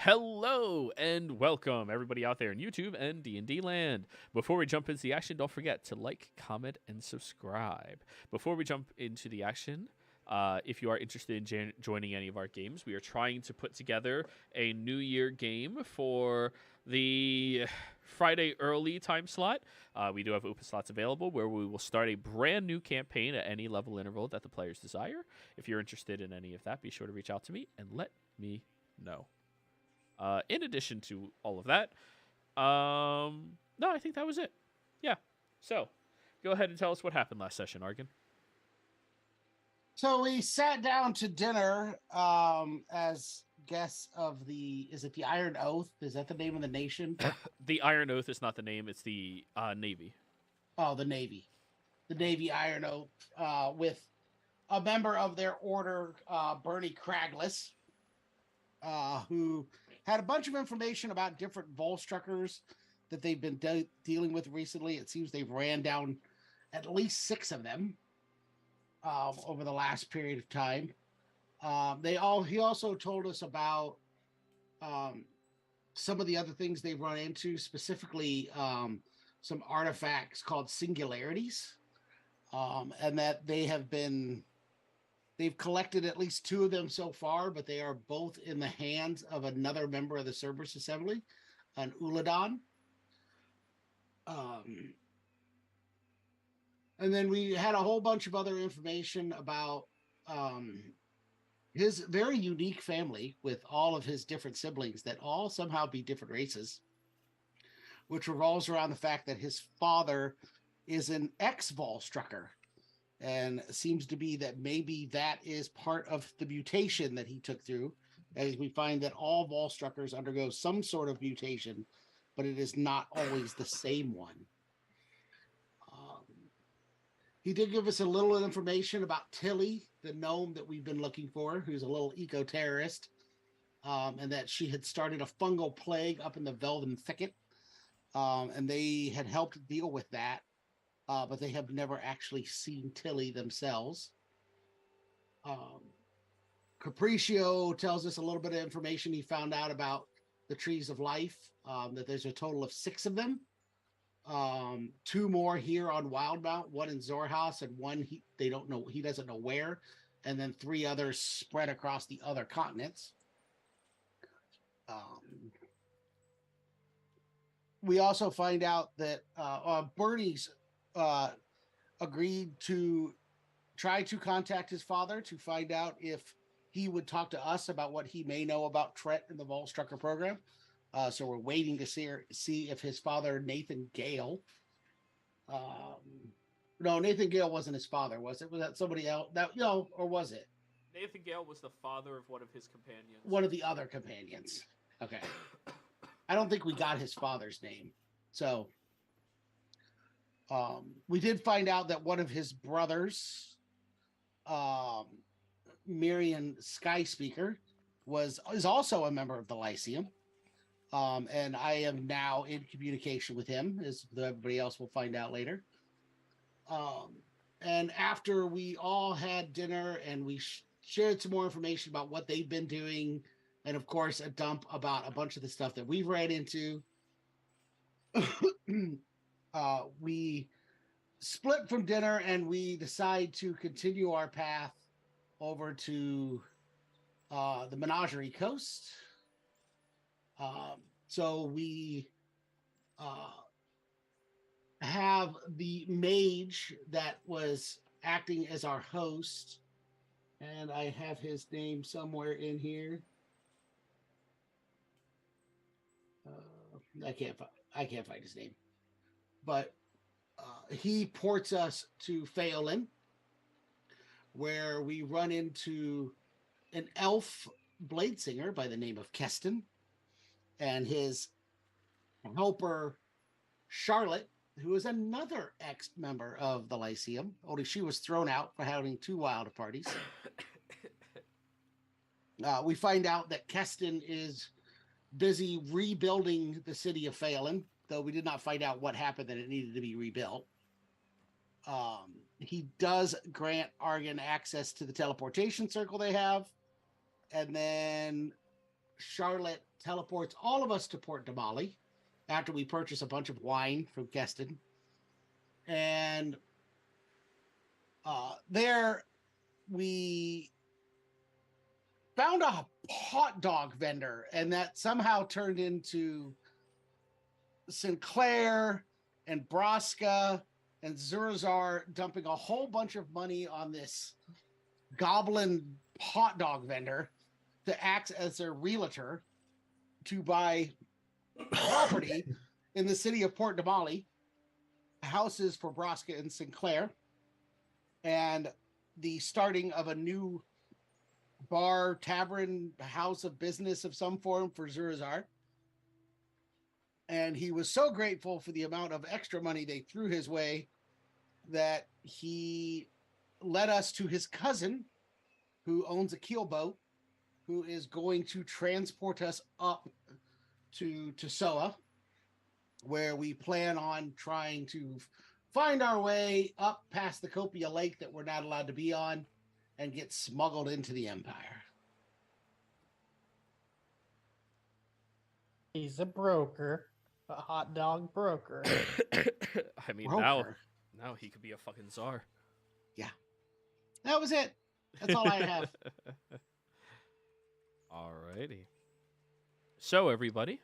Hello and welcome everybody out there in YouTube and D&D land. Before we jump into the action, don't forget to like, comment, and subscribe. Before we jump into the action, if you are interested in joining any of our games, we are trying to put together a New Year game for the Friday early time slot. We do have open slots available where we will start a brand new campaign at any level interval that the players desire. If you're interested in any of that, be sure to reach out to me and let me know. In addition to all of that, no, I think that was it. Yeah. So, go ahead and tell us what happened last session, Argan. So we sat down to dinner as guests of is it the Iron Oath? Is that the name of the nation? The Iron Oath is not the name; it's the Navy. Oh, the Navy. The Navy Iron Oath with a member of their order, Bernie Cragless, who had a bunch of information about different Volstruckers that they've been dealing with recently. It seems they've ran down at least 6 of them over the last period of time. He also told us about some of the other things they've run into, specifically some artifacts called singularities, and that they've collected at least 2 of them so far, but they are both in the hands of another member of the Cerberus Assembly, an Uladon. And then we had a whole bunch of other information about his very unique family with all of his different siblings that all somehow be different races, which revolves around the fact that his father is an ex-Volstrucker, and seems to be that maybe that is part of the mutation that he took through, as we find that all Volstruckers undergo some sort of mutation, but it is not always the same one. He did give us a little information about Tilly, the gnome that we've been looking for, who's a little eco-terrorist, and that she had started a fungal plague up in the Velden Thicket, and they had helped deal with that, but they have never actually seen Tilly themselves. Capriccio tells us a little bit of information he found out about the trees of life, that there's a total of 6 of them. 2 more here on Wildmount, 1 in Zorhaus, and 1 he doesn't know where, and then 3 others spread across the other continents. We also find out that Bernie's agreed to try to contact his father to find out if he would talk to us about what he may know about Tret and the Volstrucker program. So we're waiting to see if his father, Nathan Gale. No, Nathan Gale wasn't his father, was it? Was that somebody else? Or was it? Nathan Gale was the father of one of his companions. One of the other companions. Okay. I don't think we got his father's name. So we did find out that one of his brothers, Miriam Skyspeaker, is also a member of the Lyceum. And I am now in communication with him, as everybody else will find out later. And after we all had dinner and we shared some more information about what they've been doing, and of course a dump about a bunch of the stuff that we've read into, we split from dinner and we decide to continue our path over to the Menagerie Coast. So we have the mage that was acting as our host, and I have his name somewhere in here. I can't find his name, but he ports us to Pheolin, where we run into an elf blade singer by the name of Keston, and his helper Charlotte, who is another ex-member of the Lyceum, only she was thrown out for having 2 wild parties. We find out that Keston is busy rebuilding the city of Phelan, though we did not find out what happened that it needed to be rebuilt. He does grant Argan access to the teleportation circle they have, and then Charlotte teleports all of us to Port Damali after we purchase a bunch of wine from Keston. And there we found a hot dog vendor, and that somehow turned into Sinclair and Braska and Zurazar dumping a whole bunch of money on this goblin hot dog vendor to act as their realtor to buy property in the city of Port Damali, houses for Braska and Sinclair, and the starting of a new bar, tavern, house of business of some form for Zurazar. And he was so grateful for the amount of extra money they threw his way that he led us to his cousin, who owns a keelboat, who is going to transport us up to Tosoa, where we plan on trying to find our way up past the Copia Lake that we're not allowed to be on and get smuggled into the Empire. He's a broker, a hot dog broker. I mean, Broker. now he could be a fucking czar. That was it. That's all I have. Alrighty. So, everybody,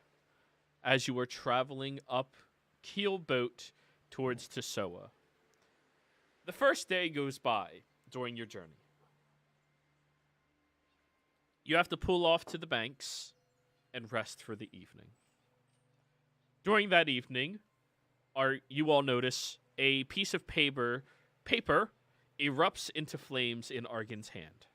as you are traveling up Keelboat towards Tosoa, the first day goes by during your journey. You have to pull off to the banks and rest for the evening. During that evening, you all notice a piece of paper erupts into flames in Argan's hand.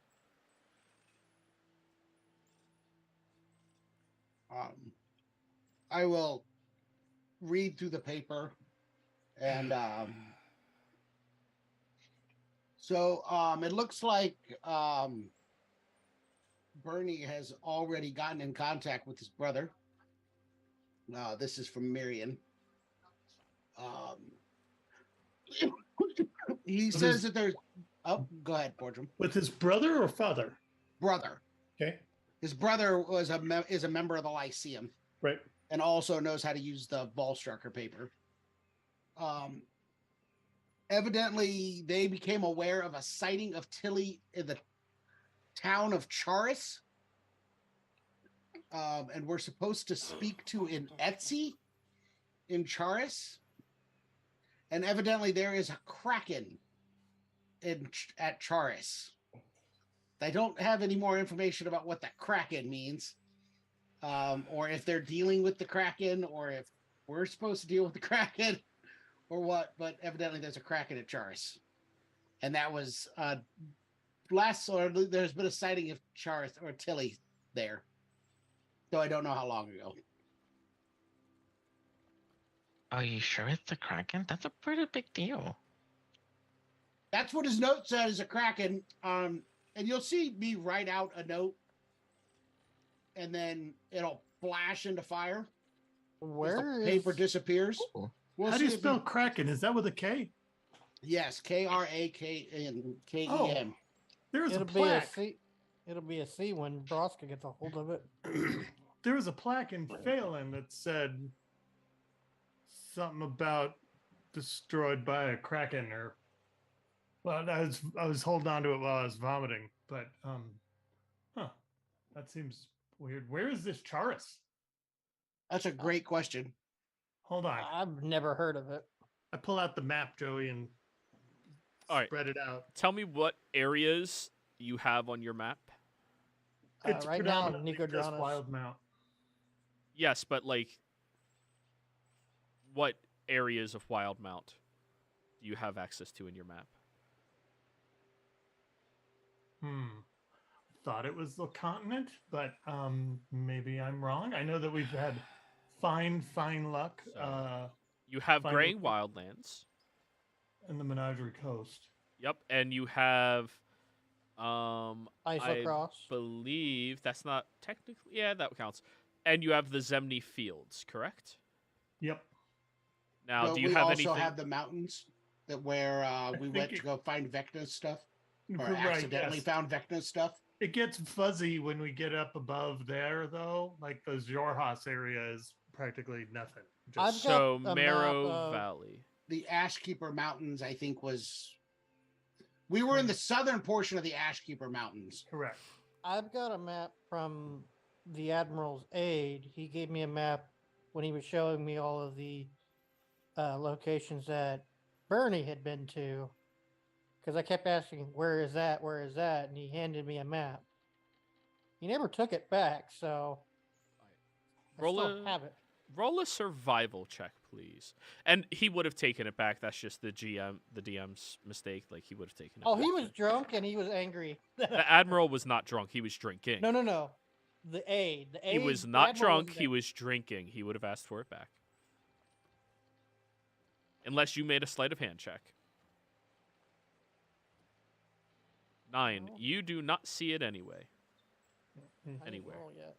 I will read through the paper, and so it looks like Bernie has already gotten in contact with his brother. This is from Miriam. He says that there's... Oh, go ahead, Bortram. With his brother or father? Brother. Okay. His brother is a member of the Lyceum. Right. And also knows how to use the Ballstrucker paper. Evidently, they became aware of a sighting of Tilly in the town of Charis. And we're supposed to speak to an Etsy in Charis. And evidently, there is a Kraken at Charis. They don't have any more information about what that Kraken means. Or if they're dealing with the Kraken, or if we're supposed to deal with the Kraken, or what. But evidently there's a Kraken at Charis. And that was there's been a sighting of Charis or Tilly there. Though I don't know how long ago. Are you sure it's the Kraken? That's a pretty big deal. That's what his note said, is a Kraken. And you'll see me write out a note, and then it'll flash into fire. Where the paper disappears. Ooh. We'll How do you see if spell Kraken? Is that with a K? Yes, Kraken. There is it'll a be a plaque. C. It'll be a C when Broska gets a hold of it. There was a plaque in Phelan that said something about destroyed by a Kraken, or well, I was holding on to it while I was vomiting, but that seems weird. Where is this Charis? That's a great question. Hold on. I've never heard of it. I pull out the map, Joey, and All right. spread it out. Tell me what areas you have on your map. It's Right now, predominantly just Nicodranus. Wild Mount. Yes, but like, what areas of Wildmount do you have access to in your map? Thought it was the continent, but maybe I'm wrong. I know that we've had fine luck So, you have Fine. Graying Wildlands. in the Menagerie Coast. Yep, and you have I Isocross. believe that's not technically, yeah, that counts. And you have the Zemni Fields, correct? Yep. Now, But do you we have also anything? have the mountains we went think to go find Vecna's stuff, or Right, accidentally yes. found Vecna's stuff. It gets fuzzy when we get up above there, though. Like the Jorhas area is practically nothing. I've Just, got So a map Marrow of- Valley. The Ashkeeper Mountains, I think, was. We were in the southern portion of the Ashkeeper Mountains. correct. I've got a map from the Admiral's aide. He gave me a map when he was showing me all of the locations that Bernie had been to. Because I kept asking, where is that? Where is that? And he handed me a map. He never took it back, so I Roll still a- have it. Roll a survival check, please. And he would have taken it back. That's just the DM's mistake. Like he would have taken it. Oh, back. he was drunk and he was angry. The Admiral was not drunk. He was drinking. No. The aide. The aide. He was the not Admiral drunk. wasn't He there. was drinking. He would have asked for it back. Unless you made a sleight of hand check. 9. Oh. You do not see it anyway. I didn't anywhere. roll yet.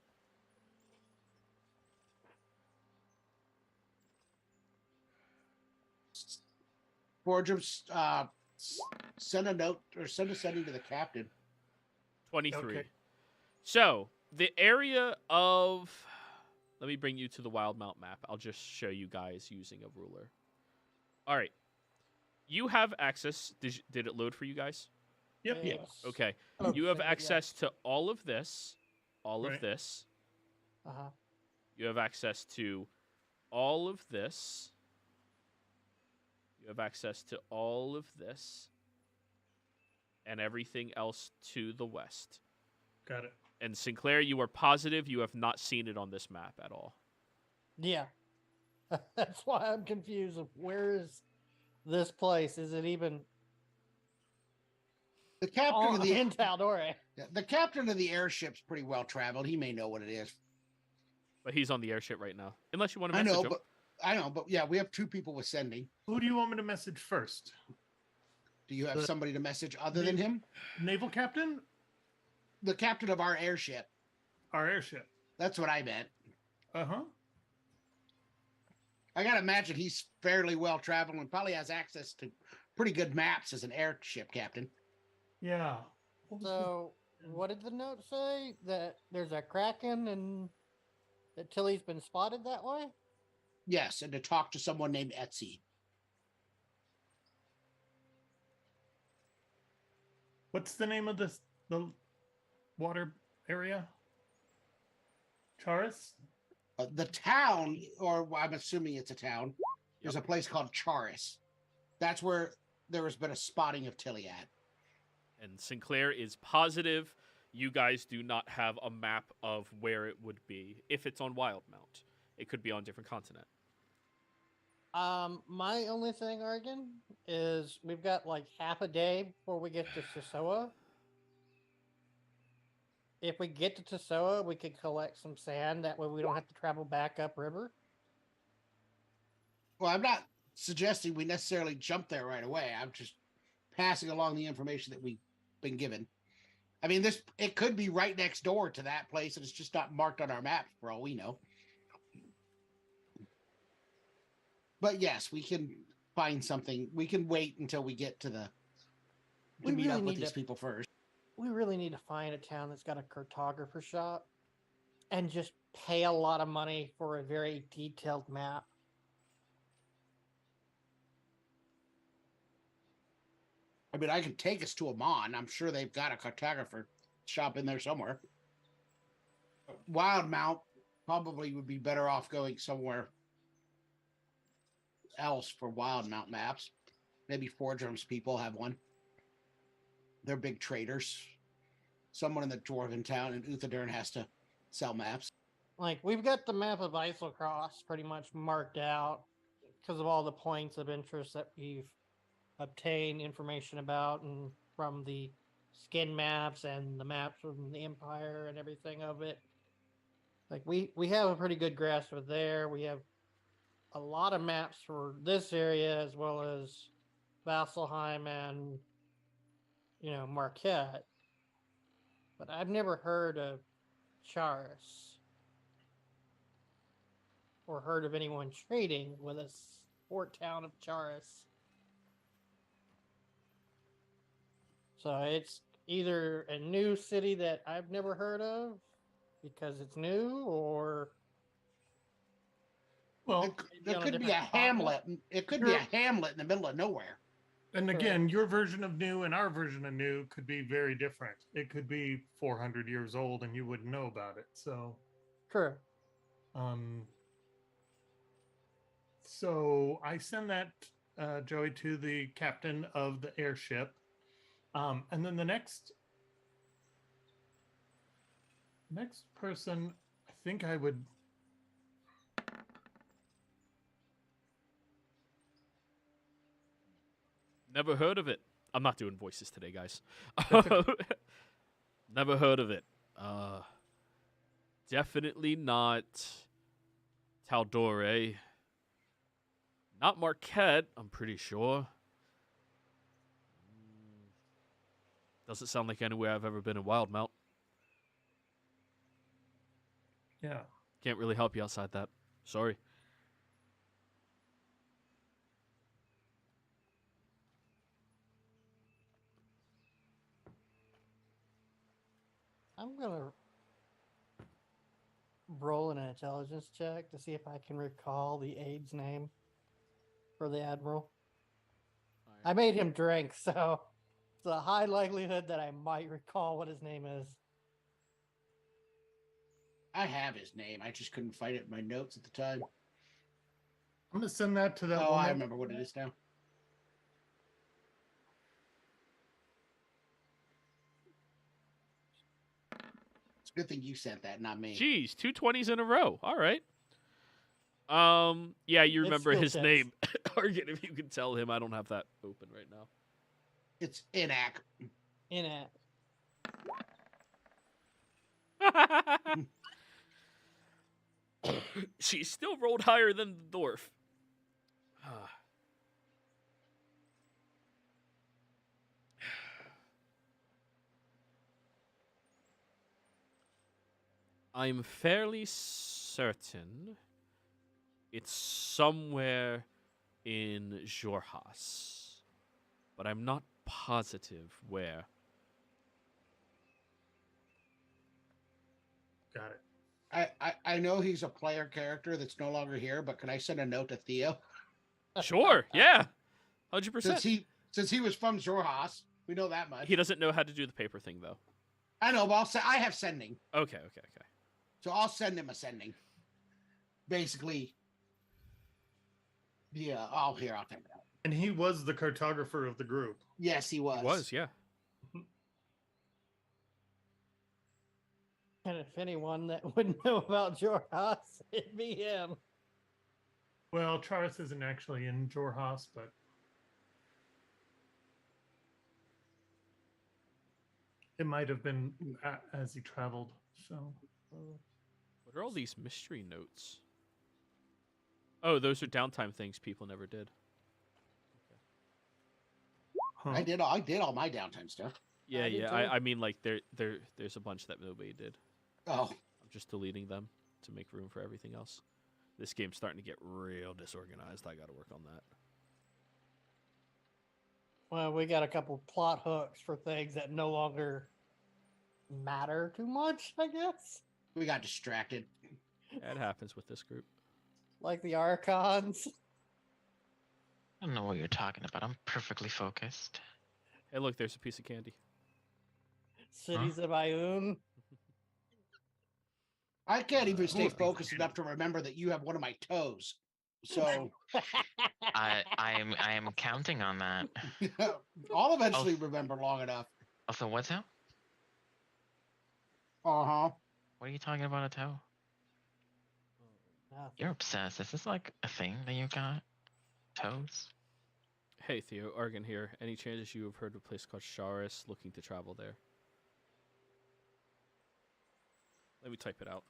Borgum, send a note or send a sending to the captain. 23. Okay. So, the area of... Let me bring you to the Wild Mount map. I'll just show you guys using a ruler. All right. You have access. Did it load for you guys? Yep. Yeah. Yes. Okay. Oh, You have send it, access to all of this. All of Right. this. Yeah. Uh-huh. You have access to all of this. You have access to all of this. And everything else to the west. Got it. And Sinclair, you are positive you have not seen it on this map at all. Yeah. That's why I'm confused of where is this place? Is it even The captain of the in Tal'Dorei? the captain of the airship's pretty well traveled. He may know what it is. But he's on the airship right now. Unless you want to I message know, him. but yeah, we have 2 people with sending. Who do you want me to message first? Do you have The- somebody to message other than him? Naval captain? The captain of our airship. Our airship. That's what I meant. Uh-huh. I gotta imagine he's fairly well traveled and probably has access to pretty good maps as an airship captain. Yeah. What was So, what did the note say? That there's a kraken and that Tilly's been spotted that way? Yes, and to talk to someone named Etsy. What's the name of the water area? Charis? The town, or I'm assuming it's a town, there's a place called Charis. That's where there has been a spotting of Tilly at. And Sinclair is positive you guys do not have a map of where it would be. If it's on Wildmount, it could be on a different continent. My only thing, Argan, is we've got like half a day before we get to Sasoa. If we get to Tasoa, we could collect some sand. That way we don't have to travel back upriver. Well, I'm not suggesting we necessarily jump there right away. I'm just passing along the information that we've been given. I mean, it could be right next door to that place, and it's just not marked on our maps for all we know. But yes, we can find something. We can wait until we get to We meet really up with need these to- people first. We really need to find a town that's got a cartographer shop and just pay a lot of money for a very detailed map. I mean, I could take us to Amon. I'm sure they've got a cartographer shop in there somewhere. Wildmount probably would be better off going somewhere else for Wildmount maps. Maybe Fordrum's people have one. They're big traders. Someone in the dwarven town in Uthadern has to sell maps. Like, we've got the map of Islecross pretty much marked out because of all the points of interest that we've obtained information about and from the skin maps and the maps from the Empire and everything of it. Like, we have a pretty good grasp of there. We have a lot of maps for this area as well as Vasselheim and, Marquette. But I've never heard of Charis or heard of anyone trading with a port town of Charis. So either a new city that I've never heard of because it's new, or Well, There on a could be a different continent. hamlet. It could be a hamlet in the middle of nowhere. and Correct. again, your version of new and our version of new could be very different. It could be 400 years old and you wouldn't know about it. True. Um, so I send that, Joey, to the captain of the airship. And then the next person, I think I would. Never heard of it. I'm not doing voices today, guys. That's okay. Never heard of it. Definitely not Tal'Dorei. Not Marquette, I'm pretty sure. Doesn't sound like anywhere I've ever been in Wildmount. Yeah. Can't really help you outside that. Sorry. I'm gonna roll an intelligence check to see if I can recall the aide's name for the admiral. I made him drink, so it's a high likelihood that I might recall what his name is. I have his name. I just couldn't find it in my notes at the time. I'm going to send that to that Oh, woman. I remember what it is now. It's a good thing you sent that, not me. Jeez, 2 20s in a row. All right. Yeah, you It's remember skill his checks. name. Argan, if you can tell him, I don't have that open right now. It's Inac. In it. She still rolled higher than the dwarf. I'm fairly certain it's somewhere in Jorhas, but I'm not positive where. Got it. I know he's a player character that's no longer here, but can I send a note to Theo? Sure, yeah, 100%. Since he was from Jorhas, we know that much. He doesn't know how to do the paper thing, though. I know, but I have sending, Okay. so I'll send him a sending. Basically, yeah. I'll type it out. And he was the cartographer of the group. Yes, he was. It was, yeah. And if anyone that would know about Jorhas, it'd be him. Well, Charis isn't actually in Jorhas, but it might have been as he traveled. So, What are all these mystery notes? Oh, those are downtime things people never did. huh. I did all my downtime stuff. Yeah, I did yeah. too. I mean, like there's a bunch that nobody did. Oh, I'm just deleting them to make room for everything else. This game's starting to get real disorganized. I got to work on that. Well, we got a couple plot hooks for things that no longer matter too much, I guess. we got distracted. That happens with this group. Like the Archons. I don't know what you're talking about. I'm perfectly focused. Hey, look, there's a piece of candy. Cities of Ioun. I can't even stay Ooh. focused enough to remember that you have one of my toes. So I am counting on that. I'll eventually remember long enough. Also, what's that? Uh-huh. What are you talking about, a toe? Nothing. You're obsessed. Is this like a thing that you got? Toes? Hey, Theo, Argan here. Any chances you have heard of a place called Sharis, looking to travel there? Let me type it out.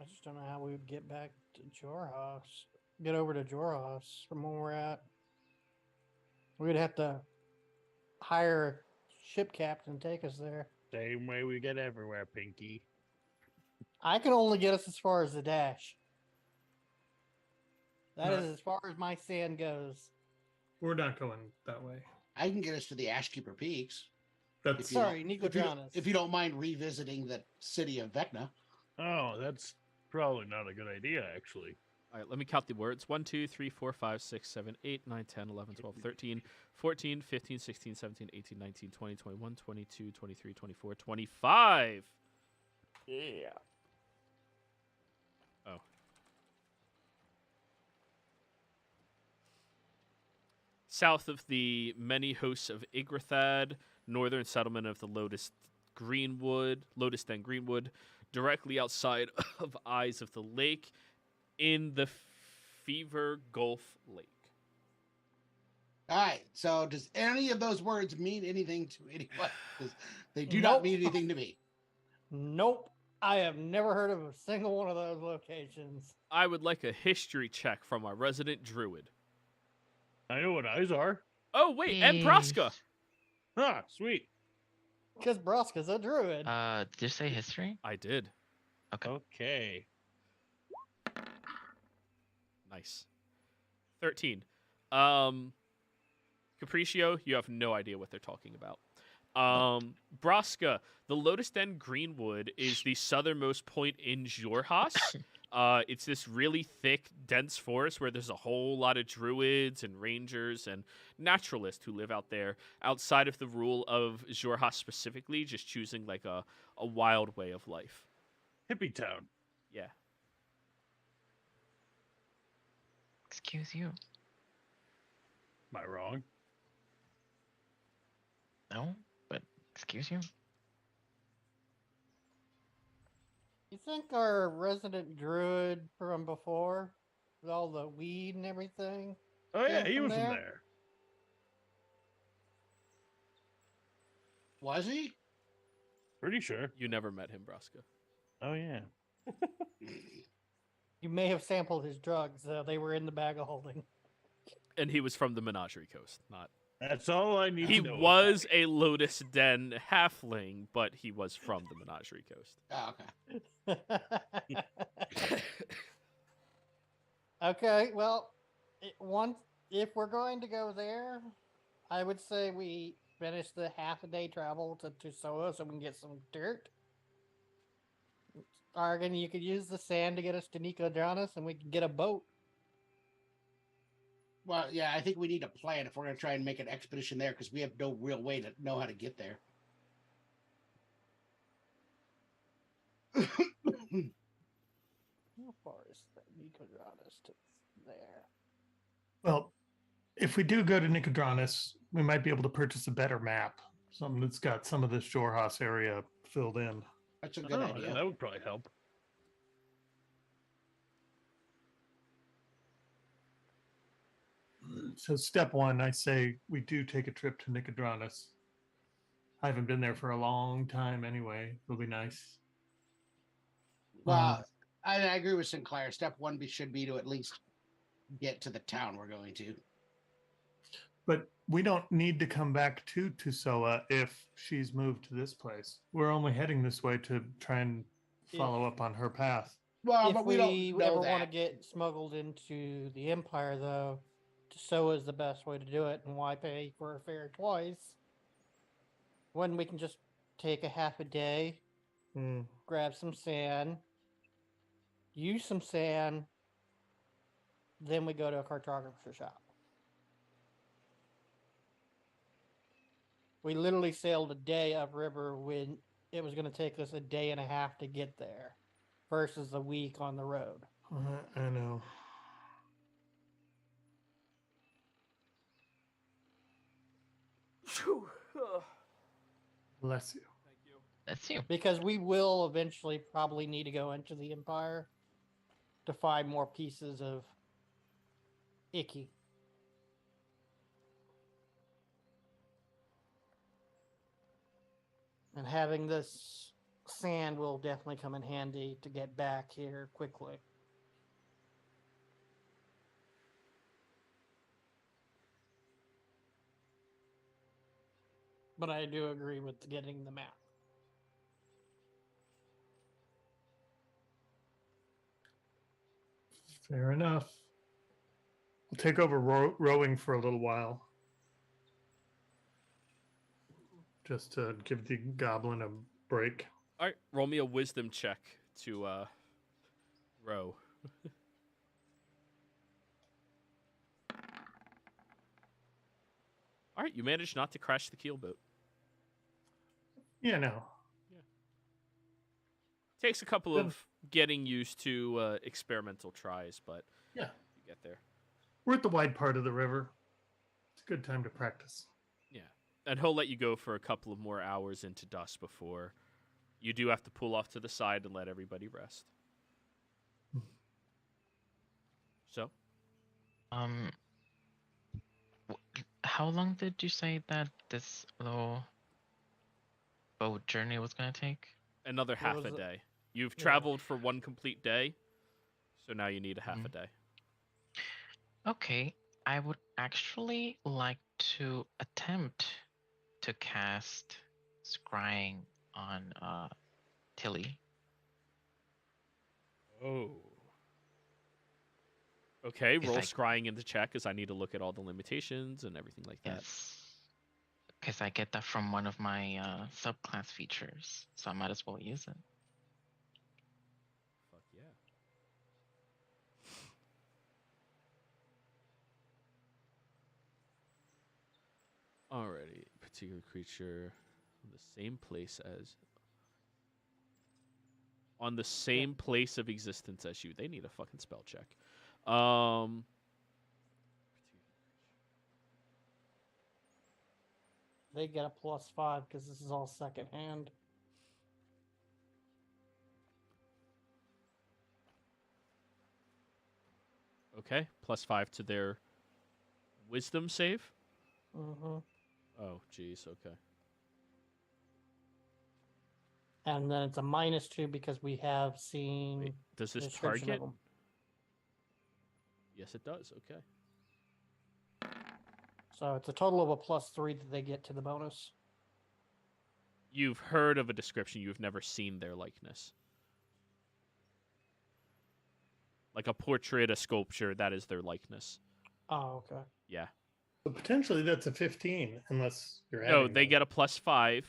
I just don't know how we would get back to Jorhas. Get over to Jorhas from where we're at. We'd have to hire a ship captain to take us there. Same way we get everywhere, Pinky. I can only get us as far as the dash. That No. is as far as my sand goes. We're not going that way. I can get us to the Ashkeeper Peaks. That's you don't- Sorry, Nico If you don't mind revisiting the city of Vecna. Oh, that's probably not a good idea, actually. All right, let me count the words. 1, 2, 3, 4, 5, 6, 7, 8, 9, 10, 11, 12, 13, 14, 15, 16, 17, 18, 19, 20, 21, 22, 23, 24, 25. Yeah. Oh. South of the many hosts of Yggdrathad, northern settlement of the Lotus Den Greenwood, directly outside of Eyes of the Lake, in the Fever Gulf Lake. All right. So does any of those words mean anything to anyone? Because they do not Nope. mean anything to me. Nope. I have never heard of a single one of those locations. I would like a history check from our resident druid. I know what eyes are. Oh, wait, and Braska. Ah, sweet. Because Broska's a druid. Did you say history? I did. Okay. Nice. 13. Capriccio, you have no idea what they're talking about. Braska, the Lotus Den Greenwood is the southernmost point in Jorhas. It's this really thick, dense forest where there's a whole lot of druids and rangers and naturalists who live out there outside of the rule of Jorhas specifically, just choosing like a wild way of life. Hippie town. Yeah. Excuse you. Am I wrong? No, but excuse you. You think our resident druid from before, with all the weed and everything? Oh yeah, Came he from was in there? there. Was he? Pretty sure. You never met him, Braska. Oh yeah. You may have sampled his drugs. They were in the bag of holding. And he was from the Menagerie Coast, not... That's all I need He to know. was a Lotus Den halfling, but he was from the Menagerie Coast. Oh, okay. Okay, well, if we're going to go there, I would say we finish the half-a-day travel to Tusoa so we can get some dirt. Argon, you could use the sand to get us to Nicodranas, and we can get a boat. Well, yeah, I think we need a plan if we're going to try and make an expedition there because we have no real way to know how to get there. How far is Nicodranas to there? Well, if we do go to Nicodranas, we might be able to purchase a better map, something that's got some of this Jorhas area filled in. That's a good Oh, idea. yeah, that would probably help. So step one, I say we do take a trip to Nicodranas. I haven't been there for a long time anyway. It'll be nice. Well, I agree with Sinclair. Step one should be to at least get to the town we're going to. But we don't need to come back to Tusoa if she's moved to this place. We're only heading this way to try and follow up on her path. Well, If but we don't ever know want to that. get smuggled into the Empire, though, Tusoa is the best way to do it, and why pay for a fare twice when we can just take a half a day, grab some sand, use some sand, then we go to a cartographer shop. We literally sailed a day upriver when it was going to take us a day and a half to get there versus a week on the road. I know. Bless you. That's you. Because we will eventually probably need to go into the Empire to find more pieces of Icky. And having this sand will definitely come in handy to get back here quickly. But I do agree with getting the map. Fair enough. I'll take over rowing for a little while. Just to give the goblin a break. All right, roll me a wisdom check to row. All right, you managed not to crash the keelboat. Yeah, no. Takes a couple Good. of getting used to experimental tries, but Yeah. you get there. We're at the wide part of the river. It's a good time to practice. Yeah, and he'll let you go for a couple of more hours into dusk before you do have to pull off to the side and let everybody rest. So, How long did you say that this little boat journey was gonna take? another half a was it? day. You've Yeah. traveled for one complete day, so now you need a half a day. Okay, I would actually like to attempt to cast scrying on Tilly. Oh. Okay, If roll I- scrying into check, because I need to look at all the limitations and everything like that. Yes. Because I get that from one of my subclass features, so I might as well use it. Fuck yeah. Alrighty, particular creature on the same place as place of existence as you. They need a fucking spell check. They get a +5 because this is all second hand. Okay, +5 to their wisdom save. Mm-hmm. Oh, jeez. Okay. And then it's a -2 because we have seen Wait, does the this description target? of them. Yes, it does. Okay. So it's a total of a +3 that they get to the bonus. You've heard of a description. You've never seen their likeness. Like a portrait, a sculpture, that is their likeness. Oh, okay. Yeah. So potentially that's a 15, unless you're adding. No, they them. get a +5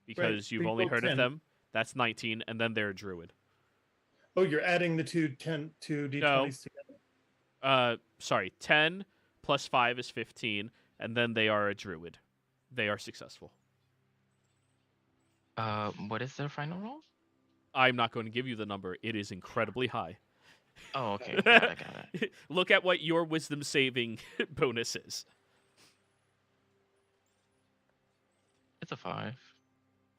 because you've we only rolled heard 10. of them. That's 19, and then they're a druid. Oh, you're adding the two d20s No. together? Sorry, 10 + 5 is 15, and then they are a druid. They are successful. What is their final roll? I'm not going to give you the number. It is incredibly high. Oh, okay, got it. Look at what your wisdom saving bonus is. It's a 5.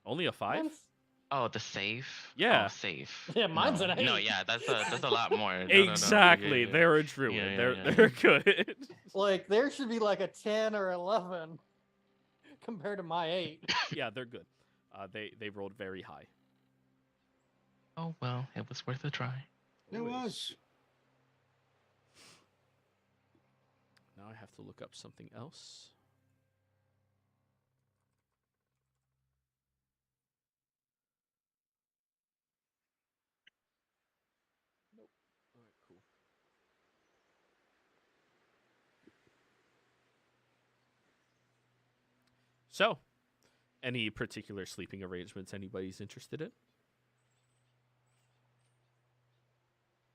Only a 5? Mine's- Oh, the save? Yeah. Oh, save. Yeah, mine's no. an No, 8. yeah, that's a lot more. No, Exactly. Yeah. They're a druid. Yeah. They're good. Like, there should be like a 10 or 11 compared to my 8. Yeah, they're good. They rolled very high. Oh, well, it was worth a try. It was. Now I have to look up something else. Nope. All right, cool. So, any particular sleeping arrangements anybody's interested in?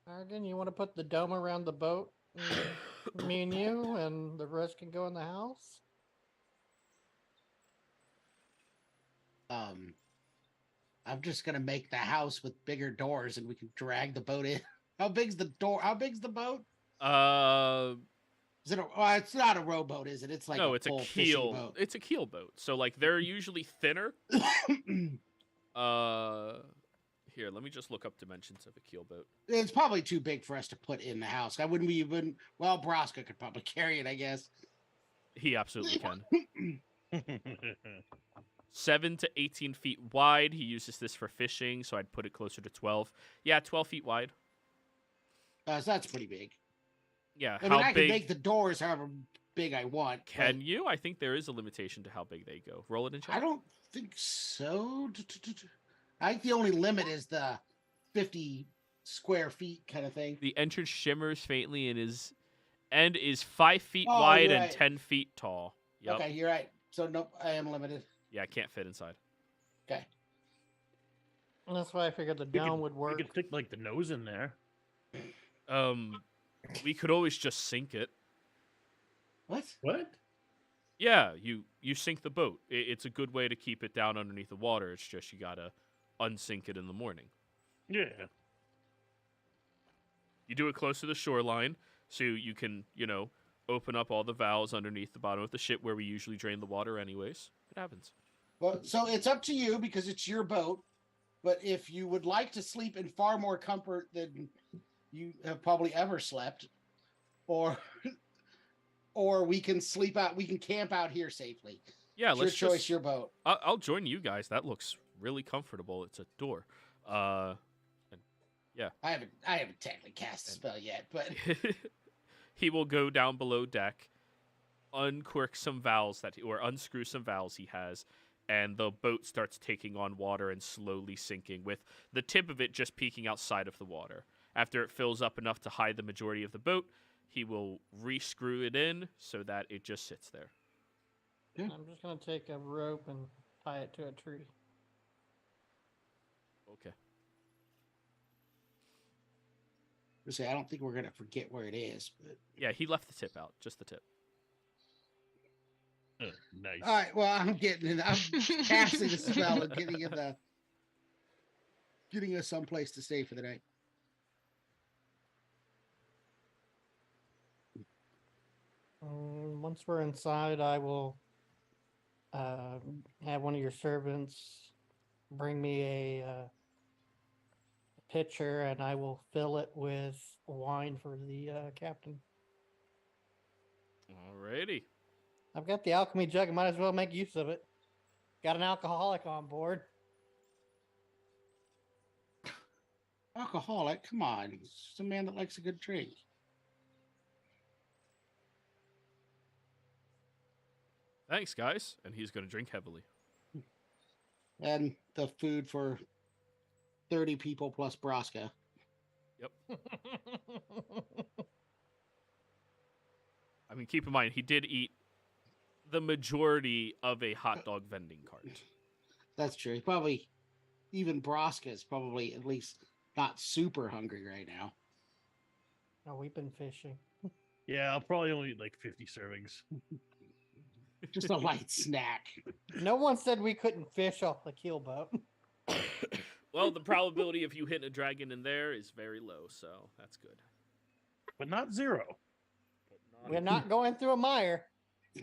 Argon, you want to put the dome around the boat? Me and you, and the rest can go in the house? I'm just gonna make the house with bigger doors, and we can drag the boat in. How big's the door? How big's the boat? Is it? It's not a rowboat, is it? It's like no, a it's a full fishing keel. boat. It's a keel boat. So like they're usually thinner. Here, let me just look up dimensions of a keel boat. It's probably too big for us to put in the house. I wouldn't even. Well, Braska could probably carry it, I guess. He absolutely can. 7 to 18 feet wide. He uses this for fishing, so I'd put it closer to 12. Yeah, 12 feet wide. So that's pretty big. Yeah, I mean, how I can big make the doors however big I want. can but you? I think there is a limitation to how big they go. Roll it in chat. I don't think so. I think the only limit is the 50 square feet kind of thing. The entrance shimmers faintly and is 5 feet Oh, wide you're and right. 10 feet tall. Yep. Okay, you're right. So nope, I am limited. Yeah, I can't fit inside. Okay. And that's why I figured the dome would work. We could stick like the nose in there. We could always just sink it. What? What? Yeah, you sink the boat. It's a good way to keep it down underneath the water. It's just you gotta unsink it in the morning. Yeah. You do it close to the shoreline, so you can, open up all the valves underneath the bottom of the ship where we usually drain the water anyways. It happens. Well, so it's up to you because it's your boat. But if you would like to sleep in far more comfort than you have probably ever slept, or we can sleep out, we can camp out here safely. Yeah, It's let's your choice, just, your boat. I'll join you guys. That looks really comfortable. It's a door. I haven't technically cast a spell yet, but He will go down below deck, uncork some valves or unscrew some valves he has, and the boat starts taking on water and slowly sinking, with the tip of it just peeking outside of the water. After it fills up enough to hide the majority of the boat, he will re-screw it in so that it just sits there. Yeah. I'm just gonna take a rope and tie it to a tree. Okay. I don't think we're gonna forget where it is. But Yeah, he left the tip out, just the tip. Nice. all right, well, I'm casting the spell and getting us someplace to stay for the night. Once we're inside, I will have one of your servants bring me a pitcher, and I will fill it with wine for the captain. Alrighty. I've got the alchemy jug. I might as well make use of it. Got an alcoholic on board. Alcoholic? Come on. He's just a man that likes a good drink. Thanks, guys. And he's going to drink heavily. And the food for 30 people plus Braska. I mean, keep in mind, he did eat the majority of a hot dog vending cart. That's true. Probably, even Braska is probably at least not super hungry right now. Oh, we've been fishing. Yeah, I'll probably only eat like 50 servings. Just a light snack. No one said we couldn't fish off the keelboat. Well, the probability of you hitting a dragon in there is very low, so that's good. But not zero. We're not going through a mire.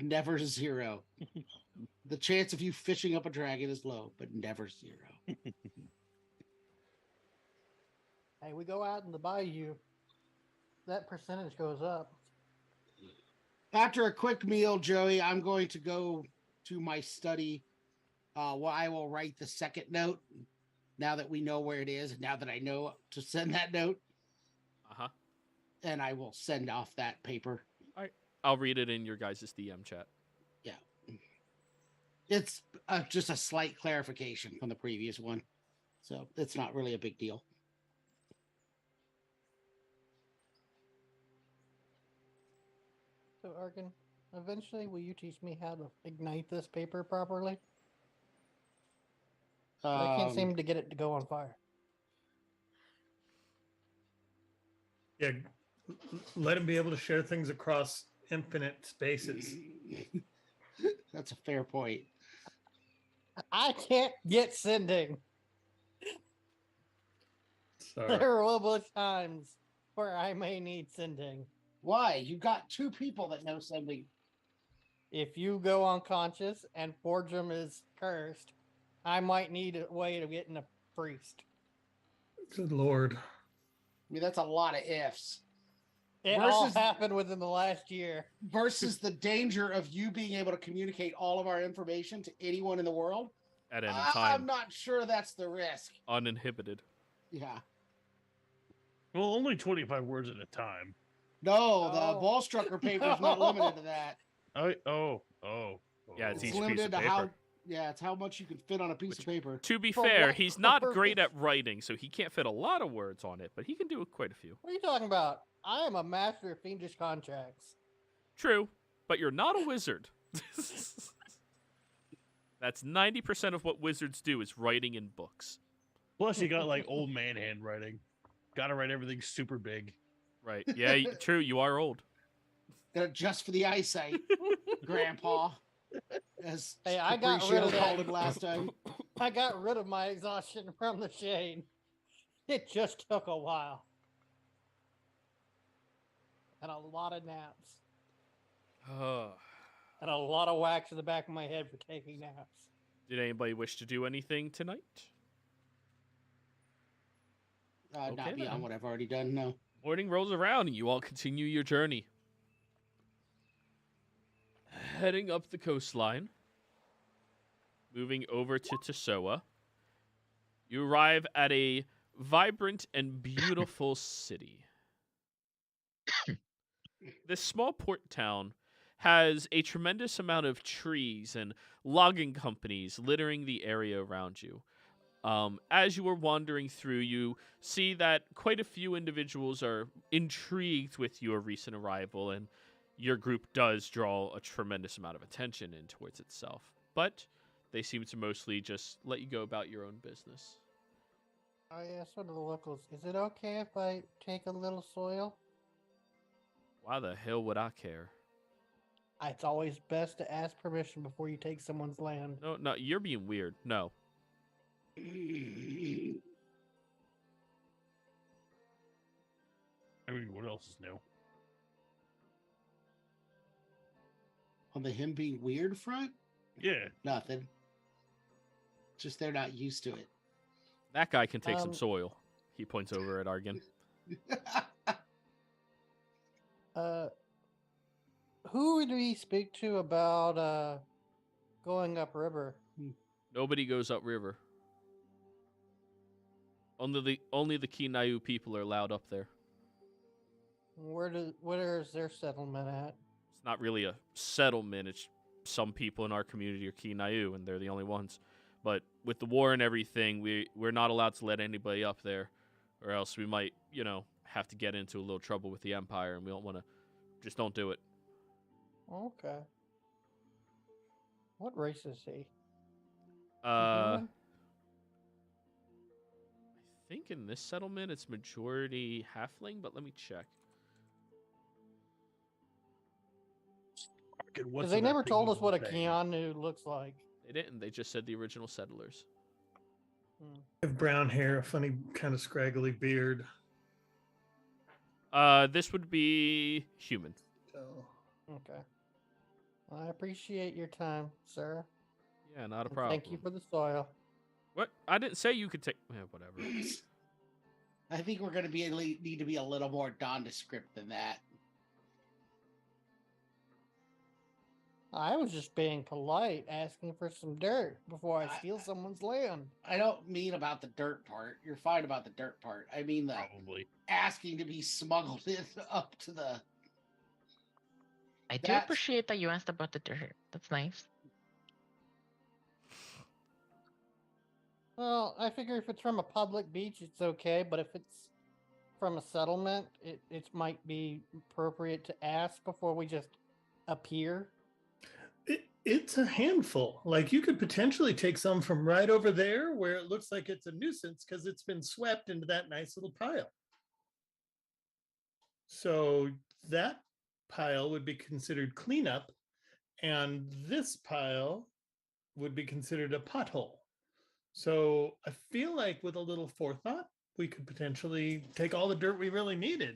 Never zero. The chance of you fishing up a dragon is low, but never zero. Hey, we go out in the bayou. That percentage goes up. After a quick meal, Joey, I'm going to go to my study. Where I will write the second note. Now that we know where it is, and now that I know to send that note, and I will send off that paper. All right, I'll read it in your guys' DM chat. Yeah, it's just a slight clarification from the previous one, so it's not really a big deal. So, Arkin, eventually will you teach me how to ignite this paper properly? I can't seem to get it to go on fire. Yeah, let him be able to share things across infinite spaces. That's a fair point. I can't get sending. Sorry. There will be times where I may need sending. Why? You got two people that know something. If you go unconscious and Forgem is cursed, I might need a way of getting a priest. Good Lord. I mean, that's a lot of ifs. It all Versus- happened within the last year. versus the danger of you being able to communicate all of our information to anyone in the world. At any I'm time, not sure that's the risk. uninhibited. Yeah. Well, only 25 words at a time. No, No. the Volstrucker paper is not limited to that. Oh. Yeah, it's It's each piece limited of to paper. how. Yeah, it's how much you can fit on a piece of paper. To be For fair, what he's not purpose? great at writing, so he can't fit a lot of words on it, but he can do quite a few. What are you talking about? I am a master of fiendish contracts. True, but you're not a wizard. That's 90% of what wizards do is writing in books. Plus, you got like old man handwriting. Got to write everything super big. Right. Yeah, true, you are old. Just for the eyesight, Grandpa. As Hey, I got rid Capriccio of that. called him last time. I got rid of my exhaustion from the shade. It just took a while. And a lot of naps. And a lot of wax in the back of my head for taking naps. Did anybody wish to do anything tonight? Okay, Not beyond then. what I've already done, no. Morning rolls around and you all continue your journey. Heading up the coastline, moving over to Tosoa, you arrive at a vibrant and beautiful city. This small port town has a tremendous amount of trees and logging companies littering the area around you. As you are wandering through, you see that quite a few individuals are intrigued with your recent arrival, and your group does draw a tremendous amount of attention in towards itself. But they seem to mostly just let you go about your own business. I asked one of the locals, is it okay if I take a little soil? Why the hell would I care? It's always best to ask permission before you take someone's land. No, you're being weird. No. I mean, what else is new? On the him being weird front, Yeah. nothing. Just they're not used to it. That guy can take some soil. He points over at Argan. Who would we speak to about going upriver? Nobody goes upriver. Only the Kinayu people are allowed up there. Where is their settlement at? It's not really a settlement. It's some people in our community are Kinayu, and they're the only ones. But with the war and everything, we're not allowed to let anybody up there, or else we might, have to get into a little trouble with the Empire, and we don't want to. Just don't do it. Okay. What race is he? I Human? think in this settlement it's majority halfling, but let me check. Because they never told us what a Keanu looks like. They didn't. They just said the original settlers. Have brown hair, a funny kind of scraggly beard. This would be human. So Okay. I appreciate your time, sir. Yeah, not a And problem. thank you for the soil. What? I didn't say you could take. Whatever. I think we're going to need to be a little more nondescript than that. I was just being polite, asking for some dirt before I steal someone's land. I don't mean about the dirt part. You're fine about the dirt part. I mean the Probably. asking to be smuggled in up to the. I do That's- appreciate that you asked about the dirt. That's nice. Well, I figure if it's from a public beach, it's okay, but if it's from a settlement, it might be appropriate to ask before we just appear. it's a handful. Like you could potentially take some from right over there where it looks like it's a nuisance because it's been swept into that nice little pile. So that pile would be considered cleanup, and this pile would be considered a pothole. So I feel like with a little forethought, we could potentially take all the dirt we really needed.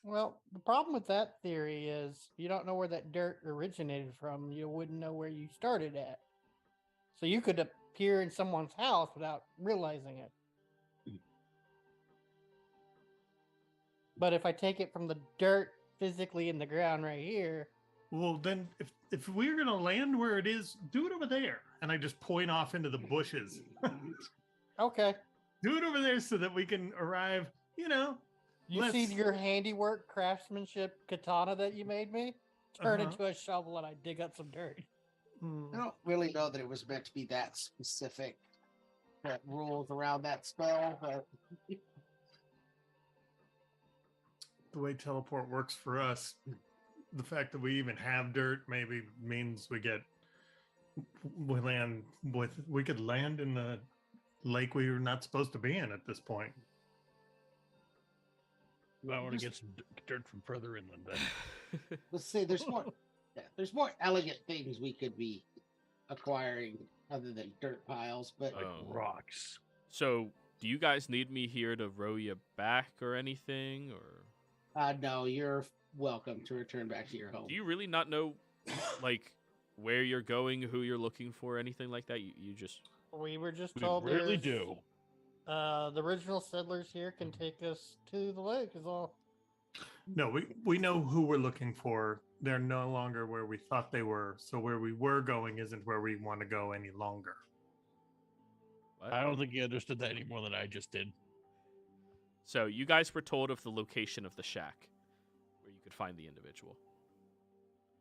Well, the problem with that theory is you don't know where that dirt originated from. You wouldn't know where you started at. So you could appear in someone's house without realizing it. But if I take it from the dirt physically in the ground right here, Well, then, if we're gonna land where it is, do it over there. And I just point off into the bushes. okay. Do it over there so that we can arrive. You know, You see your handiwork, craftsmanship katana that you made me? Turn into a shovel and I dig up some dirt. I don't really know that it was meant to be that specific. That rules around that spell, but the way teleport works for us, the fact that we even have dirt maybe means we could land in the lake we were not supposed to be in at this point. I want to get some dirt from further inland. Then. let's say there's more. Yeah, there's more elegant things we could be acquiring other than dirt piles, but Like rocks. So, do you guys need me here to row you back or anything, or? no, you're welcome to return back to your home. Do you really not know, like, where you're going, who you're looking for, anything like that? You just. We were just We told really there's, do. the original settlers here can take us to the lake is all. No, we know who we're looking for. They're no longer where we thought they were. So where we were going isn't where we want to go any longer. What? I don't think you understood that any more than I just did. So, you guys were told of the location of the shack where you could find the individual.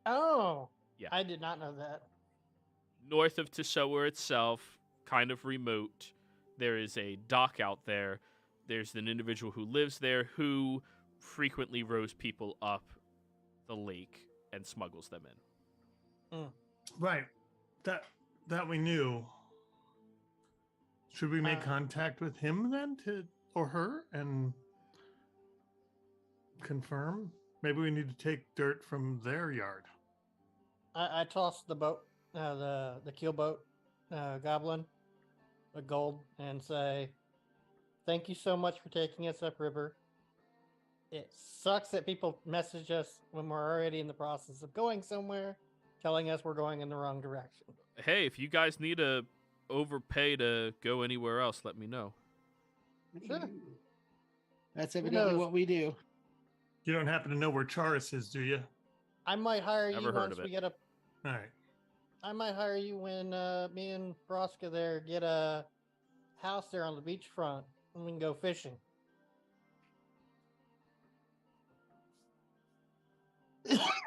Oh. Yeah. I did not know that. North of Tesoa itself, kind of remote, there is a dock out there. There's an individual who lives there who frequently rows people up the lake and smuggles them in. Right. That we knew. Should we make contact with him then or her and confirm? Maybe we need to take dirt from their yard. I tossed the boat, the keel boat, goblin, a gold, and say, "Thank you so much for taking us upriver. It sucks that people message us when we're already in the process of going somewhere, telling us we're going in the wrong direction." Hey, if you guys need to overpay to go anywhere else, let me know. Sure. That's evidently knows? what we do. You don't happen to know where Charis is, do you? I might hire Never you heard once of we it. get a. All right. I might hire you when me and Broska there get a house there on the beachfront and we can go fishing.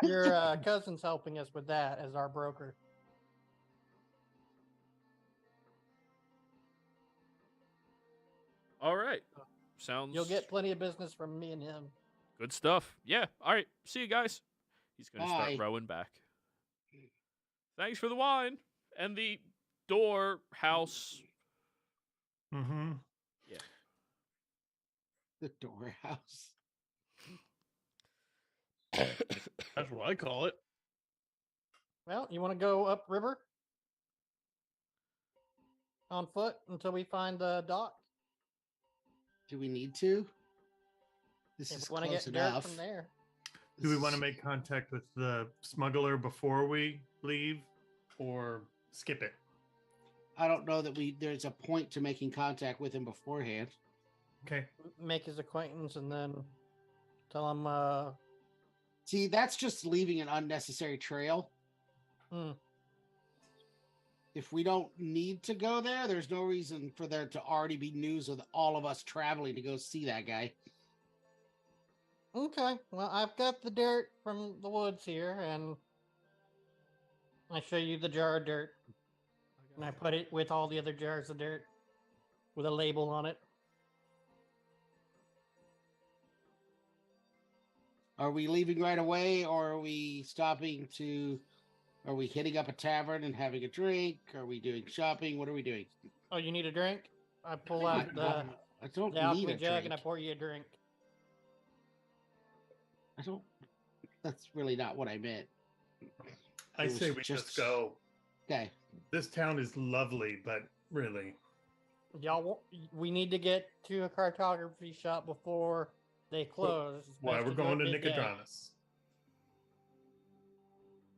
Your cousin's helping us with that as our broker. All right. Sounds You'll get plenty of business from me and him. good stuff. Yeah. All right. See you guys. He's going to start Bye. rowing back. Thanks for the wine and the door house. Mm-hmm. The door house. That's what I call it. Well, you want to go upriver on foot until we find the dock? Do we need to? This If is we want to close get enough. dirt from there. Do we want to make contact with the smuggler before we leave or skip it? I don't know that there's a point to making contact with him beforehand. Okay. Make his acquaintance and then tell him. See, that's just leaving an unnecessary trail. If we don't need to go there, there's no reason for there to already be news of all of us traveling to go see that guy. Okay, well, I've got the dirt from the woods here, and I show you the jar of dirt, and I put it with all the other jars of dirt with a label on it. Are we leaving right away, or are we stopping to? Are we hitting up a tavern and having a drink? Are we doing shopping? What are we doing? Oh, you need a drink? I pull out I don't the need alchemy a jug drink. and I pour you a drink. I don't. That's really not what I meant. I It was say we just go. Okay. This town is lovely, but really, We need to get to a cartography shop before they close. It's why best we're to do going it to midday. Nicodranus.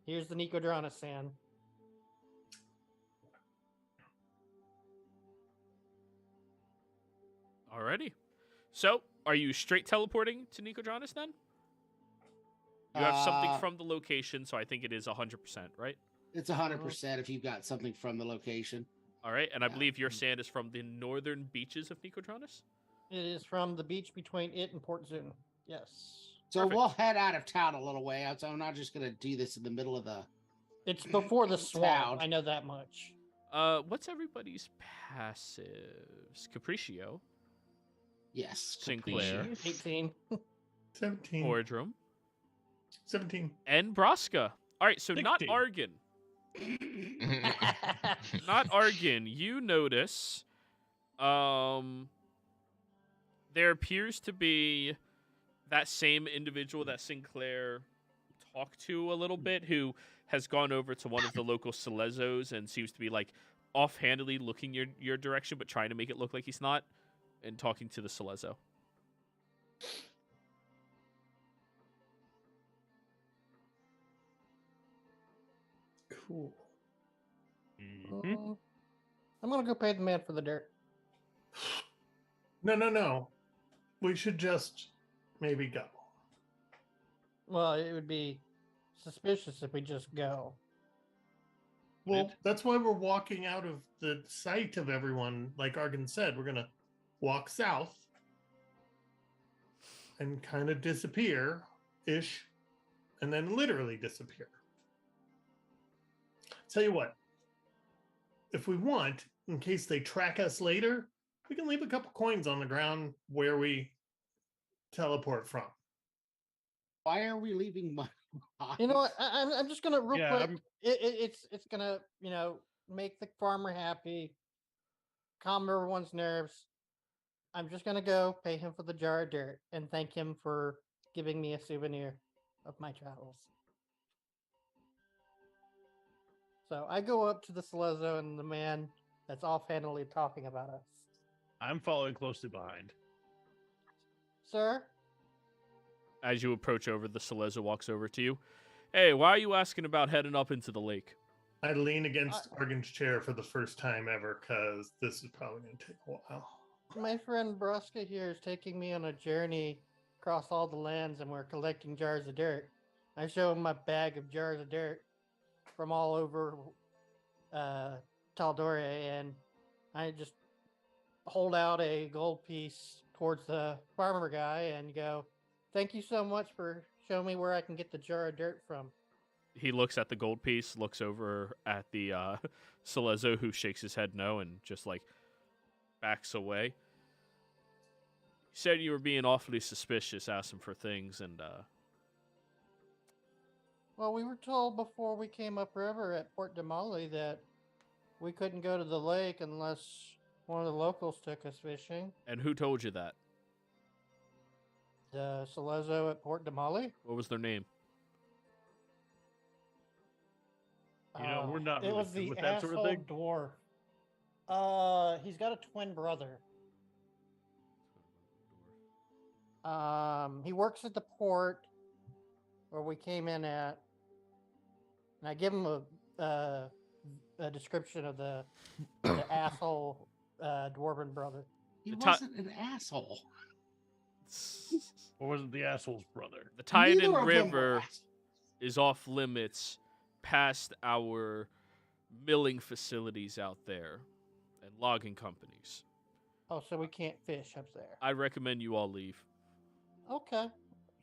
Here's the Nicodranus sand. Alrighty. So, are you straight teleporting to Nicodranus then? You have something Uh, from the location, so I think it is 100%, right? It's 100% if you've got something from the location. All right, and I Yeah. believe your sand is from the northern beaches of Nicodranus? It is from the beach between it and Port Zune. Yes. So Perfect. we'll head out of town a little way out. So I'm not just going to do this in the middle of the. It's before the swamp. Town. I know that much. What's everybody's passives? Capriccio, Yes. Sinclair. Capriccio. 18. 17. Boardroom, 17. and Braska. All right, so not 16. Argon. Not Argon. You notice there appears to be that same individual that Sinclair talked to a little bit, who has gone over to one of the local Selezos and seems to be like offhandedly looking your direction, but trying to make it look like he's not, and talking to the Selezo. Cool. Mhm. I'm gonna go pay the man for the dirt. No. We should just maybe go. Well, it would be suspicious if we just go. Well, that's why we're walking out of the sight of everyone. Like Argon said, we're going to walk south and kind of disappear ish, and then literally disappear. Tell you what, if we want, in case they track us later, we can leave a couple coins on the ground where we teleport from. Why are we leaving money behind? You know what? I'm just gonna real Yeah, quick. It's gonna make the farmer happy, calm everyone's nerves. I'm just gonna go pay him for the jar of dirt and thank him for giving me a souvenir of my travels. So I go up to the Selezo and the man that's offhandedly talking about us. I'm following closely behind. Sir, As you approach over, the Selezo walks over to you. Hey, why are you asking about heading up into the lake? I lean against Argon's chair for the first time ever because this is probably going to take a while. my friend Braska here is taking me on a journey across all the lands, and we're collecting jars of dirt. I show him my bag of jars of dirt from all over Tal'Dorei, and I just hold out a gold piece towards the farmer guy and go, "Thank you so much for showing me where I can get the jar of dirt from." He looks at the gold piece, looks over at the Selezo, who shakes his head no and just like backs away. He said you were being awfully suspicious, asked him for things, and Well, we were told before we came upriver at Port Damali that we couldn't go to the lake unless one of the locals took us fishing. and who told you that? The Selezo at Port Damali? What was their name? You know, we're not It really was good the with that sort of asshole thing. dwarf. He's got a twin brother. He works at the port where we came in at, and I give him a description of the asshole dwarven brother. He The ti- wasn't an asshole. Or was it the asshole's brother? The Titan Neither of them were River assholes. is off limits past our milling facilities out there and logging companies. Oh, so we can't fish up there. I recommend you all leave. Okay.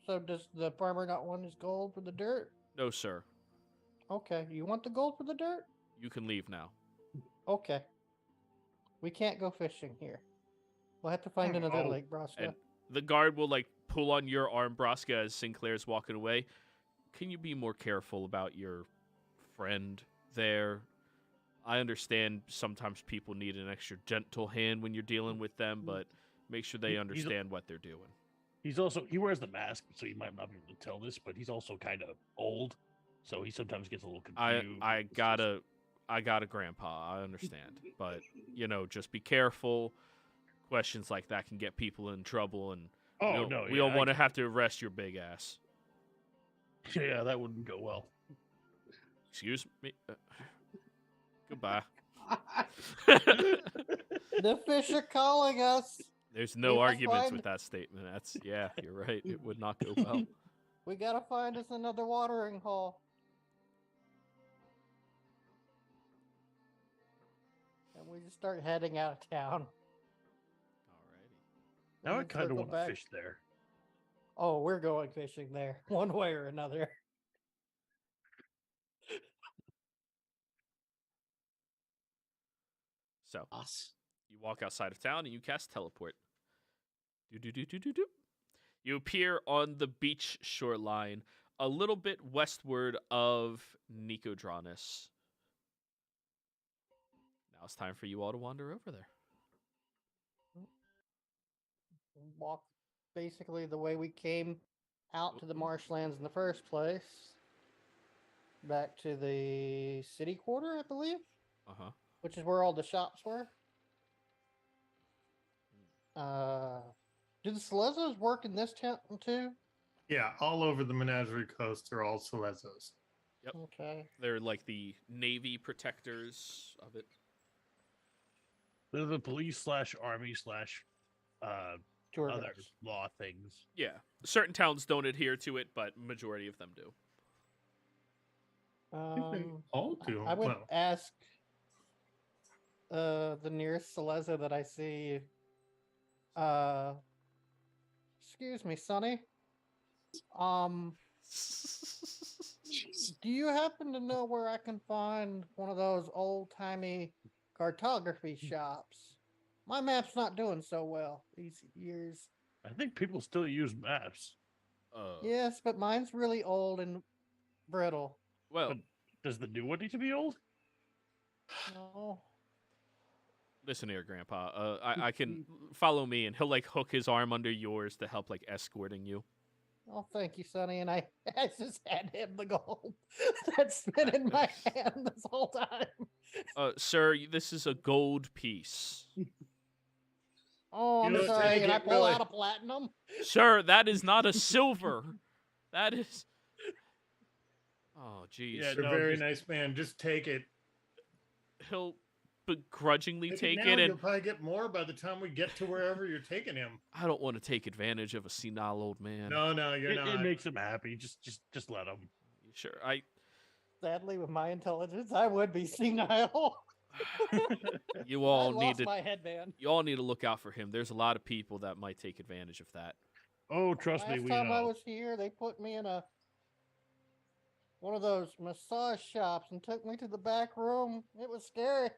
So does the farmer not want his gold for the dirt? No, sir. Okay. You want the gold for the dirt? You can leave now. Okay. We can't go fishing here. We'll have to find another Oh, lake, Braska. and the guard will like pull on your arm, Braska, as Sinclair's walking away. Can you be more careful about your friend there? I understand sometimes people need an extra gentle hand when you're dealing with them, but make sure they He's a- understand what they're doing. He wears the mask, so you might not be able to tell this, but he's also kind of old, so he sometimes gets a little confused. I got a grandpa. I understand, but just be careful. Questions like that can get people in trouble, and we don't want to have to arrest your big ass. Yeah, that wouldn't go well. Excuse me. Goodbye. The fish are calling us. There's no We must arguments find- with that statement. That's yeah, you're right. It would not go well. We gotta find us another watering hole. And we just start heading out of town. Alrighty. Now I We kind of circle want to back. fish there. Oh, we're going fishing there, one way or another. So Us. you walk outside of town and you cast teleport. Do do do do do do. You appear on the beach shoreline, a little bit westward of Nicodranus. Now it's time for you all to wander over there. Walk basically the way we came out to the marshlands in the first place. Back to the city quarter, I believe, Uh-huh. which is where all the shops were. Do the Selezos work in this town too? Yeah, all over the Menagerie Coast are all Selezos. Yep. Okay. They're like the navy protectors of it. They're the police / army / Tour other guides. law things. Yeah. Certain towns don't adhere to it, but majority of them do. I think they all do. I would Well, ask the nearest Selezo that I see. Excuse me, Sonny. Do you happen to know where I can find one of those old-timey cartography shops? My map's not doing so well these years. I think people still use maps. Yes, but mine's really old and brittle. Well, But does the new one need to be old? No. listen here, Grandpa. I can follow me, and he'll like hook his arm under yours to help like escorting you. Oh, thank you, Sonny. And I just hand him the gold that's been in my hand this whole time. Sir, this is a gold piece. Oh, I'm You know, sorry. take Can I it, pull really. out a platinum? Sir, that is not a silver. That is. Oh, jeez. Yeah, you're a no, very just- nice man. Just take it. He'll begrudgingly take now, it, and you'll probably get more by the time we get to wherever you're taking him. I don't want to take advantage of a senile old man. No, you're It not. makes him happy. Just let him. Sure, Sadly, with my intelligence, I would be senile. you I all need lost to. my headband. You all need to look out for him. There's a lot of people that might take advantage of that. Oh, trust me, Last we time I know. was here, they put me in one of those massage shops and took me to the back room. It was scary.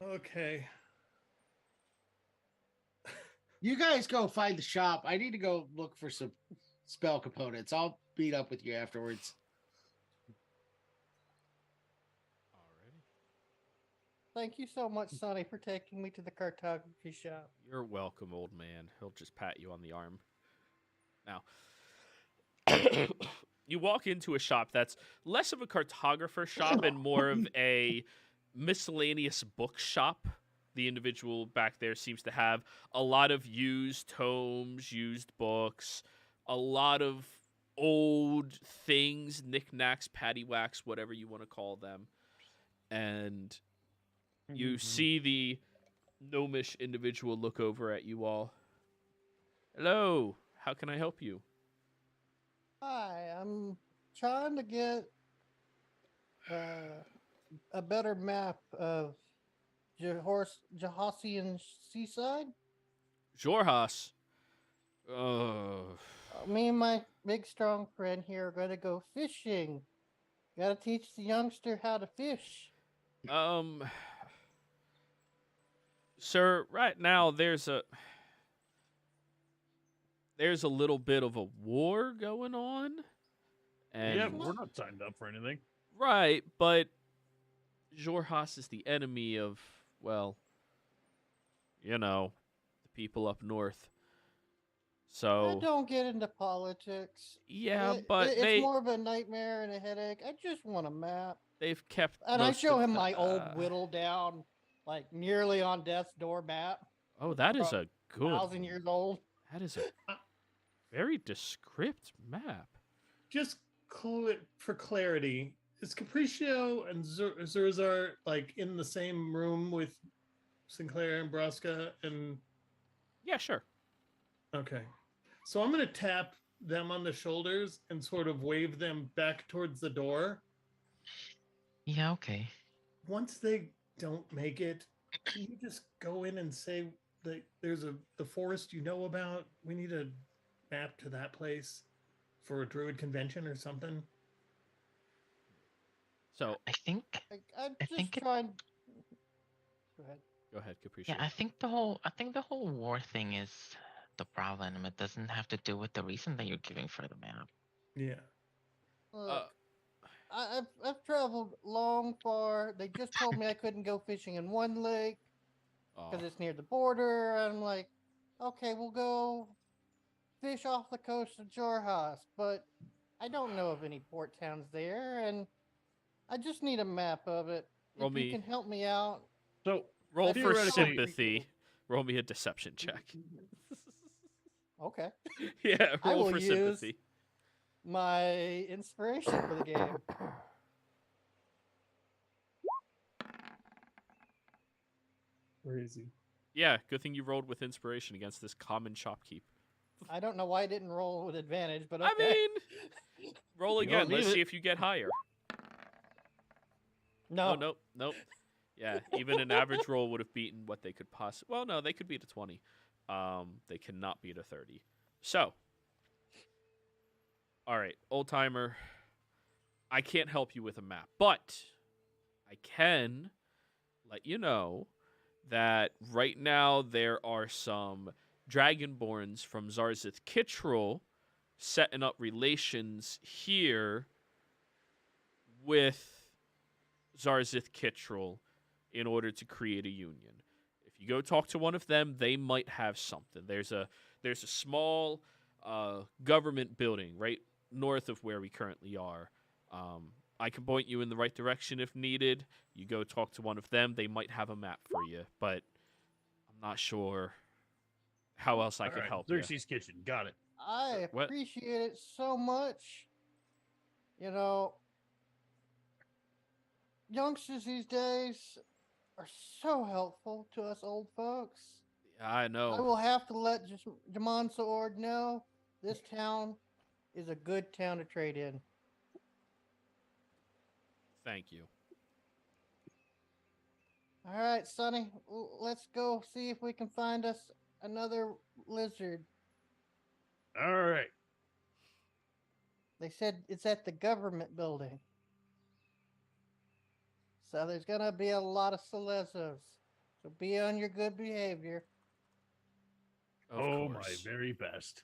Okay. You guys go find the shop. I need to go look for some spell components. I'll meet up with you afterwards. Alrighty. Thank you so much, Sonny, for taking me to the cartography shop. You're welcome, old man. He'll just pat you on the arm. Now, you walk into a shop that's less of a cartographer shop and more of a miscellaneous book shop. The individual back there seems to have a lot of used tomes, used books, a lot of old things, knickknacks, paddywhacks, whatever you want to call them. And you see the gnomish individual look over at you all. Hello, how can I help you? Hi, I'm trying to get a better map of Jahosian Seaside. Jorhas. Me and my big strong friend here are going to go fishing. Got to teach the youngster how to fish. Sir, right now there's a little bit of a war going on. And Yeah, we're not signed up for anything. right, but Jorhas is the enemy of, well, the people up north. I So, don't get into politics. yeah, It- but it's more of a nightmare and a headache. I just want a map. they've kept And I most show of him the- my old whittled down, like nearly on death's door map. Oh, that is a good 1,000 years old. That is a very descript map. Just for clarity, is Capriccio and Zurzar like in the same room with Sinclair and Brasca and Yeah, sure. Okay. So I'm going to tap them on the shoulders and sort of wave them back towards the door. Yeah, okay. Once they don't make it, can you just go in and say that there's the forest you know about? We need a map to that place for a druid convention or something. So I'm I just think it, trying. Go ahead. go ahead, Capriccio. yeah, I think the whole war thing is the problem. It doesn't have to do with the reason that you're giving for the map. Yeah. Look, I've traveled long, far. They just told me I couldn't go fishing in one lake because it's near the border. I'm like, okay, we'll go fish off the coast of Jorhas, but I don't know of any port towns there, and I just need a map of it. Roll If me- you can help me out, So roll for theoretically- sympathy. Roll me a deception check. okay. Yeah, I roll will for use- sympathy. My inspiration for the game. Crazy. Yeah, good thing you rolled with inspiration against this common shopkeep. I don't know why I didn't roll with advantage, but okay. I mean, roll You don't again. Let's need see it. if you get higher. no. Oh, nope. Yeah, even an average roll would have beaten what they could possibly. Well, no, they could beat a 20. They cannot beat a 30. So, all right, old timer. I can't help you with a map, but I can let you know that right now there are some Dragonborns from Zarzith Kittrell setting up relations here with Zarzith Kittrell in order to create a union. If you go talk to one of them, they might have something. There's a small government building right north of where we currently are. I can point you in the right direction if needed. You go talk to one of them, they might have a map for you, but I'm not sure how else I All could right, help you. Xerxes Kitchen, got it. I What? appreciate it so much. You know, youngsters these days are so helpful to us old folks. I know. I will have to let Jamon Sword know this town is a good town to trade in. Thank you. All right, Sonny, let's go see if we can find us another lizard. All right. They said it's at the government building. So there's going to be a lot of Celezos. So be on your good behavior. Of My course. very best.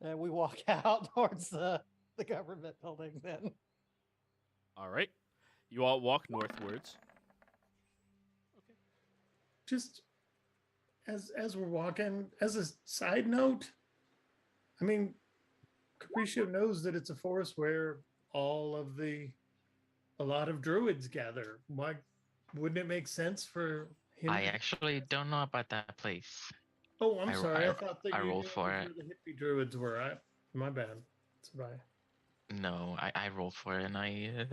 And we walk out towards the government building then. All right. You all walk northwards. Just as we're walking, as a side note, I mean, Capriccio knows that it's a forest where a lot of druids gather. Why wouldn't it make sense for him? I actually don't know about that place. Oh, I'm I- sorry. I I- thought that I you rolled knew for where it. the hippie druids were. My bad. It's bye. No, I rolled for it and I.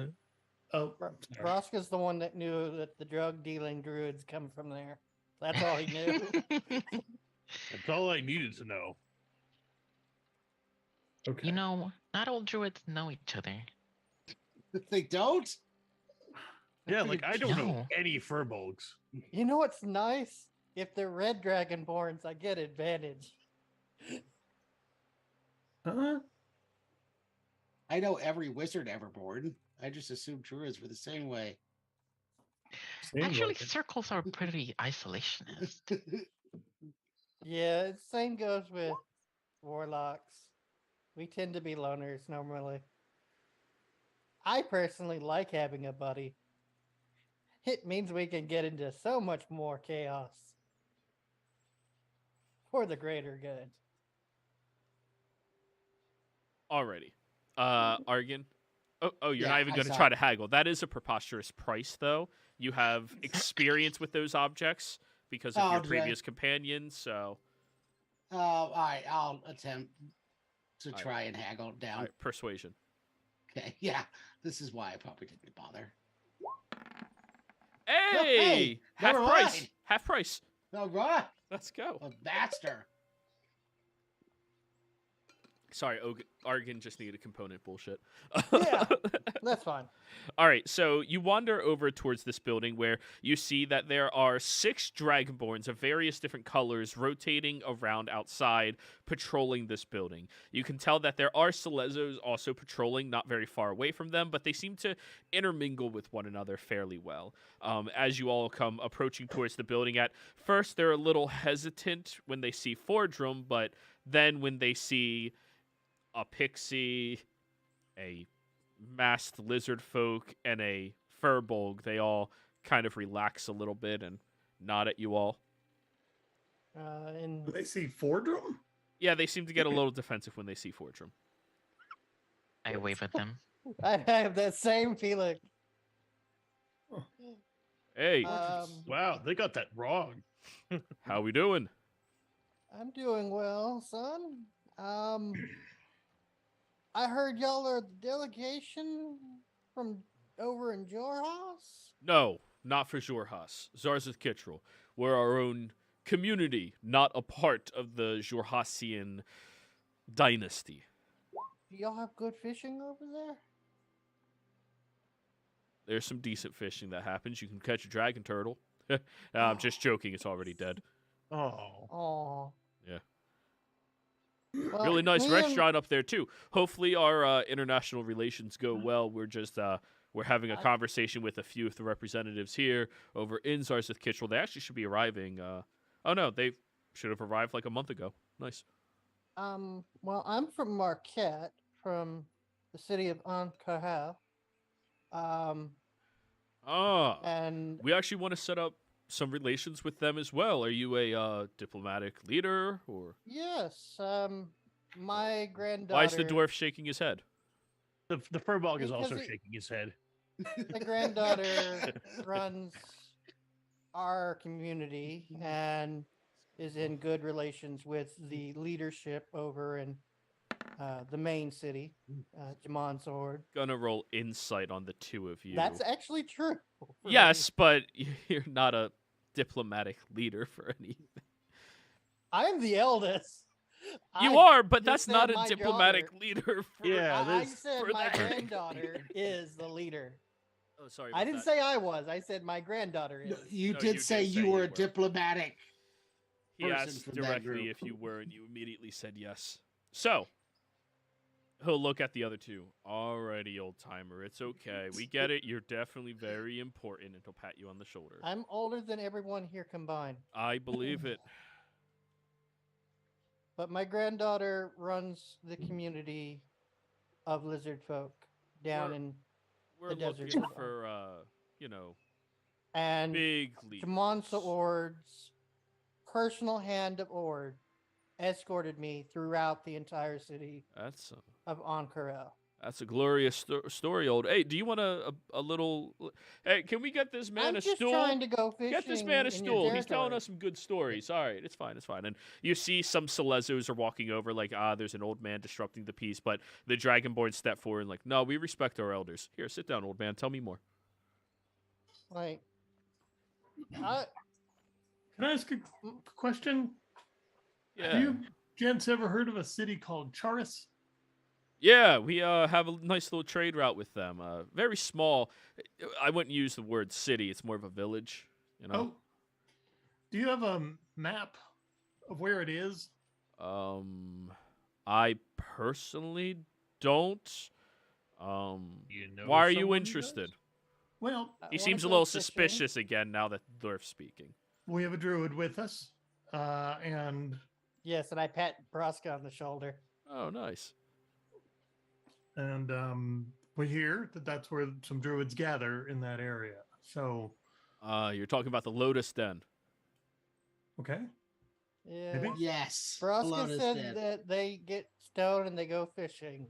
Oh, sorry. Roska's the one that knew that the drug dealing druids come from there. That's all he knew. That's all I needed to know. Okay. You know, not all druids know each other. They don't? Yeah, like I don't know No. any furbolgs. You know what's nice? If they're red dragonborns, I get advantage. Huh? I know every wizard ever born. I just assumed druids were the same way. Seems Actually, like it. circles are pretty isolationist. Yeah, same goes with warlocks. We tend to be loners normally. I personally like having a buddy. It means we can get into so much more chaos for the greater good. Alrighty. Argan. Oh, you're Yeah, not even I going to saw try it. to haggle. That is a preposterous price, though. You have experience with those objects because of Oh, your do I? previous companions, so. All right, I'll attempt to All right. try and haggle it down. All right, persuasion. Okay, yeah, this is why I probably didn't bother. Hey! hey, Half never price! mind. half price. All right. Let's go. A master. Sorry, Argon just needed component bullshit. Yeah. That's fine. All right, so you wander over towards this building where you see that there are 6 dragonborns of various different colors rotating around outside, patrolling this building. You can tell that there are Selezos also patrolling not very far away from them, but they seem to intermingle with one another fairly well. As you all come approaching towards the building, at first they're a little hesitant when they see Fordrum, but then when they see a pixie, a masked lizard folk, and a furbolg, they all kind of relax a little bit and nod at you all. And Do they see Fordrum? Yeah, they seem to get a little defensive when they see Fordrum. I wave at them. I have that same feeling. Hey, Wow, they got that wrong. how we doing? I'm doing well, son. I heard y'all are the delegation from over in Jorhas. No, not for Jorhas. Zarzeth Kittrell. We're our own community, not a part of the Jorhasian dynasty. Do y'all have good fishing over there? There's some decent fishing that happens. You can catch a dragon turtle. I'm just joking. It's already dead. Oh. Oh. Yeah. Well, Really nice me and- restaurant up there too. Hopefully our international relations go well. We're just we're having a conversation with a few of the representatives here over in Zarzeth Kittrell. They actually should be arriving. Oh no, they should have arrived like a month ago. Nice. Well, I'm from Marquette, from the city of Ankara. And We actually want to set up some relations with them as well. Are you a diplomatic leader or? yes, my granddaughter. Why is the dwarf shaking his head? The furbog is also Because it- shaking his head. My granddaughter runs our community and is in good relations with the leadership over in the main city, Jamon Sword. Gonna roll insight on the two of you. That's actually true. for me. Yes, but you're not a diplomatic leader for anything. I'm the eldest. You I are, but just that's said not a my diplomatic daughter. leader. For, Yeah. I this- said for my that. granddaughter is the leader. Oh, sorry. I about didn't that. say I was. I said my granddaughter is. No, you No, did you say did say you you were a were. diplomatic. He person asked from that directly group. if you were, and you immediately said yes. So he'll look at the other two. Alrighty, old timer, it's okay. We get it. You're definitely very important, and he'll pat you on the shoulder. I'm older than everyone here combined. I believe it. But my granddaughter runs the community of lizard folk down We're- in We're The desert looking as well. for, and big leaders. Jamonsa Ord's personal hand of Ord escorted me throughout the entire city That's of Ankara. That's a glorious story, old. Hey, do you want a little? Hey, can we get this man I'm a just stool? trying to go fishing. Get this man a in your stool. He's telling territory. us some good stories. All right, it's fine, it's fine. And you see some Selezos are walking over, like, there's an old man disrupting the peace. But the Dragonborn step forward and like, no, we respect our elders. Here, sit down, old man. Tell me more. Like, Can I ask a question? Yeah, Have you gents ever heard of a city called Charis? yeah. We have a nice little trade route with them. Very small. I wouldn't use the word city. It's more of a village. You know. Oh, do you have a map of where it is? I personally don't. You know Why are you someone who interested? does? Well, I He wanna seems a go little fishing. suspicious again now that Dwarf's speaking. we have a druid with us, and Yes, and I pat Braska on the shoulder. Oh, nice. we hear that that's where some druids gather in that area. So, You're talking about the Lotus Den. okay. Yeah. Maybe. Yes. Braska Lotus said Den. that they get stoned and they go fishing.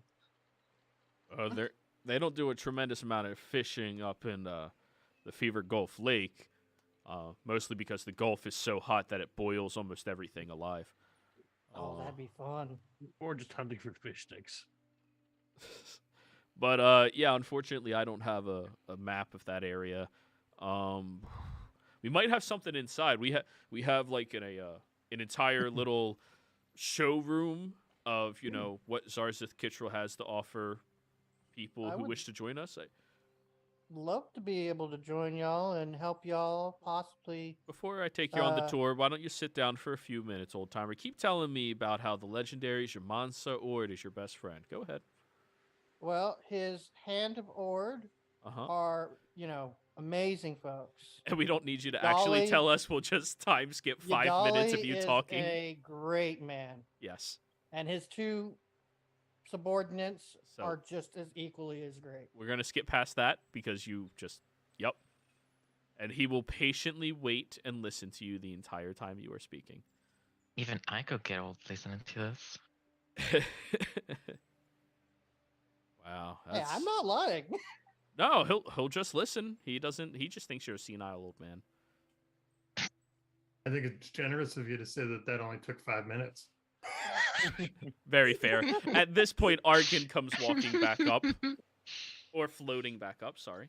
They don't do a tremendous amount of fishing up in the Fever Gulf Lake, mostly because the Gulf is so hot that it boils almost everything alive. Oh, that'd be fun. Or just hunting for fish sticks. But yeah, unfortunately, I don't have a map of that area. We might have something inside. We have like an entire little showroom of what Zarzith Kittrell has to offer people I who would- wish to join us. Love to be able to join y'all and help y'all possibly. Before I take you on the Uh, tour, why don't you sit down for a few minutes, old timer? Keep telling me about how the legendaries, your Mansa Ord is your best friend. Go ahead. Well, his Hand of Ord Uh-huh. are, amazing folks. And we don't need you to actually Yadali- tell us. We'll just time skip 5 minutes of Yadali you is talking. a great man, Yes. and his two subordinates So- are just as equally as great. We're going to skip past that because yep. And he will patiently wait and listen to you the entire time you are speaking. Even I could get old listening to this. Wow. Hey, I'm not lying. No, he'll just listen. He just thinks you're a senile old man. I think it's generous of you to say that only took 5 minutes. Very fair. At this point, Argan comes walking back up. Or floating back up, sorry.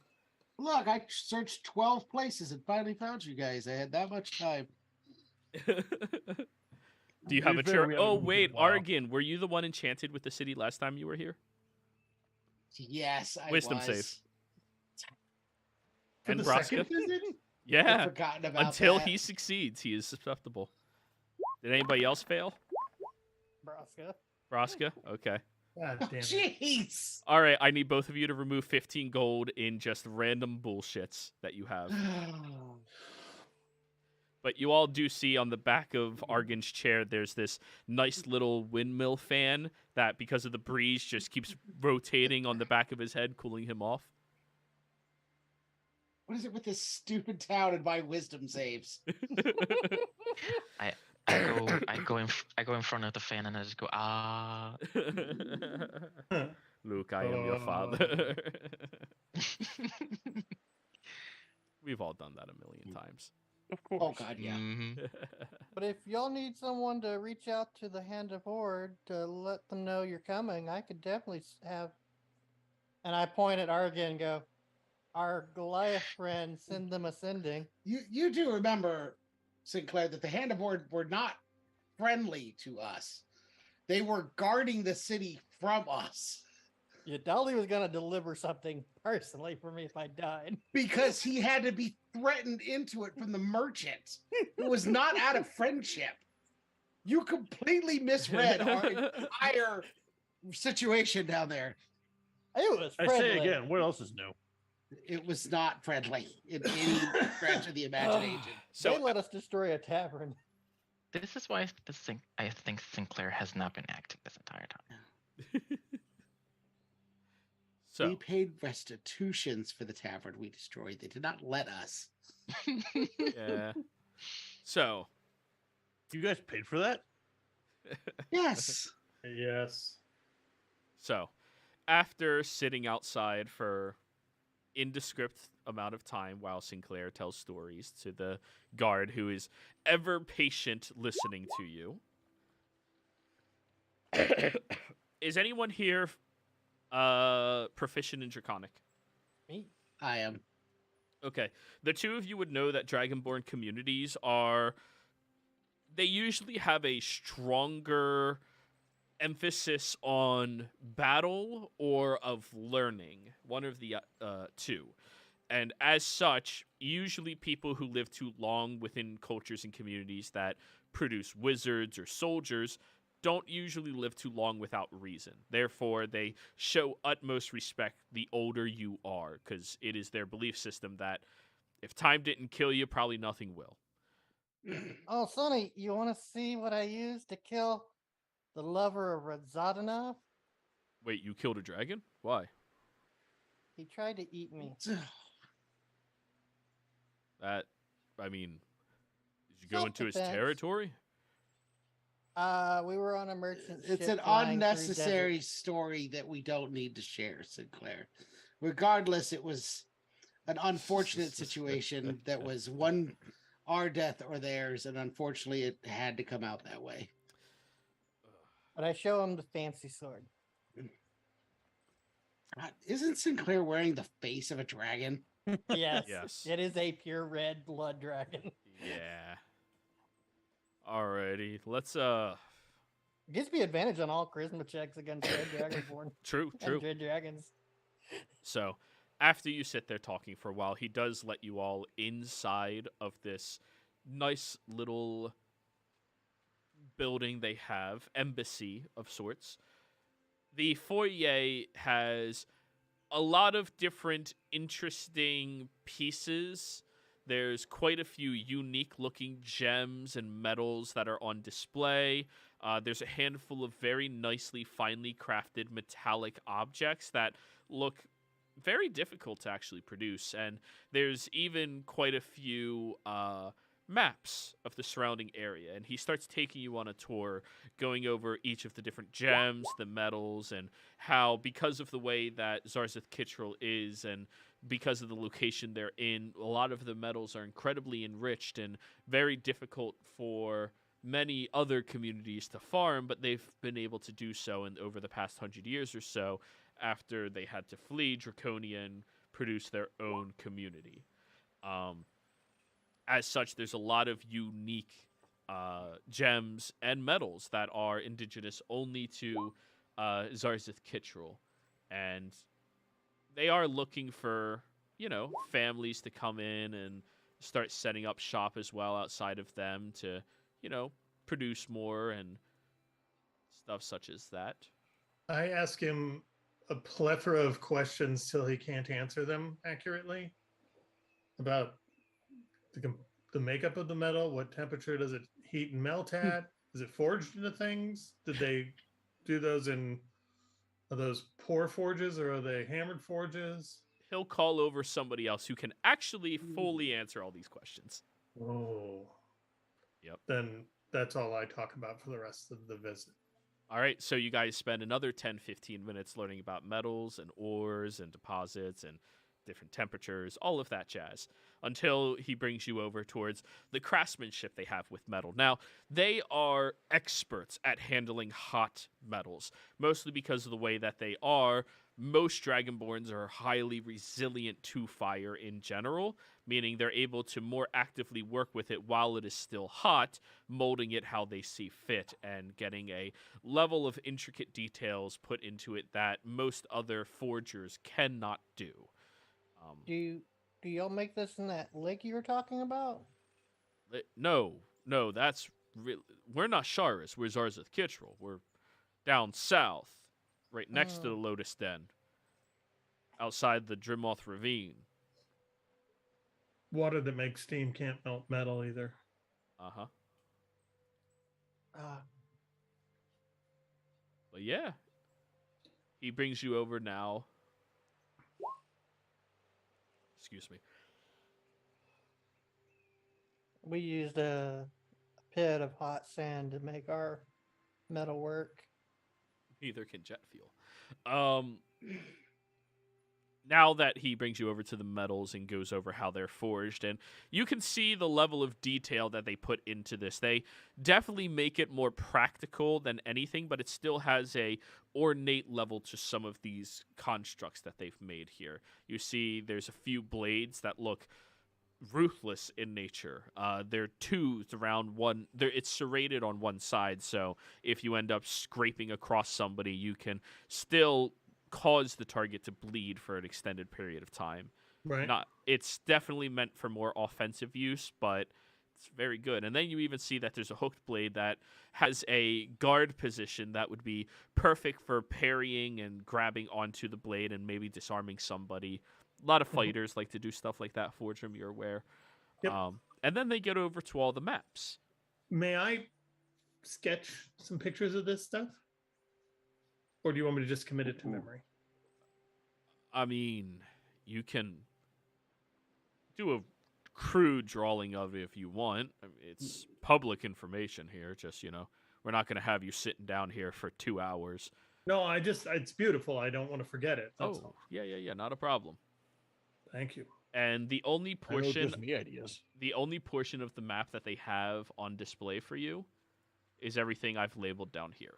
Look, I searched 12 places and finally found you guys. I had that much time. Do you have a fair, chair? we haven't Oh, moved in a wait, while. Argan, were you the one enchanted with the city last time you were here? Yes, I Wisdom was. save. For And the Braska? second visit? I'd Yeah. forgotten about Until that. he succeeds, he is susceptible. Did anybody else fail? Braska. Braska? Okay. God damn it. Jeez. All right, I need both of you to remove 15 gold in just random bullshits that you have. But you all do see on the back of Argan's chair, there's this nice little windmill fan that, because of the breeze, just keeps rotating on the back of his head, cooling him off. What is it with this stupid town and my wisdom saves? I go in front of the fan and I just go ah. Luke, I am your father. We've all done that a million times. Of course. Oh god, yeah. Mhm. But if y'all need someone to reach out to the Hand of Ord to let them know you're coming, I could definitely have. And I point at Argan and go, our Goliath friend, send them ascending. You do remember, Sinclair, that the Hand of Ord were not friendly to us. They were guarding the city from us Yeah, Dolly was going to deliver something personally for me if I died. because he had to be threatened into it from the merchant. It was not out of friendship. You completely misread our entire situation down there. It was I friendly. say again, what else is new? It was not friendly in any stretch of the imagination. They So, let us destroy a tavern. This is why I think Sinclair has not been acting this entire time. We paid restitutions for the tavern we destroyed. They did not let us. yeah. So, You guys paid for that? Yes. Yes. So, after sitting outside for indescript amount of time while Sinclair tells stories to the guard who is ever patient listening to you, is anyone here proficient in Draconic? Me. I am. Okay. The two of you would know that Dragonborn communities they usually have a stronger emphasis on battle or of learning, one of the two. And as such, usually people who live too long within cultures and communities that produce wizards or soldiers don't usually live too long without reason. Therefore, they show utmost respect the older you are, because it is their belief system that if time didn't kill you, probably nothing will. Oh, Sonny, you want to see what I used to kill the lover of Radzadanov? Wait, you killed a dragon? Why? He tried to eat me. That, I mean, did you go into his Self-defense. territory? We were on a merchant ship. It's an flying through unnecessary desert. story that we don't need to share, Sinclair. Regardless, it was an unfortunate situation that was our death or theirs, and unfortunately, it had to come out that way. But I show him the fancy sword. God, isn't Sinclair wearing the face of a dragon? Yes. Yes. It is a pure red blood dragon. Yeah. Alrighty. Let's Gives me advantage on all charisma checks against red dragonborn True, and true. red dragons. So, after you sit there talking for a while, he does let you all inside of this nice little building they have, embassy of sorts. The foyer has a lot of different interesting pieces. There's quite a few unique looking gems and metals that are on display. There's a handful of very nicely, finely crafted metallic objects that look very difficult to actually produce. And there's even quite a few maps of the surrounding area. And he starts taking you on a tour, going over each of the different gems, the metals, and how, because of the way that Zarzeth Kittrell is and because of the location they're in, a lot of the metals are incredibly enriched and very difficult for many other communities to farm, but they've been able to do so in over the past 100 years or so after they had to flee Draconia and produce their own community. As such, there's a lot of unique gems and metals that are indigenous only to Zarzeth Kittrell. And they are looking for, families to come in and start setting up shop as well outside of them to, produce more and stuff such as that. I ask him a plethora of questions till he can't answer them accurately about the makeup of the metal. What temperature does it heat and melt at? Is it forged into things? Did they do those are those pour forges or are they hammered forges? He'll call over somebody else who can actually fully answer all these questions. Oh. Yep. Then that's all I talk about for the rest of the visit. All right, so you guys spend another 10, 15 minutes learning about metals and ores and deposits and different temperatures, all of that jazz, until he brings you over towards the craftsmanship they have with metal. Now, they are experts at handling hot metals, mostly because of the way that they are. Most Dragonborns are highly resilient to fire in general, meaning they're able to more actively work with it while it is still hot, molding it how they see fit and getting a level of intricate details put into it that most other forgers cannot do. Do y'all make this in that lake you were talking about? No, that's we're not Sharis. We're Zarzeth Kittrell. We're down south, right next to the Lotus Den, outside the Drimoth Ravine. Water that makes steam can't melt metal either. Uh-huh. Uh, But yeah, he brings you over now. Excuse me. we used a pit of hot sand to make our metal work. Neither can jet fuel. Now that he brings you over to the metals and goes over how they're forged, and you can see the level of detail that they put into this. They definitely make it more practical than anything, but it still has a ornate level to some of these constructs that they've made here. You see there's a few blades that look ruthless in nature. They're toothed around one. It's serrated on one side, so if you end up scraping across somebody, you can still cause the target to bleed for an extended period of time. Right. It's definitely meant for more offensive use, but it's very good. And then you even see that there's a hooked blade that has a guard position that would be perfect for parrying and grabbing onto the blade and maybe disarming somebody. A lot of fighters like to do stuff like that, Fortram, you're aware. Yep. And then they get over to all the maps. May I sketch some pictures of this stuff? Or do you want me to just commit it to memory? I mean, you can do a crude drawing of it if you want. I mean, it's public information here. Just, we're not going to have you sitting down here for 2 hours. No, it's beautiful. I don't want to forget it. That's all. Yeah, not a problem. Thank you. And the only I know it portion gives me ideas. the only portion of the map that they have on display for you is everything I've labeled down here.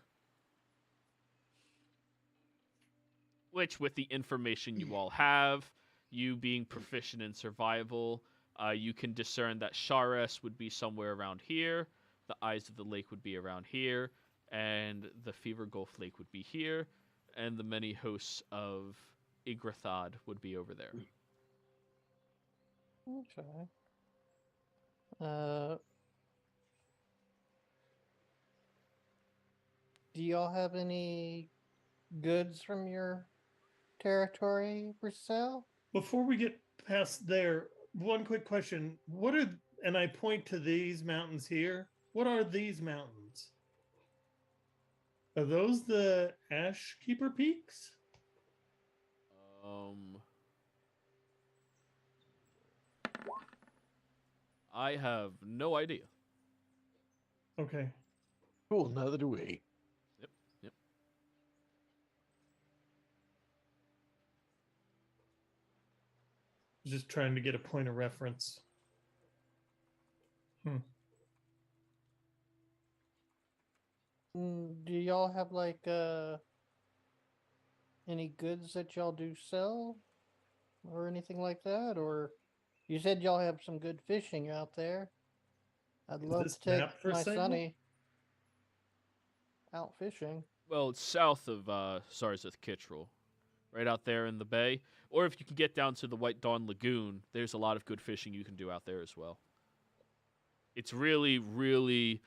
Which, with the information you all have, you being proficient in survival, you can discern that Shares would be somewhere around here, the Eyes of the Lake would be around here, and the Fever Gulf Lake would be here, and the many hosts of Igrathad would be over there. Okay. Do y'all have any goods from your territory for sale? Before we get past there, one quick question. What are, and I point to these mountains here, what are these mountains? Are those the Ash Keeper Peaks? I have no idea. Okay. Cool. Neither do we. Yep. Just trying to get a point of reference. Do y'all have like any goods that y'all do sell or anything like that? Or you said y'all have some good fishing out there. I'd love this to take map for my sale? sonny out fishing. Well, it's south of Zarzeth Kittrell, right out there in the bay. Or if you can get down to the White Dawn Lagoon, there's a lot of good fishing you can do out there as well. It's really, really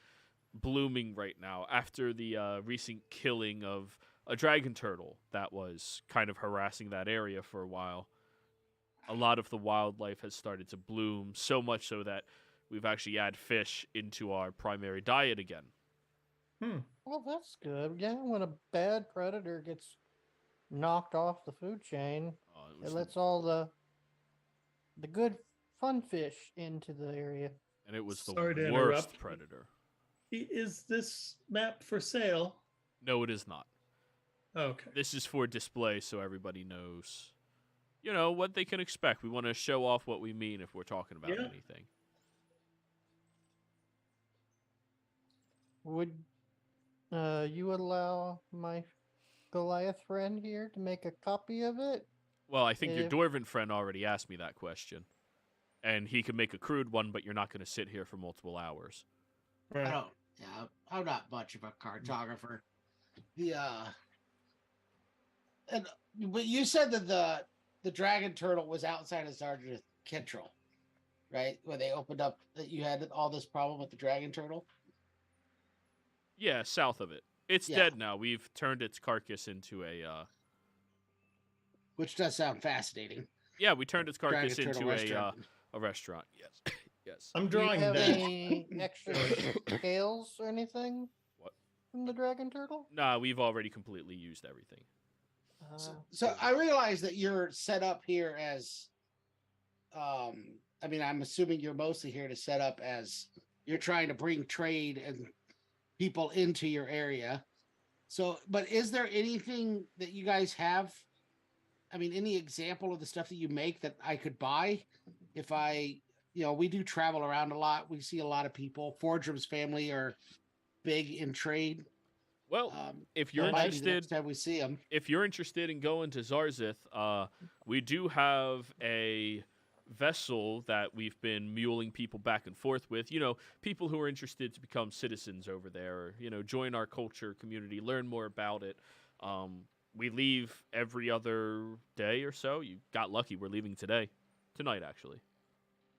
blooming right now after the recent killing of a dragon turtle that was kind of harassing that area for a while. A lot of the wildlife has started to bloom, so much so that we've actually added fish into our primary diet again. Well, that's good. Yeah, when a bad predator gets knocked off the food chain, it lets all the good fun fish into the area. And it was the Sorry to worst interrupt. predator. Is this map for sale? No, it is not. Okay. This is for display so everybody knows, what they can expect. We want to show off what we mean if we're talking about anything. Would you allow my Goliath friend here to make a copy of it? Well, I think your Dwarven friend already asked me that question. And he can make a crude one, but you're not going to sit here for multiple hours. Right. I'm not much of a cartographer. But you said that the dragon turtle was outside of Zarzeth Kittrell, right? When they opened up, that you had all this problem with the dragon turtle. Yeah, south of it. It's dead now. We've turned its carcass into a... Which does sound fascinating. Yeah, we turned its carcass Dragon turtle into restaurant. a restaurant. Yes. Yes. I'm Do you drawing have that. any extra scales or anything? What? From the dragon turtle? Nah, we've already completely used everything. So I realize that you're set up here as, I'm assuming you're mostly here to set up as you're trying to bring trade and people into your area. So, but is there anything that you guys have? Any example of the stuff that you make that I could buy if we do travel around a lot. We see a lot of people. Fordrum's family are big in trade. Well, if you're interested, next time we see them. If you're interested in going to Zarzeth, we do have a vessel that we've been muling people back and forth with. People who are interested to become citizens over there, or, join our culture community, learn more about it. We leave every other day or so. You got lucky. We're leaving tonight, actually.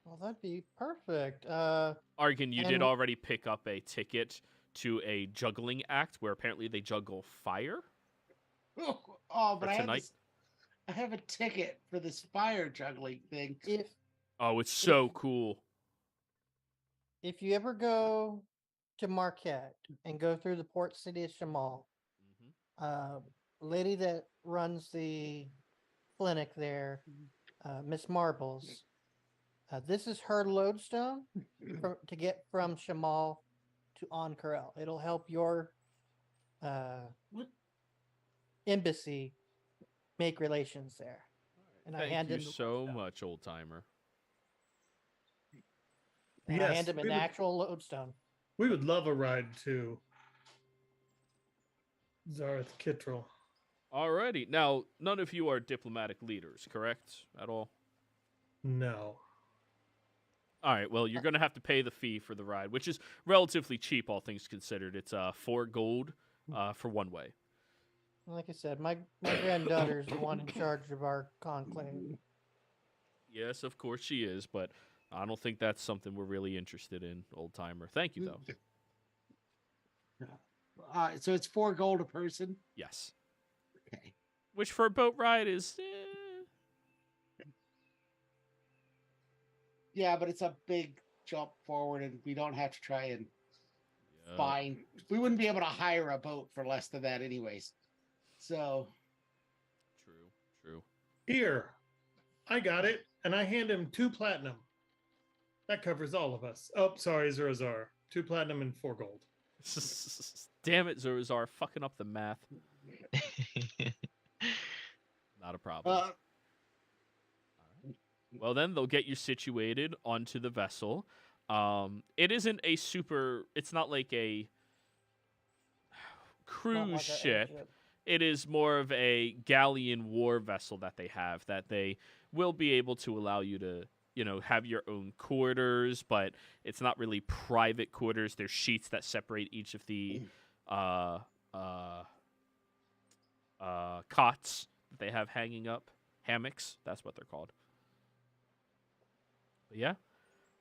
Well, that'd be perfect. Argan, you did already pick up a ticket to a juggling act where apparently they juggle fire. Oh, but tonight. I have a ticket for this fire juggling thing. It's so cool. If you ever go to Marquette and go through the port city of Shamal, lady that runs the clinic there, Miss Marbles, this is her lodestone to get from Shamal to Ank'Harel. It'll help your embassy make relations there. And Thank you so much, old timer. And I hand him an actual lodestone. We would love a ride to Zarzeth Kittrell. Alrighty. Now, none of you are diplomatic leaders, correct? At all? No. All right. Well, you're going to have to pay the fee for the ride, which is relatively cheap, all things considered. It's 4 gold for one way. Like I said, my granddaughter's the one in charge of our conclave. Yes, of course she is, but I don't think that's something we're really interested in, old timer. Thank you, though. So it's 4 gold a person. Yes. Okay. Which for a boat ride is. Yeah, but it's a big jump forward, and we don't have to try and find. We wouldn't be able to hire a boat for less than that, anyways. So. True. Here, I got it, and I hand him 2 platinum. That covers all of us. Oh, sorry, Zurazar. 2 platinum and 4 gold. Damn it, Zurazar, fucking up the math. Not a problem. All right. Well, then they'll get you situated onto the vessel. It isn't a super. It's not like a cruise ship. It is more of a galleon war vessel that they have, that they will be able to allow you to, have your own quarters, but it's not really private quarters. There's sheets that separate each of the cots that they have hanging up. Hammocks, that's what they're called. But yeah,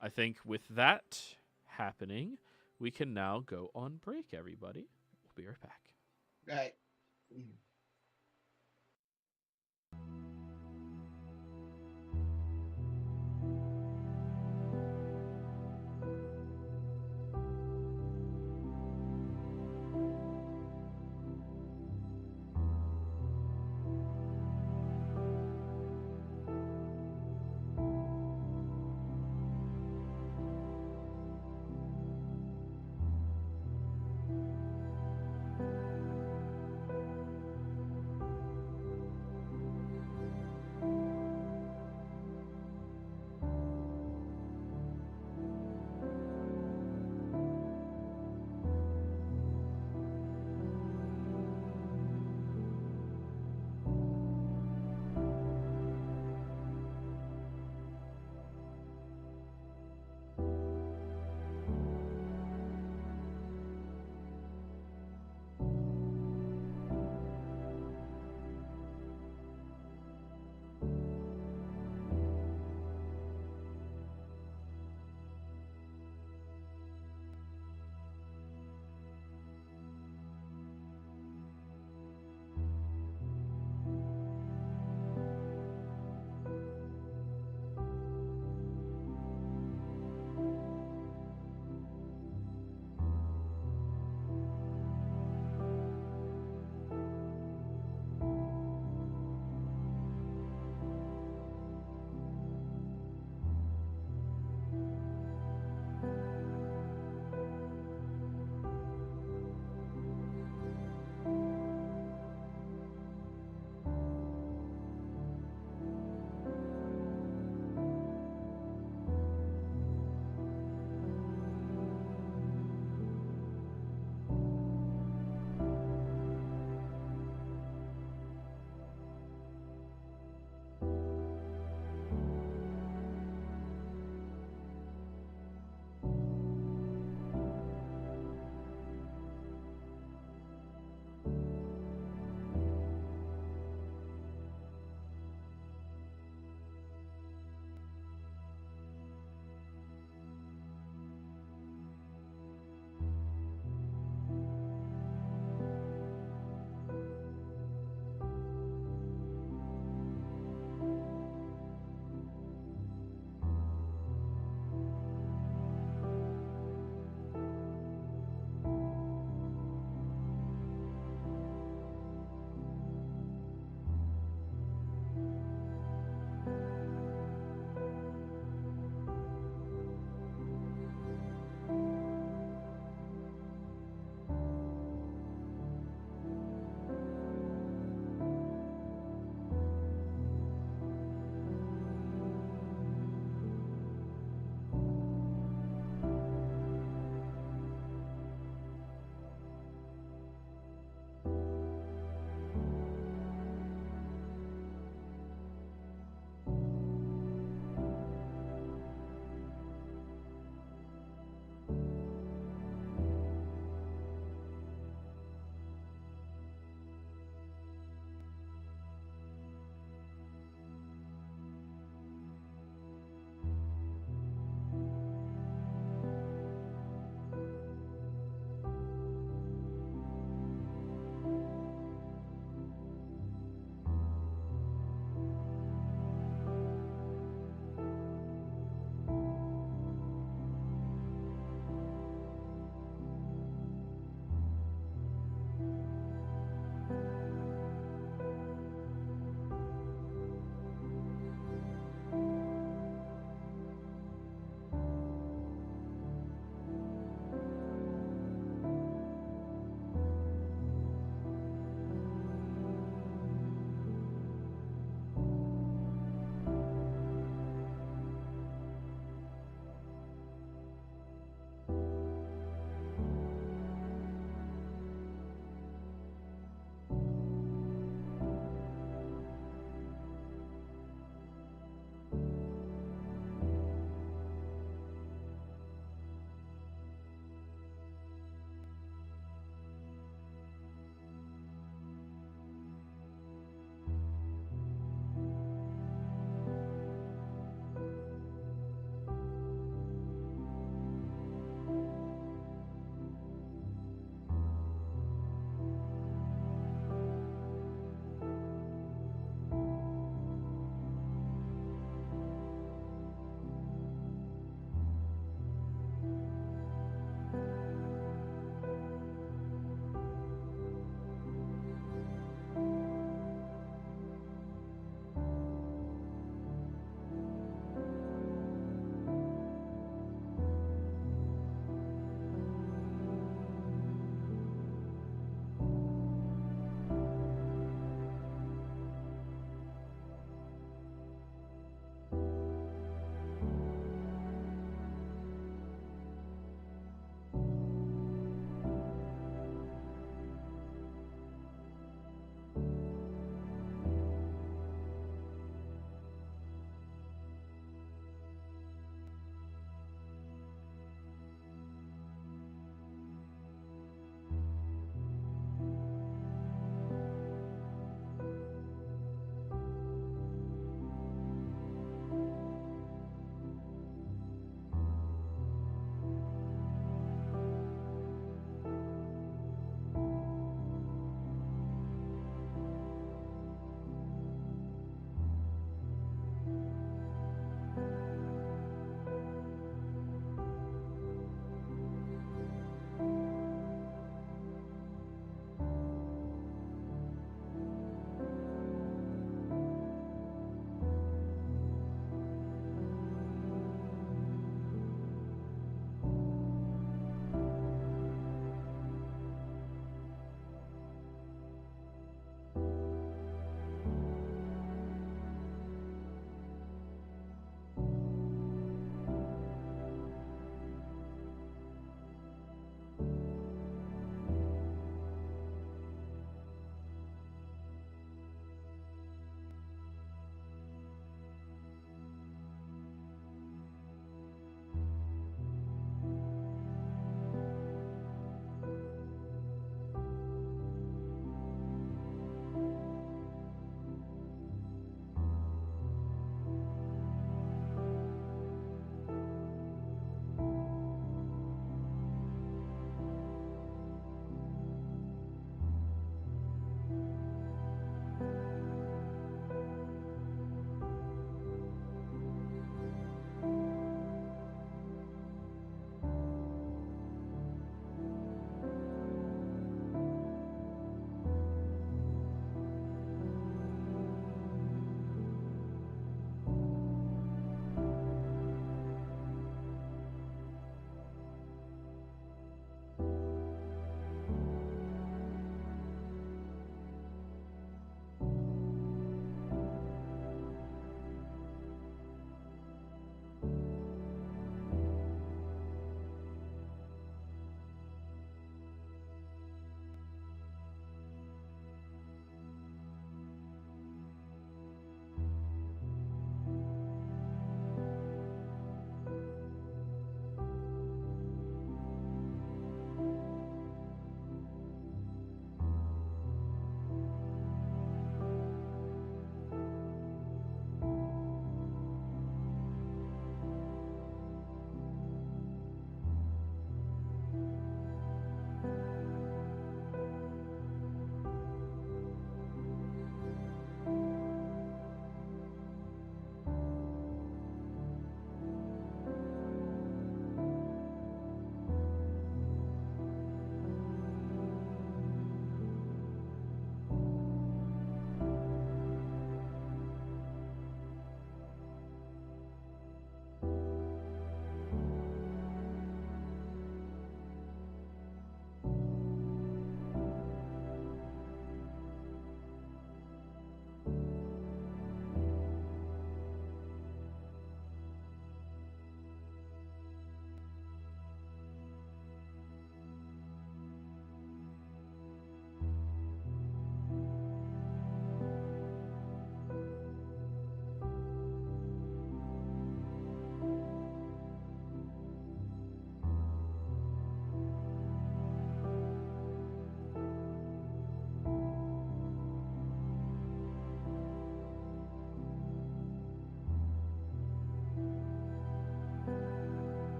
I think with that happening, we can now go on break, everybody. We'll be right back. Right.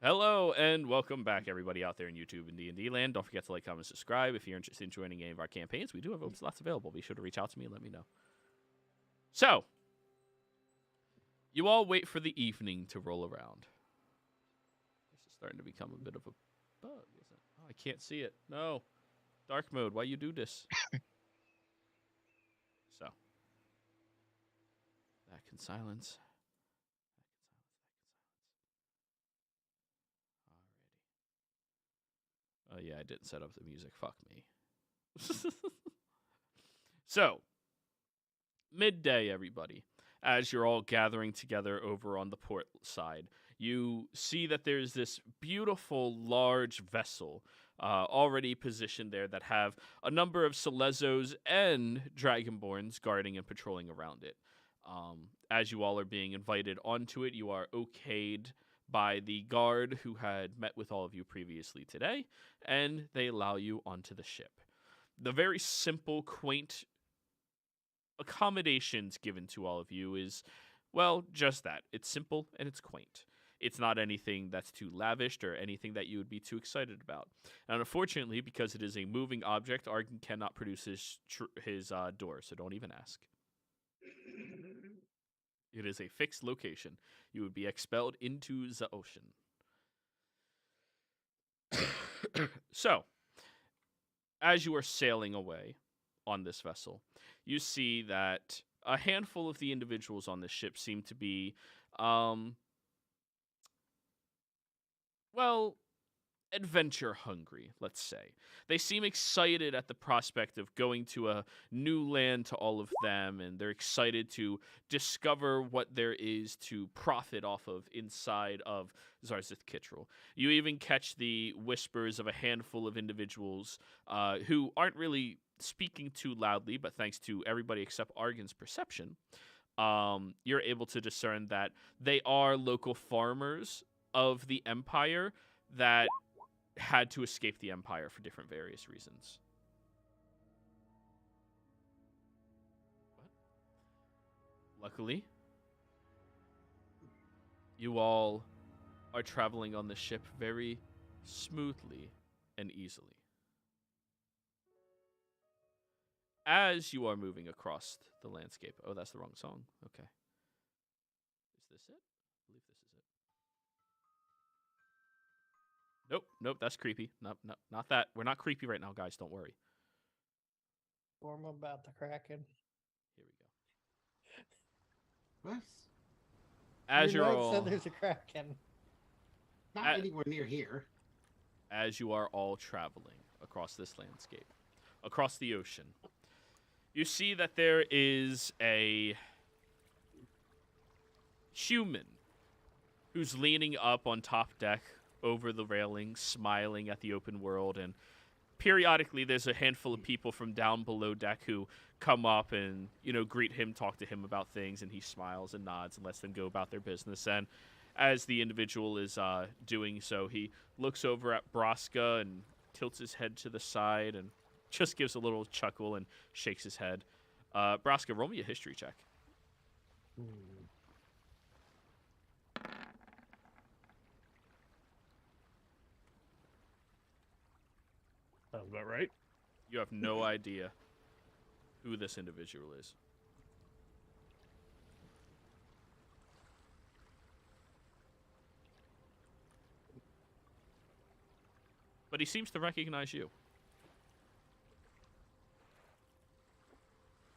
Hello and welcome back, everybody out there in YouTube and D&D land. Don't forget to like, comment, subscribe. If you're interested in joining any of our campaigns, we do have slots available. Be sure to reach out to me and let me know. So, you all wait for the evening to roll around. This is starting to become a bit of a bug, isn't it? Oh, I can't see it. No. Dark mode. Why you do this? So, that can silence. Alrighty. Oh yeah, I didn't set up the music. Fuck me. So, midday, everybody. As you're all gathering together over on the port side, you see that there's this beautiful, large vessel already positioned there that have a number of Celezos and Dragonborns guarding and patrolling around it. As you all are being invited onto it, you are okayed by the guard who had met with all of you previously today, and they allow you onto the ship. The very simple, quaint accommodations given to all of you is, well, just that. It's simple and it's quaint. It's not anything that's too lavished or anything that you would be too excited about. And unfortunately, because it is a moving object, Argon cannot produce his door, so don't even ask. It is a fixed location. You would be expelled into the ocean. So, as you are sailing away on this vessel, you see that a handful of the individuals on this ship seem to be, well, adventure hungry, let's say. They seem excited at the prospect of going to a new land to all of them, and they're excited to discover what there is to profit off of inside of Zarzith Kittrell. You even catch the whispers of a handful of individuals who aren't really speaking too loudly, but thanks to everybody except Argon's perception, you're able to discern that they are local farmers of the Empire that had to escape the Empire for different various reasons. What? Luckily, you all are traveling on the ship very smoothly and easily. As you are moving across the landscape. Oh, that's the wrong song. Okay. Is this it? I believe this is it. Nope, that's creepy. Nope, not that. We're not creepy right now, guys. Don't worry. Storm about the Kraken. Here we go. What? As Your you're note all, said there's a Kraken. Not anywhere near here. as you are all traveling across this landscape, across the ocean, you see that there is a human who's leaning up on top deck over the railing, smiling at the open world, and periodically there's a handful of people from down below deck who come up and, greet him, talk to him about things, and he smiles and nods and lets them go about their business. And as the individual is doing so, he looks over at Braska and tilts his head to the side and just gives a little chuckle and shakes his head. Braska, roll me a history check. Sounds about right. You have no idea who this individual is. But he seems to recognize you.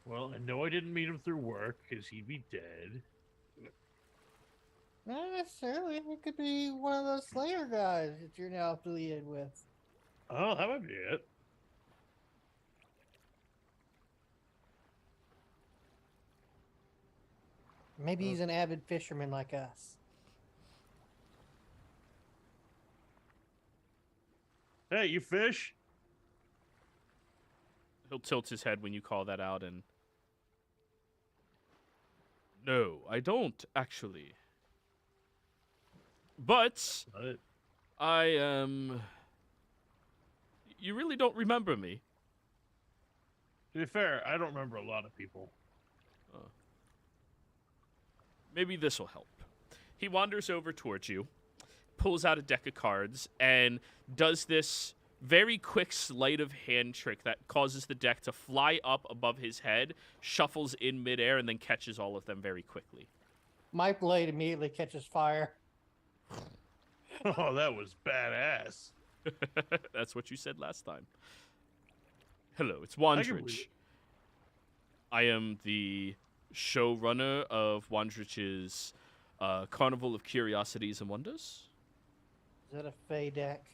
Well, I know I didn't meet him through work because he'd be dead. Not necessarily. It could be one of those Slayer guys that you're now affiliated with. Oh, that might be it. Maybe he's an avid fisherman like us. Hey, you fish? He'll tilt his head when you call that out and... No, I don't, actually. But What? I am... You really don't remember me. To be fair, I don't remember a lot of people. Maybe this will help. He wanders over towards you, pulls out a deck of cards and does this very quick sleight of hand trick that causes the deck to fly up above his head, shuffles in midair, and then catches all of them very quickly. My blade immediately catches fire. Oh, that was badass. That's what you said last time. Hello, it's I can believe Wandrich. it. I am the showrunner of Wandrich's Carnival of Curiosities and Wonders. Is that a Fey deck?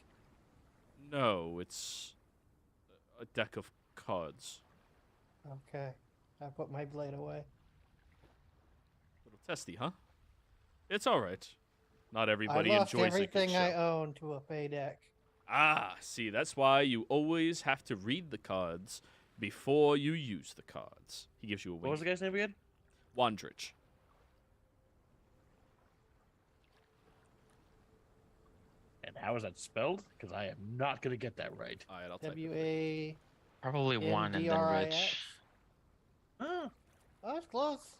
No, it's a deck of cards. Okay. I put my blade away. Little testy, huh? It's all right. Not everybody I lost enjoys everything a good I show. own to a Fey deck. Ah, see, that's why you always have to read the cards before you use the cards. He gives you a wink. What was the guy's name again? Wandrich. And how is that spelled? Because I am not going to get that right. All right, I'll type it. W-A... Probably one and then NDRIX. rich. Oh, Oh, it's close.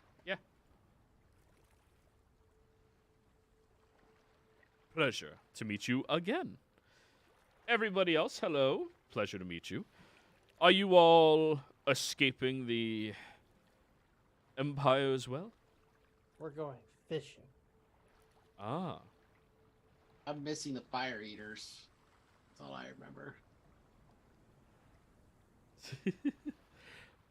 Pleasure to meet you again. Everybody else, hello. Pleasure to meet you. Are you all escaping the Empire as well? We're going fishing. Ah. I'm missing the fire eaters. That's all I remember.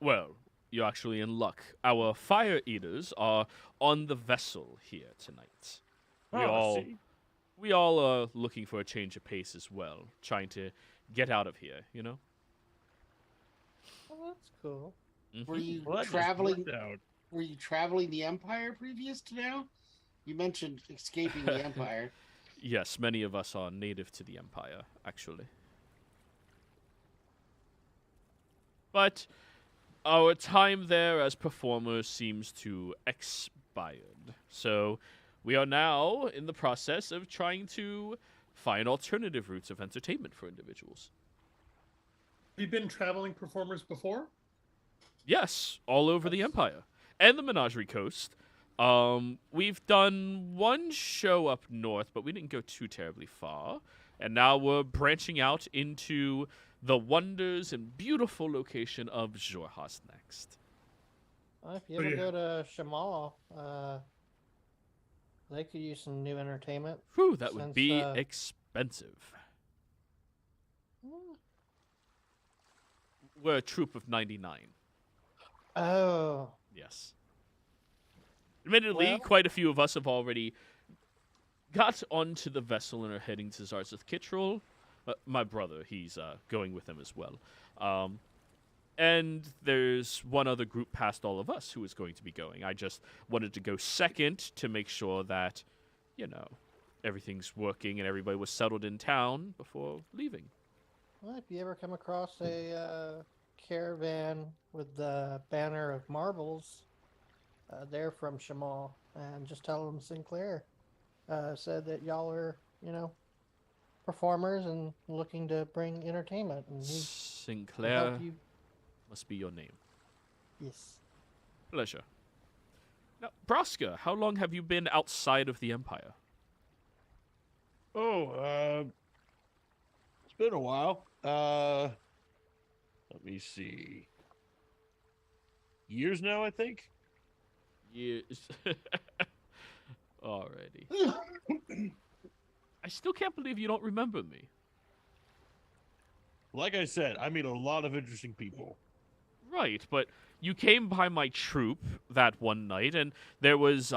Well, you're actually in luck. Our fire eaters are on the vessel here tonight. We all are looking for a change of pace as well, trying to get out of here, you know? Oh, that's cool. Were Mhm. you well, that just traveling? worked out. Were you traveling the Empire previous to now? You mentioned escaping the Empire. Yes, many of us are native to the Empire, actually. But our time there as performers seems to expired. So we are now in the process of trying to find alternative routes of entertainment for individuals. Have you been traveling performers before? Yes, all over the Empire and the Menagerie Coast. We've done one show up north, but we didn't go too terribly far. And now we're branching out into the wonders and beautiful location of Xhorhas next. Well, if you Oh, ever yeah. go to Shamal, they could use some new entertainment. Whew, that would Since, be expensive. We're a troop of 99. Oh, Yes. Admittedly, Well- quite a few of us have already got onto the vessel and are heading to Zarzeth Kittrell. My brother, he's going with them as well. And there's one other group past all of us who is going to be going. I just wanted to go second to make sure that, you know, everything's working and everybody was settled in town before leaving. well, if you ever come across a caravan with the banner of marbles, they're from Shamal, and just tell them Sinclair said that y'all are, performers and looking to bring entertainment, and he can Sinclair help you. must be your name. Yes. Pleasure. Now, Braska, how long have you been outside of the Empire? Oh, it's been a while. Let me see. Years now, I think. Years. Alrighty. I still can't believe you don't remember me. Like I said, I meet a lot of interesting people. Right, but you came by my troop that one night, and there was,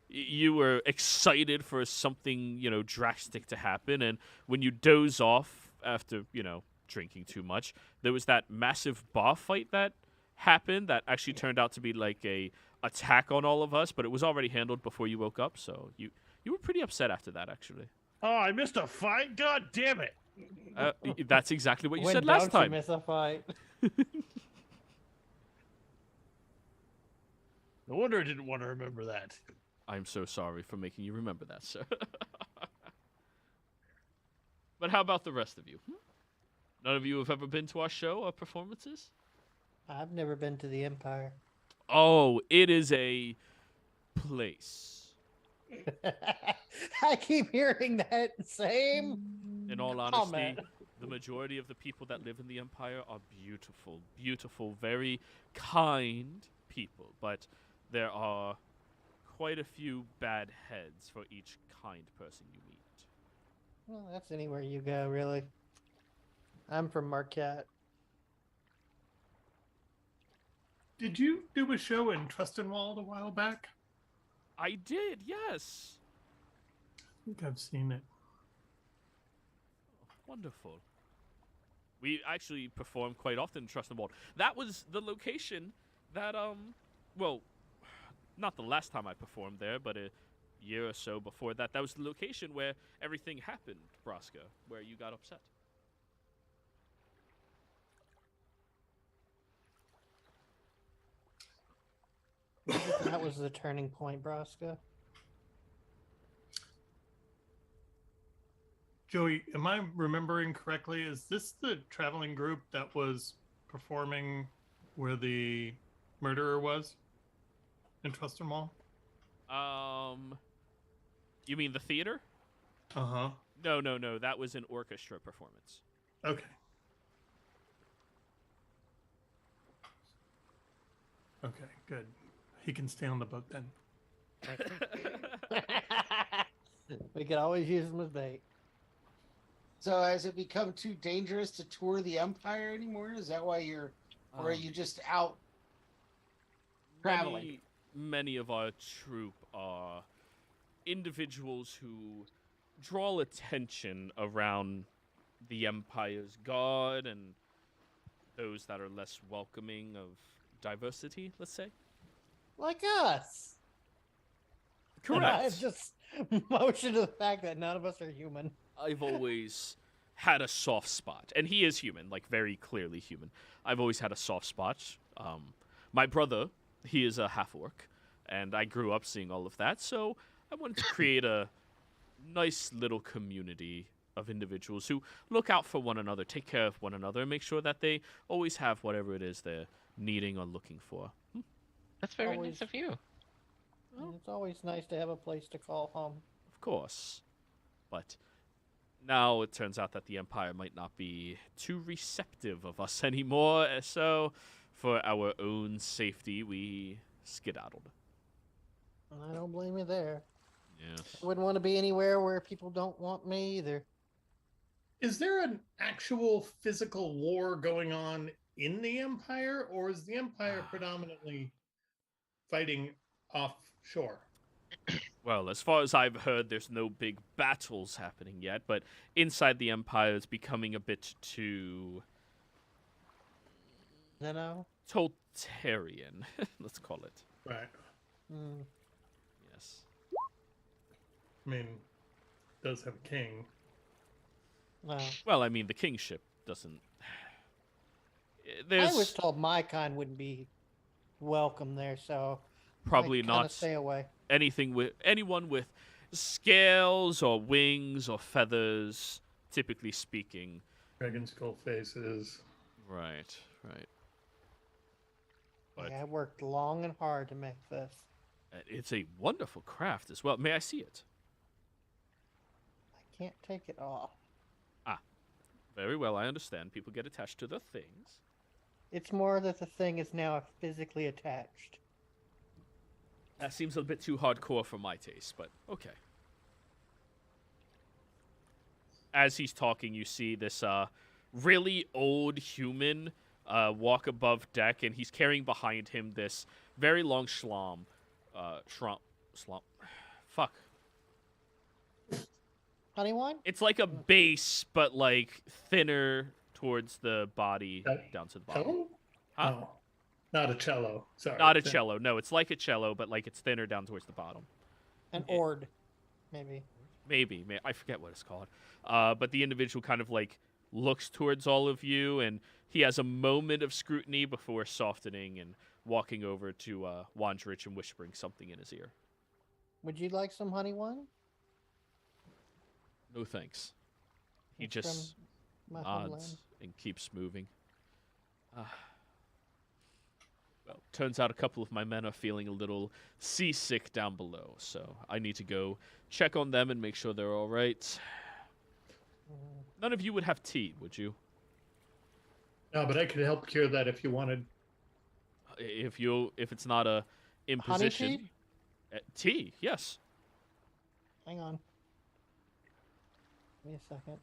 you were excited for something, drastic to happen, and when you doze off after, drinking too much, there was that massive bar fight that happened that actually turned out to be like a attack on all of us, but it was already handled before you woke up, so you were pretty upset after that, actually. Oh, I missed a fight? God damn it. That's exactly what you When said last don't you time. miss a fight? No wonder I didn't want to remember that. I'm so sorry for making you remember that, sir. But how about the rest of you? None of you have ever been to our show or performances? I've never been to the Empire. Oh, it is a place. I keep hearing that same In all honesty, comment. the majority of the people that live in the Empire are beautiful, beautiful, very kind people. But there are quite a few bad heads for each kind person you meet. Well, that's anywhere you go, really. I'm from Marquette. Did you do a show in Trustenwald a while back? I did, yes. I think I've seen it. Wonderful. We actually perform quite often in Trust and Wald. That was the location that, well, not the last time I performed there, but a year or so before that. That was the location where everything happened, Braska, where you got upset. That was the turning point, Braska. Joey, am I remembering correctly? Is this the traveling group that was performing where the murderer was in Trustenwald? You mean the theater? Uh-huh. No. That was an orchestra performance. Okay. Okay, good. He can stay on the boat then. We could always use them as bait. So has it become too dangerous to tour the Empire anymore? Is that why you're, or are you just out traveling? Many of our troupe are individuals who draw attention around the Empire's guard and those that are less welcoming of diversity, let's say. Like us. Correct. I've just motioned to the fact that none of us are human. I've always had a soft spot, and he is human, like very clearly human. I've always had a soft spot. My brother, he is a half-orc, and I grew up seeing all of that, so I wanted to create a nice little community of individuals who look out for one another, take care of one another, and make sure that they always have whatever it is they're needing or looking for. That's very Always. nice of you. And it's always nice to have a place to call home. Of course. But now it turns out that the Empire might not be too receptive of us anymore, so for our own safety, we skedaddled. And I don't blame you there. Yes. I wouldn't want to be anywhere where people don't want me either. Is there an actual physical war going on in the Empire, or is the Empire predominantly fighting offshore? Well, as far as I've heard, there's no big battles happening yet, but inside the Empire it's becoming a bit too You know? totalitarian, let's call it. Right. Mm. Yes. I mean, it does have a king. Well, Well, I mean, the kingship doesn't... I There's was told my kind wouldn't be welcome there, so probably I kinda not stay away. anyone with scales or wings or feathers, typically speaking. Dragon skull faces. Right. But Yeah, I worked long and hard to make this. it's a wonderful craft as well. May I see it? I can't take it off. Very well, I understand. People get attached to the things. It's more that the thing is now physically attached. That seems a bit too hardcore for my taste, but okay. As he's talking, you see this really old human walk above deck, and he's carrying behind him this very long schlom. Fuck. Honey one? It's like a base, but like thinner towards the body down to the bottom. Cello? Huh? Oh, not a cello. Sorry. Not a cello. No, it's like a cello, but like it's thinner down towards the bottom. An ord, maybe. Maybe. I forget what it's called. But the individual kind of like looks towards all of you, and he has a moment of scrutiny before softening and walking over to Wandrich and whispering something in his ear. Would you like some honey one? No thanks. He It's just from my homeland. nods and keeps moving. Well, turns out a couple of my men are feeling a little seasick down below, so I need to go check on them and make sure they're all right. None of you would have tea, would you? No, but I could help cure that if you wanted. If it's not a Honey imposition. tea? Tea, yes. Hang on. Give me a second.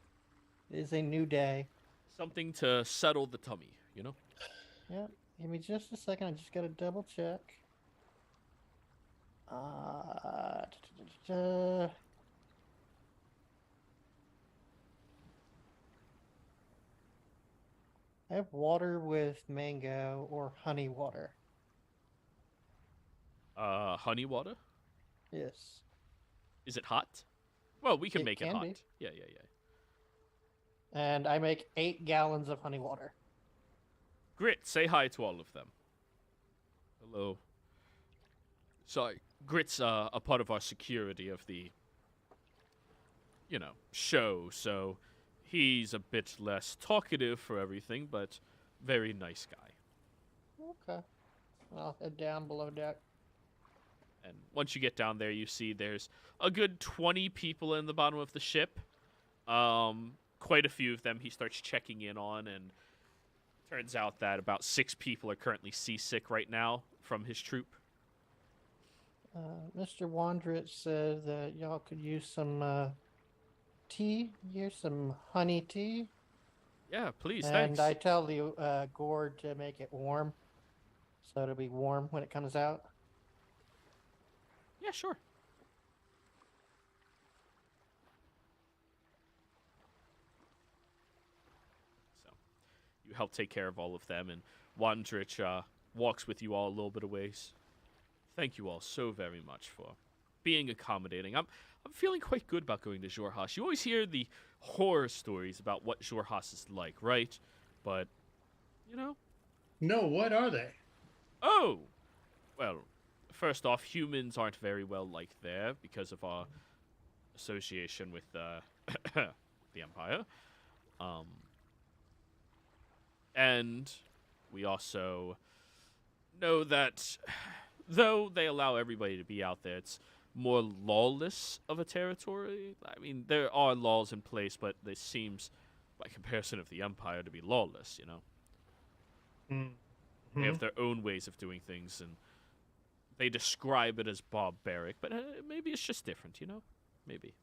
It is a new day. Something to settle the tummy, you know? Yep. Give me just a second. I just got to double check. I have water with mango or honey water. Honey water? Yes. Is it hot? Well, we can It make it can hot. be. Yeah. And I make 8 gallons of honey water. Grit, say hi to all of them. Hello. Sorry, Grit's a part of our security of the, show, so he's a bit less talkative for everything, but very nice guy. Okay. I'll head down below deck. And once you get down there, you see there's a good 20 people in the bottom of the ship. Quite a few of them he starts checking in on, and turns out that about 6 people are currently seasick right now from his troop. Mr. Wandrich said that y'all could use some tea. Here's some honey tea. Yeah, please, And thanks. I tell the gourd to make it warm. So it'll be warm when it comes out. Yeah, sure. So, you help take care of all of them, and Wandrich walks with you all a little bit of ways. Thank you all so very much for being accommodating. I'm feeling quite good about going to Xhorhas. You always hear the horror stories about what Xhorhas is like, right? But, No, what are they? Oh! Well, first off, humans aren't very well liked there because of our association with the Empire. And we also know that though they allow everybody to be out there, it's more lawless of a territory. I mean, there are laws in place, but this seems, by comparison of the Empire, to be lawless, They have their own ways of doing things, and they describe it as barbaric, but maybe it's just different, Maybe.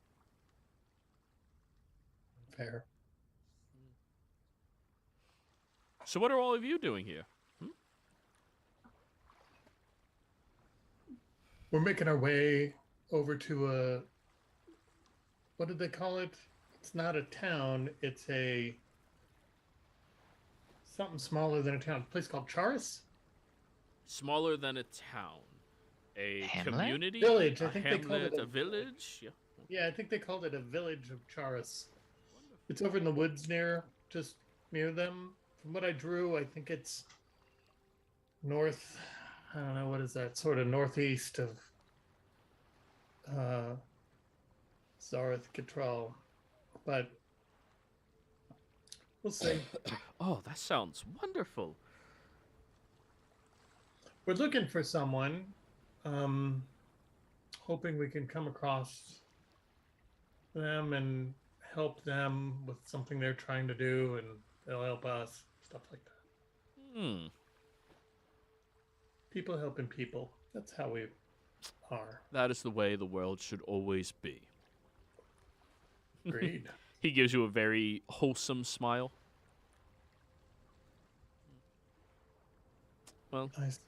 Fair. So what are all of you doing here? We're making our way over to what did they call it? It's not a town. It's something smaller than a town. A place called Charis? Smaller than a town. A Hamlet? community? Village. I A think they called hamlet, it a village? Yeah. Yeah, I think they called it a village of Charis. It's over in the woods just near them. From what I drew, I think it's north. I don't know, what is that? Sort of northeast of Zareth Catral. But we'll see. Oh, that sounds wonderful. We're looking for someone. Hoping we can come across them and help them with something they're trying to do, and they'll help us. Stuff like that. People helping people. That's how we are. That is the way the world should always be. Agreed. He gives you a very wholesome smile. Well, Nice.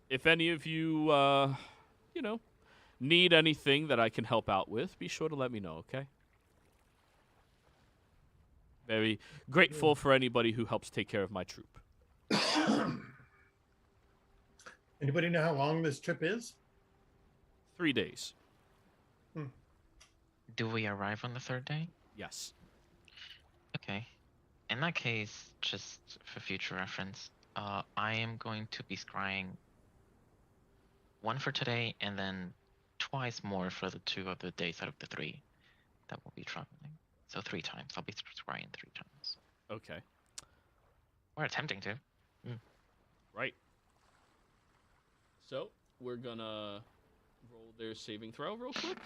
if any of you, need anything that I can help out with, be sure to let me know, okay? Very grateful for anybody who helps take care of my troop. Anybody know how long this trip is? 3 days. Do we arrive on the 3rd day? Yes. Okay. In that case, just for future reference, I am going to be scrying 1 for today and then twice more for the 2 other days out of the 3 that will be traveling. So 3 times. I'll be scrying 3 times. Okay. Or attempting to. Right. So we're gonna roll their saving throw real quick.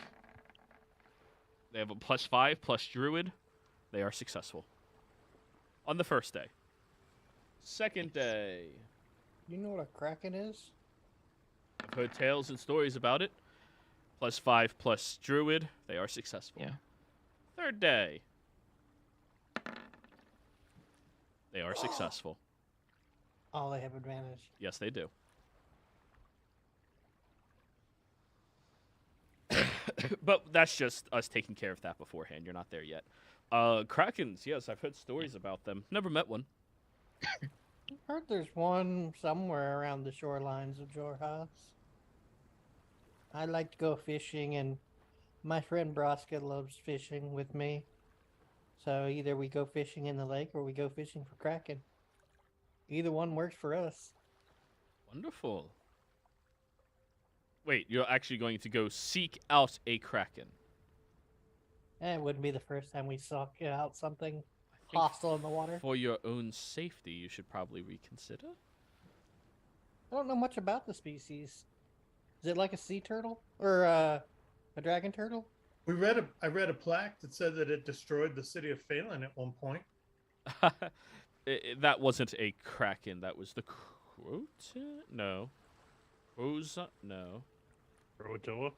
They have a +5 plus Druid. They are successful. On the first day. Second day. You know what a kraken is? I've heard tales and stories about it. +5 plus Druid. They are successful. Yeah. Third day. They are successful. Oh, they have advantage. Yes, they do. But that's just us taking care of that beforehand. You're not there yet. Krakens, yes, I've heard stories about them. Never met one. I heard there's one somewhere around the shorelines of Jorhas. I like to go fishing, and my friend Braska loves fishing with me. So either we go fishing in the lake or we go fishing for kraken. Either one works for us. Wonderful. Wait, you're actually going to go seek out a kraken? It wouldn't be the first time we sought out something I think hostile in the water. for your own safety, you should probably reconsider. I don't know much about the species. Is it like a sea turtle or a dragon turtle? I read a plaque that said that it destroyed the city of Phelan at one point. That wasn't a kraken. That was the Crota? No. Rosa? No. Croatoa?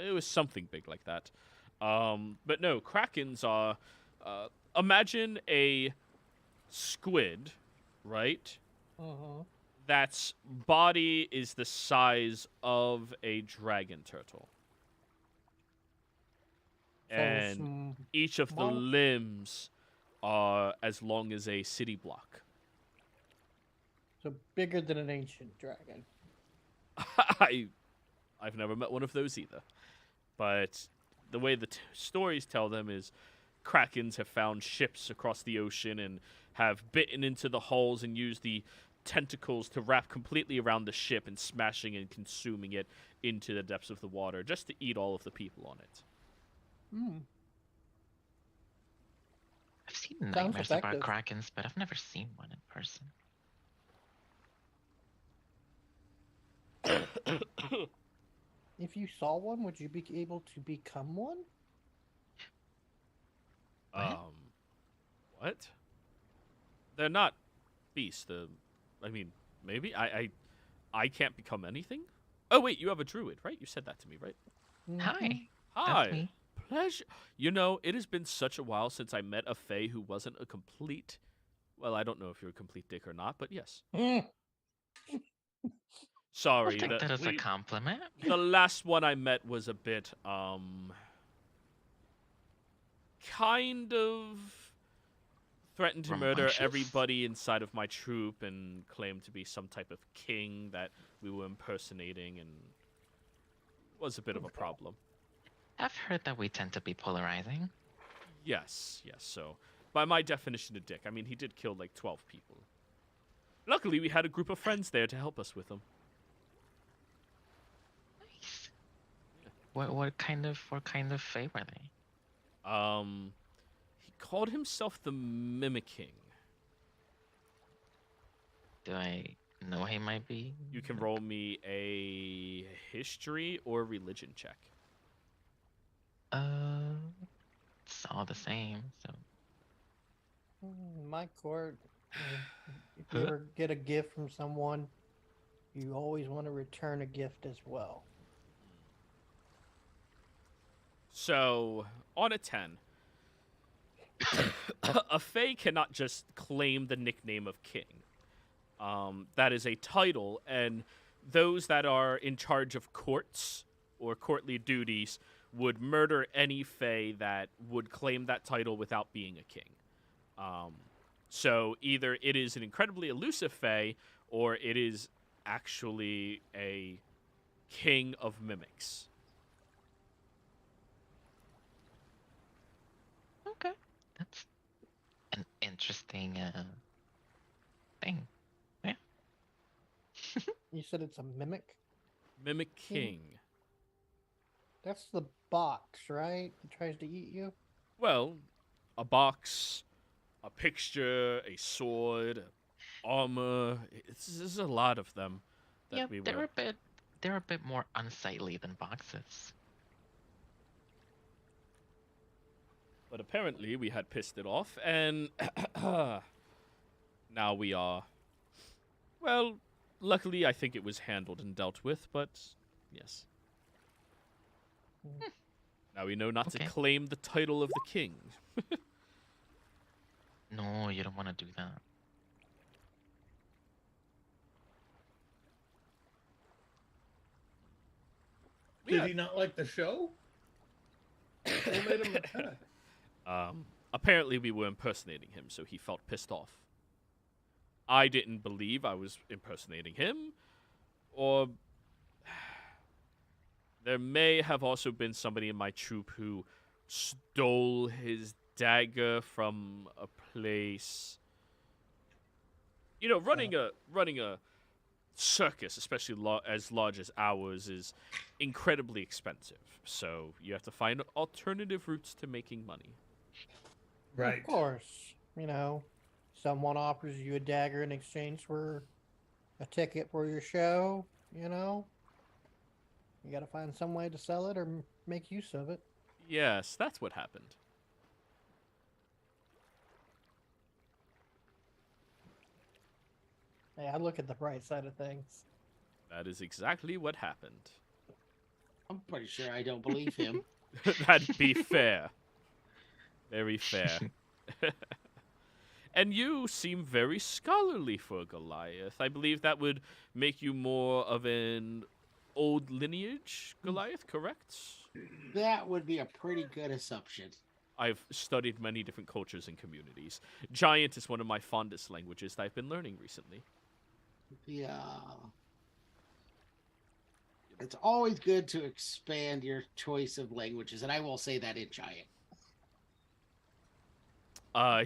It was something big like that. But no, krakens are. Imagine a squid, right? Uh-huh. That's body is the size of a dragon turtle. And each of the small? limbs are as long as a city block. So bigger than an ancient dragon. I've never met one of those either. But the way the stories tell them is krakens have found ships across the ocean and have bitten into the hulls and used the tentacles to wrap completely around the ship and smashing and consuming it into the depths of the water just to eat all of the people on it. I've seen Sounds nightmares about effective. krakens, but I've never seen one in person. If you saw one, would you be able to become one? What? They're not beasts. I mean, maybe I can't become anything. Oh wait, you have a druid, right? You said that to me, right? Hi. Hi. That's me. Pleasure. You know, it has been such a while since I met a fae who wasn't a complete. Well, I don't know if you're a complete dick or not, but yes. Mm. Sorry. I'll take that as a compliment. The last one I met was a bit, kind of threatened to murder Rambunctious? everybody inside of my troop and claimed to be some type of king that we were impersonating and was a bit of a problem. I've heard that we tend to be polarizing. Yes, so by my definition of dick, I mean he did kill like 12 people. Luckily, we had a group of friends there to help us with them. Nice. What kind of fae were they? He called himself the Mimicking. Do I know he might be? You can roll me a history or religion check. It's all the same. So My court, if you ever get a gift from someone, you always want to return a gift as well. So, on a 10, a fae cannot just claim the nickname of king. That is a title, and those that are in charge of courts or courtly duties would murder any fae that would claim that title without being a king. So either it is an incredibly elusive fae, or it is actually a king of mimics. okay, that's an interesting thing. Yeah. You said it's a mimic? Mimic king. That's the box, right? It tries to eat you? Well, a box, a picture, a sword, armor. There's a lot of them. that Yeah, we they're were. they're a bit more unsightly than boxes. But apparently we had pissed it off, and now we are. Well, luckily I think it was handled and dealt with, but yes. Now we know not Okay. to claim the title of the king. No, you don't want to do that. Did he not like the show? What made him attack? Apparently we were impersonating him, so he felt pissed off. I didn't believe I was impersonating him, or there may have also been somebody in my troop who stole his dagger from a place. You know, running a circus, especially as large as ours, is incredibly expensive. So you have to find alternative routes to making money. Right. Of course. You know, someone offers you a dagger in exchange for a ticket for your show, you know? You gotta find some way to sell it or make use of it. Yes, that's what happened. Hey, I look at the bright side of things. That is exactly what happened. I'm pretty sure I don't believe him. That'd be fair. Very fair. And you seem very scholarly for Goliath. I believe that would make you more of an old lineage Goliath, correct? That would be a pretty good assumption. I've studied many different cultures and communities. Giant is one of my fondest languages that I've been learning recently. Yeah. It's always good to expand your choice of languages, and I will say that in Giant.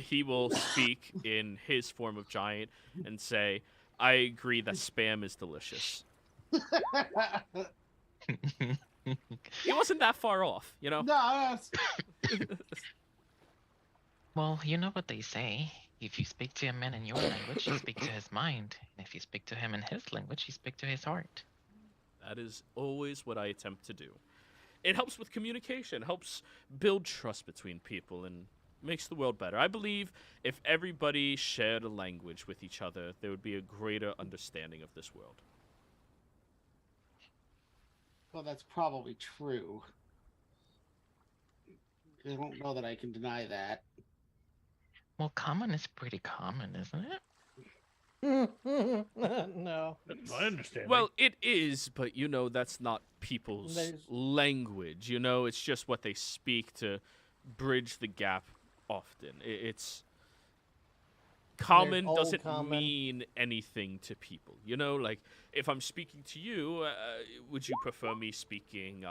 He will speak in his form of Giant and say, I agree that spam is delicious. He wasn't that far off, you know? No, that's... Well, you know what they say. If you speak to a man in your language, you speak to his mind. And if you speak to him in his language, you speak to his heart. That is always what I attempt to do. It helps with communication, helps build trust between people, and makes the world better. I believe if everybody shared a language with each other, there would be a greater understanding of this world. Well, that's probably true. I don't know that I can deny that. Well, common is pretty common, isn't it? No. That's my understanding. Well, it is, but you know, that's not people's There's- language. You know, it's just what they speak to bridge the gap often. It's common old doesn't common. mean anything to people. You know, like if I'm speaking to you, would you prefer me speaking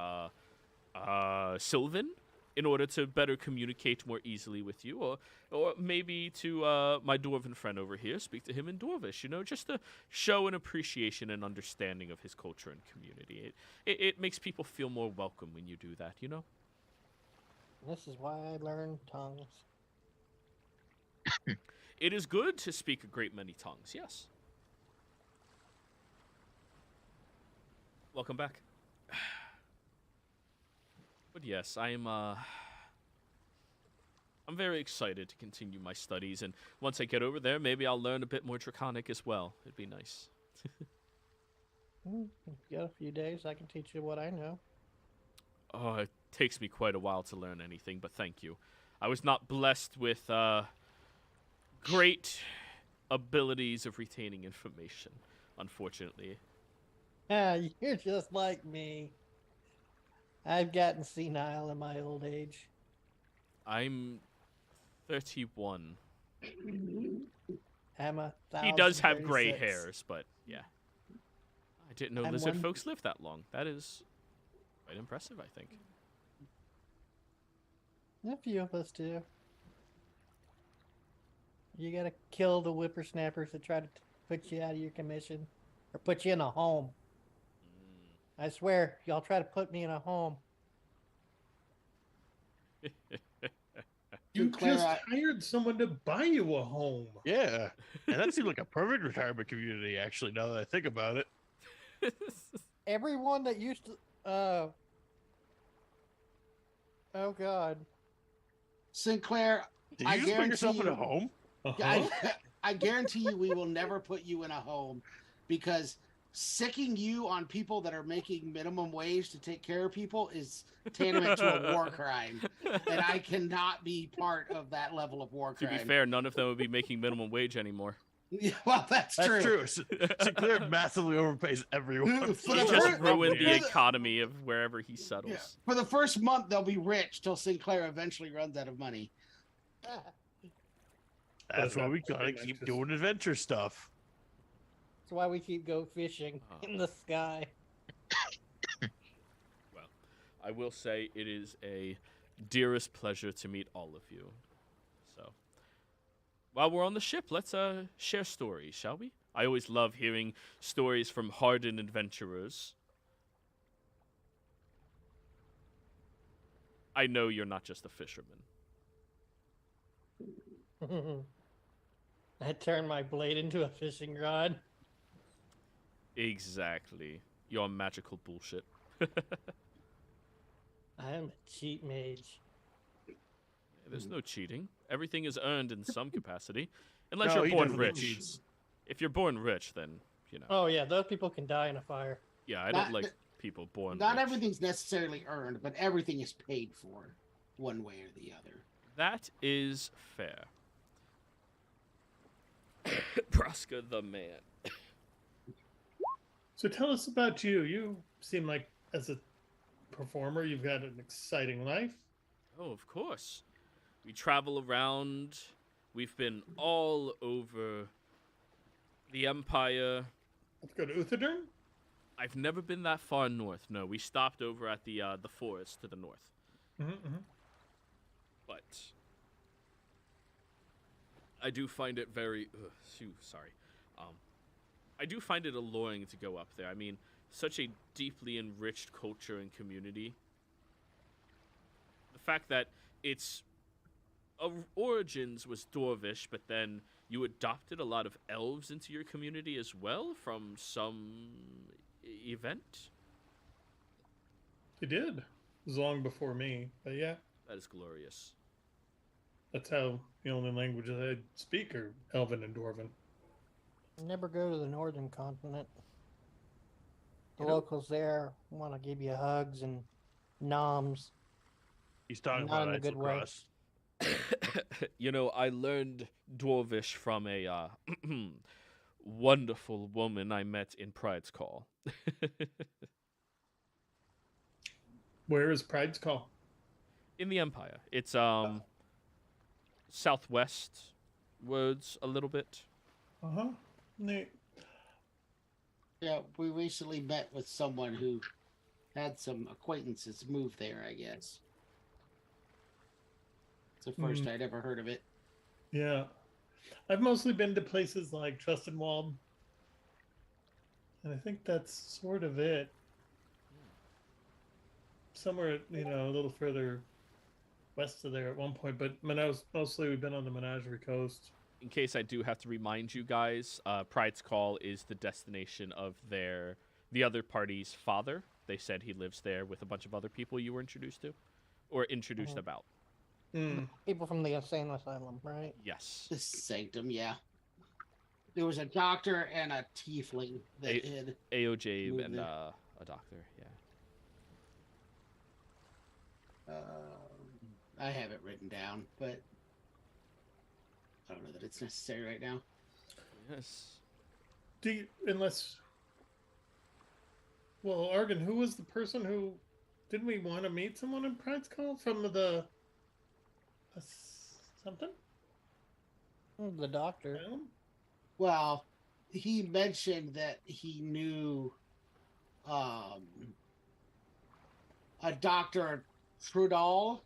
Sylvan in order to better communicate more easily with you, or maybe to my dwarven friend over here, speak to him in Dwarvish, you know, just to show an appreciation and understanding of his culture and community. It makes people feel more welcome when you do that, you know? This is why I learned tongues. It is good to speak a great many tongues, yes. Welcome back. But yes, I'm very excited to continue my studies, and once I get over there, maybe I'll learn a bit more Draconic as well. It'd be nice. You got a few days, I can teach you what I know. Oh, it takes me quite a while to learn anything, but thank you. I was not blessed with great abilities of retaining information, unfortunately. Ah, you're just like me. I've gotten senile in my old age. I'm 31. I'm He does have gray 1,036. hairs, but yeah. I didn't know I'm lizard one- folks live that long. That is quite impressive, I think. A few of us do. You gotta kill the whippersnappers that try to put you out of your commission. Or put you in a home. I swear, y'all try to put me in a home. You Sinclair, just hired someone to buy you a home. yeah, and that seemed like a perfect retirement community. Actually, now that I think about it, Everyone that used to. Oh God. Sinclair, Did I you just put yourself in a guarantee home? Uh-huh. I guarantee you we will never put you in a home because sicking you on people that are making minimum wage to take care of people is tantamount to a war crime. And I cannot be part of that level of war To crime. be fair, none of them would be making minimum wage anymore. Yeah, well, that's That's true. true. Sinclair massively overpays everyone. For He the just first- ruined the for the- economy of wherever he settles. Yeah. For the first month, they'll be rich till Sinclair eventually runs out of money. That's why we Pretty gotta much keep just- doing adventure stuff. That's why we keep go fishing in the sky. Well, I will say it is a dearest pleasure to meet all of you. So, while we're on the ship, let's share stories, shall we? I always love hearing stories from hardened adventurers. I know you're not just a fisherman. I turned my blade into a fishing rod. Exactly. You're magical bullshit. I am a cheat mage. There's no cheating. Everything is earned in some capacity. Unless No, you're he born definitely rich. cheats. If you're born rich, then, you know. Oh yeah, those people can die in a fire. Yeah, I Not- don't like people born Not rich. everything's necessarily earned, but everything is paid for one way or the other. That is fair. Praska the man. So tell us about you. You seem like, as a performer, you've got an exciting life. Oh, of course. We travel around. We've been all over the Empire. Let's go to Uthadern. I've never been that far north. No, we stopped over at the forest to the north. Mm-hmm. But I do find it very. Sorry. I do find it alluring to go up there. I mean, such a deeply enriched culture and community. The fact that its origins was Dwarvish, but then you adopted a lot of elves into your community as well from some event. You did. It was long before me, but yeah, That is glorious. that's how the only languages I speak are Elven and Dwarven. Never go to the northern continent. The You know- locals there want to give you hugs and noms. He's talking Not about in a good way. Crust. You know, I learned Dwarvish from a wonderful woman I met in Pride's Call. Where is Pride's Call? In the Empire. It's southwest words a little bit. Uh-huh. Neat. Yeah, we recently met with someone who had some acquaintances move there, I guess. It's the first I'd ever heard of it. Yeah. I've mostly been to places like Trustenwald. And I think that's sort of it. Somewhere, a little further west of there at one point. But mostly we've been on the Menagerie Coast. In case I do have to remind you guys, Pride's Call is the destination of the other party's father. They said he lives there with a bunch of other people you were introduced to, or introduced about. Mm. People from the insane asylum, right? Yes. The sanctum, yeah. There was a doctor and a tiefling that had. AOJ Move and there. a doctor, yeah. I have it written down, but I don't know that it's necessary right now. Yes. Well, Argon, who was the person who... Didn't we want to meet someone in Pride's Call from the... something? The doctor. Realm? Well, he mentioned that he knew a Dr. Trudal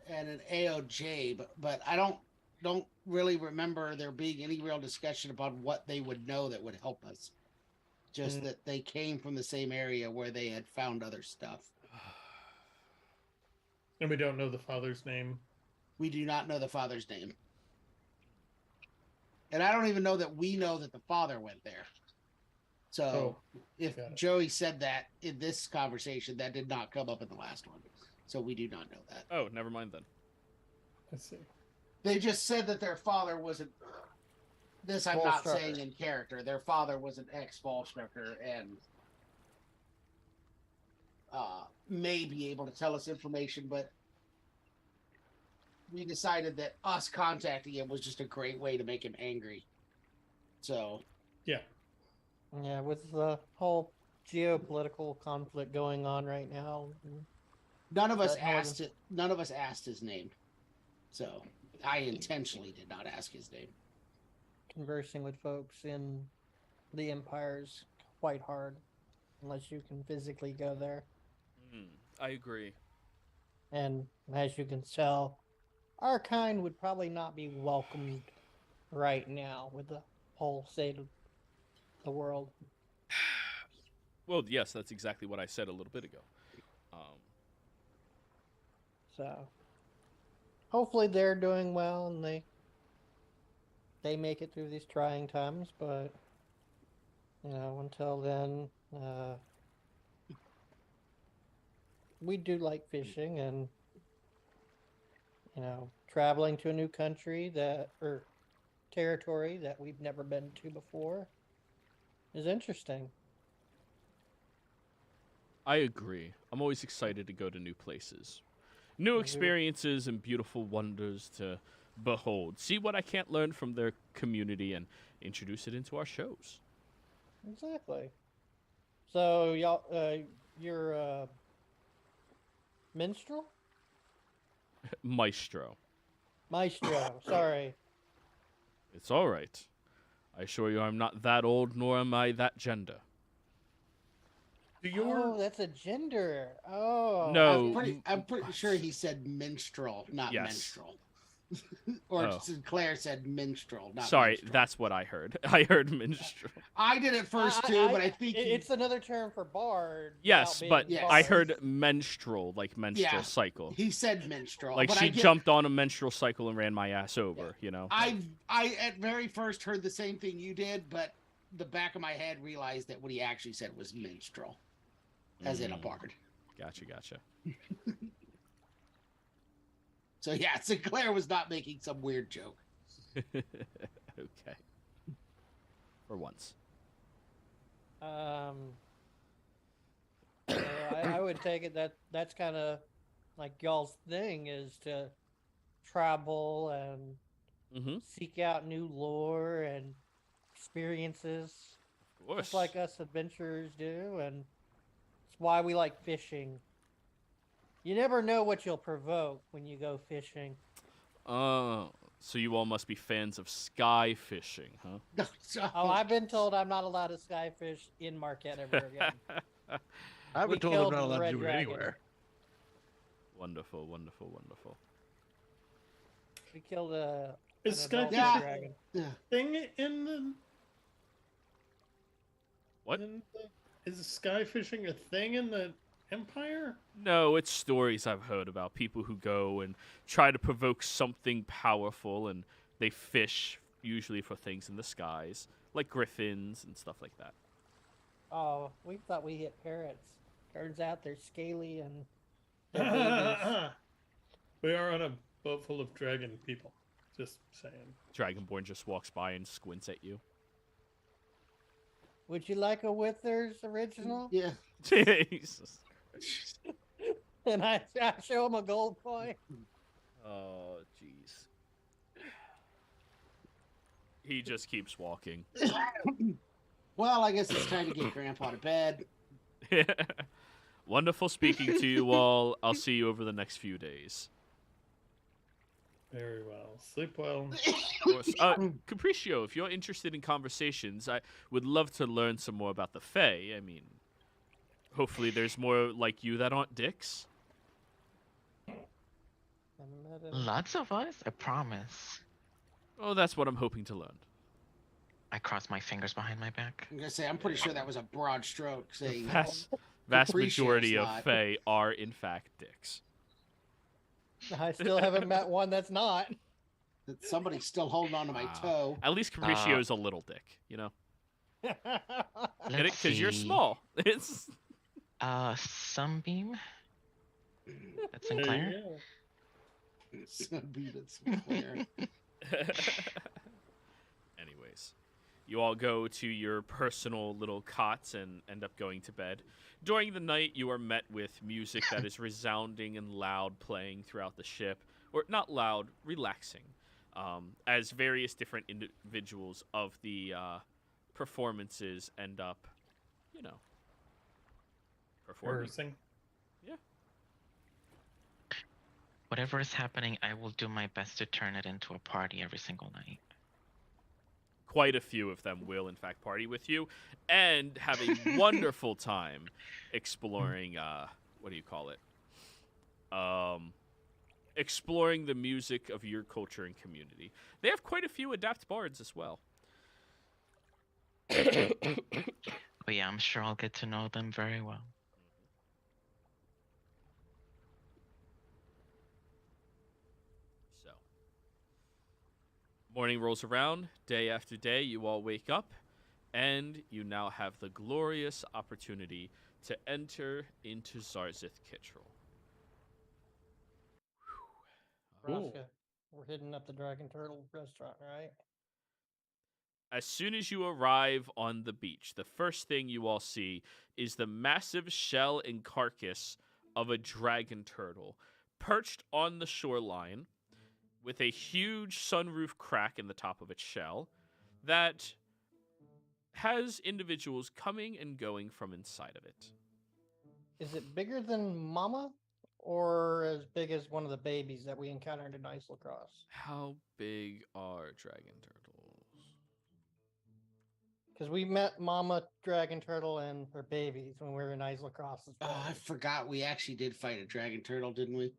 and an AOJ, but I don't really remember there being any real discussion about what they would know that would help us. Just that they came from the same area where they had found other stuff. And we don't know the father's name. We do not know the father's name. And I don't even know that we know that the father went there. So if got it. Joey said that in this conversation, that did not come up in the last one. So we do not know that. Oh, never mind then. I see. They just said that their father wasn't. This I'm Ball not striker. saying in character. Their father was an ex-ball striker and may be able to tell us information, but we decided that us contacting him was just a great way to make him angry. So Yeah. Yeah, with the whole geopolitical conflict going on right now. none of us But however- asked it. None of us asked his name. So I intentionally did not ask his name. Conversing with folks in the Empire's quite hard unless you can physically go there. I agree. And as you can tell, our kind would probably not be welcomed right now with the whole state of the world. Well, yes, that's exactly what I said a little bit ago. So hopefully they're doing well and they make it through these trying times, but until then, we do like fishing and traveling to a new country or territory that we've never been to before is interesting. I agree. I'm always excited to go to new places. New experiences and beautiful wonders to behold. See what I can't learn from their community and introduce it into our shows. Exactly. So y'all, you're minstrel? Maestro. Maestro, sorry. It's all right. I assure you I'm not that old, nor am I that gender. Do your Oh, that's a gender. Oh. No. I'm pretty sure he said minstrel, not Yes. menstrual. Or Oh. Sinclair said minstrel, not Sorry, minstrel. that's what I heard. I heard minstrel. I did it first too, but I think it's another term for bard. Yes, without but being Yes. I bard. heard menstrual, like menstrual Yeah. cycle. he said minstrel. Like but she I get, jumped on a menstrual cycle and ran my ass over, you know? I at very first heard the same thing you did, but the back of my head realized that what he actually said was minstrel, as in a Mm. bard. Gotcha. So yeah, Sinclair was not making some weird joke. Okay. For once. So I would take it that that's kind of like y'all's thing is to travel and Mm-hmm. seek out new lore and experiences, Of course. just like us adventurers do, and it's why we like fishing. You never know what you'll provoke when you go fishing. Oh, so you all must be fans of sky fishing, huh? Oh, I've been told I'm not allowed to skyfish in Marquette ever again. I've We been told I'm killed not the allowed to red do it dragon. anywhere. Wonderful. We killed a is an adult skyfishing dragon. Yeah. thing in the What? is sky fishing a thing in the Empire? No, it's stories I've heard about people who go and try to provoke something powerful, and they fish usually for things in the skies, like griffins and stuff like that. Oh, we thought we hit parrots. Turns out they're scaly and they're babies. We are on a boat full of dragon people. Just saying. Dragonborn just walks by and squints at you. Would you like a Withers original? Yeah. Jesus. And I show him a gold coin. Oh, jeez. He just keeps walking. Well, I guess it's time to get Grandpa to bed. Wonderful speaking to you all. I'll see you over the next few days. Very well. Sleep well. Of course. Capriccio, if you're interested in conversations, I would love to learn some more about the Fae. I mean, hopefully there's more like you that aren't dicks. Lots of us, I promise. Oh, that's what I'm hoping to learn. I cross my fingers behind my back. I'm gonna say I'm pretty sure that was a broad stroke saying Vast Capricio's majority of not. Fae are, in fact, dicks. I still haven't met one that's not. that somebody's still holding on to my Wow. toe. At least Capriccio's a little dick, you know? Get it? Let's Because you're see. small. It's Sunbeam. That's There Sinclair. you go. Sunbeam and Sinclair. Anyways, you all go to your personal little cots and end up going to bed. During the night, you are met with music that is resounding and loud playing throughout the ship. Or not loud, relaxing. As various different individuals of the performances end up, performing. Rehearsing. Whatever is happening, I will do my best to turn it into a party every single night. Quite a few of them will, in fact, party with you and have a wonderful time exploring, what do you call it? Exploring the music of your culture and community. They have quite a few adept bards as well. But yeah, I'm sure I'll get to know them very well. So, morning rolls around, day after day, you all wake up, and you now have the glorious opportunity to enter into Zarzith Kittrell. Cool. Vraska, we're hitting up the Dragon Turtle restaurant, right? As soon as you arrive on the beach, the first thing you all see is the massive shell and carcass of a dragon turtle perched on the shoreline with a huge sunroof crack in the top of its shell that has individuals coming and going from inside of it. Is it bigger than Mama, or as big as one of the babies that we encountered in Islecross? How big are dragon turtles? Because we met Mama Dragon Turtle and her babies when we were in Islecross as well. Oh, I forgot we actually did fight a dragon turtle, didn't we?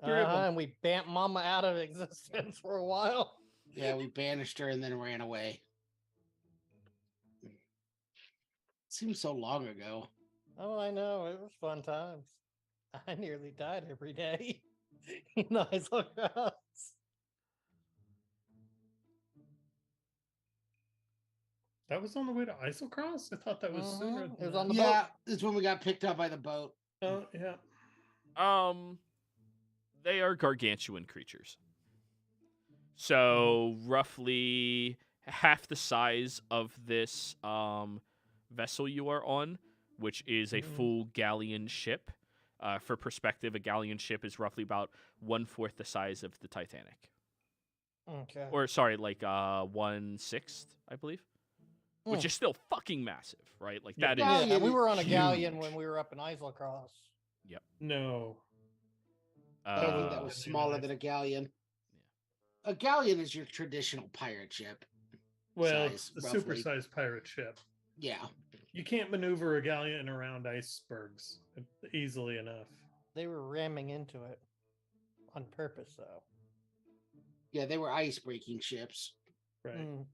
Three of 'em. And we bamped Mama out of existence for a while. Yeah, we banished her and then ran away. Seems so long ago. Oh, I know. It was fun times. I nearly died every day in Islecross. That was on the way to Islecross? I thought that was sooner. It Than was on that. the Yeah, boat. it's when we got picked up by the boat. Oh, yeah. They are gargantuan creatures. So roughly half the size of this vessel you are on, which is a full galleon ship. For perspective, a galleon ship is roughly about 1/4 the size of the Titanic. Okay. Or sorry, like 1/6, I believe. Which is still fucking massive, right? Like Yeah. that is Yeah, we is were on a galleon huge. when we were up in Islecross. No. I think that uh, was smaller than a galleon. A galleon is your traditional pirate ship. Well, Size, the roughly. supersized pirate ship. Yeah. You can't maneuver a galleon around icebergs easily enough. They were ramming into it on purpose, though. Yeah, they were ice breaking ships. Right.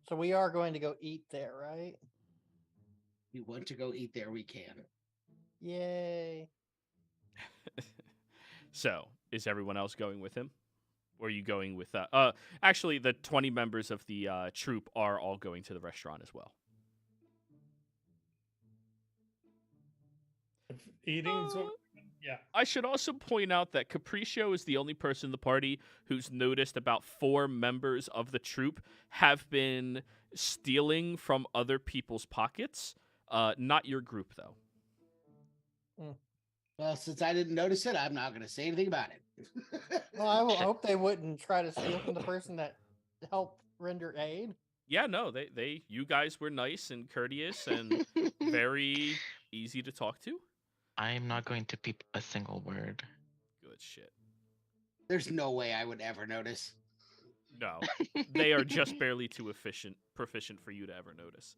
So we are going to go eat there, right? If you want to go eat there, we can. Yay. So, is everyone else going with him? Or are you going with actually the 20 members of the troop are all going to the restaurant as well. If eating's yeah. I should also point out that Capriccio is the only person in the party who's noticed about 4 members of the troop have been stealing from other people's pockets. Not your group, though. Well, since I didn't notice it, I'm not going to say anything about it. Well, I hope they wouldn't try to steal from the person that helped render aid. Yeah, no, you guys were nice and courteous and very easy to talk to. I am not going to peep a single word. Good shit. There's no way I would ever notice. No, they are just barely too proficient for you to ever notice.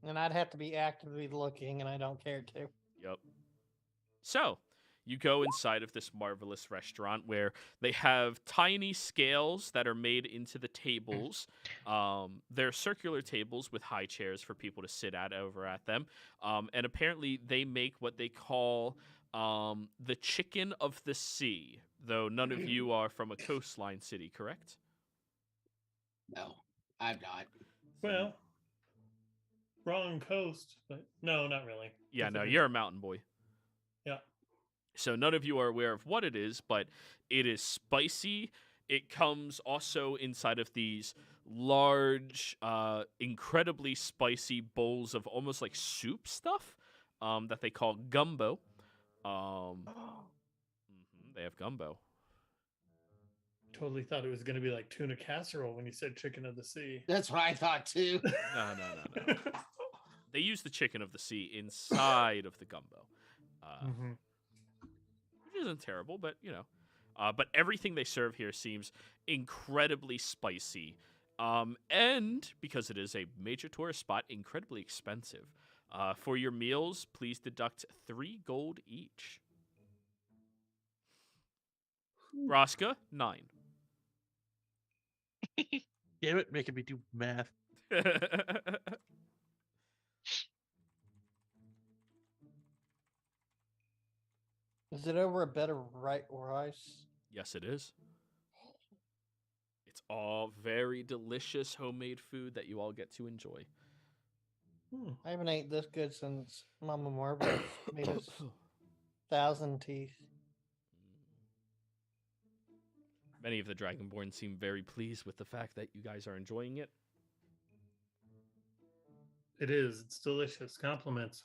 And I'd have to be actively looking, and I don't care to. Yep. So, you go inside of this marvelous restaurant where they have tiny scales that are made into the tables. They're circular tables with high chairs for people to sit at over at them. And apparently they make what they call the chicken of the sea, though none of you are from a coastline city, correct? No, I'm not. Well, wrong coast, but no, not really. Yeah, no, Pacific. you're a mountain boy. Yeah. So none of you are aware of what it is, but it is spicy. It comes also inside of these large, incredibly spicy bowls of almost like soup stuff that they call gumbo. They have gumbo. Totally thought it was going to be like tuna casserole when you said chicken of the sea. That's what I thought too. No. They use the chicken of the sea inside of the gumbo. Mhm. Which isn't terrible, but you know. But everything they serve here seems incredibly spicy. And because it is a major tourist spot, incredibly expensive. For your meals, please deduct 3 gold each. Roska, 9. Damn it, making me do math. Is it over a bed of rice? Yes, it is. It's all very delicious homemade food that you all get to enjoy. I haven't ate this good since Mama Marvelous made us 1,000 teeth. Many of the Dragonborn seem very pleased with the fact that you guys are enjoying it. It is. It's delicious. Compliments.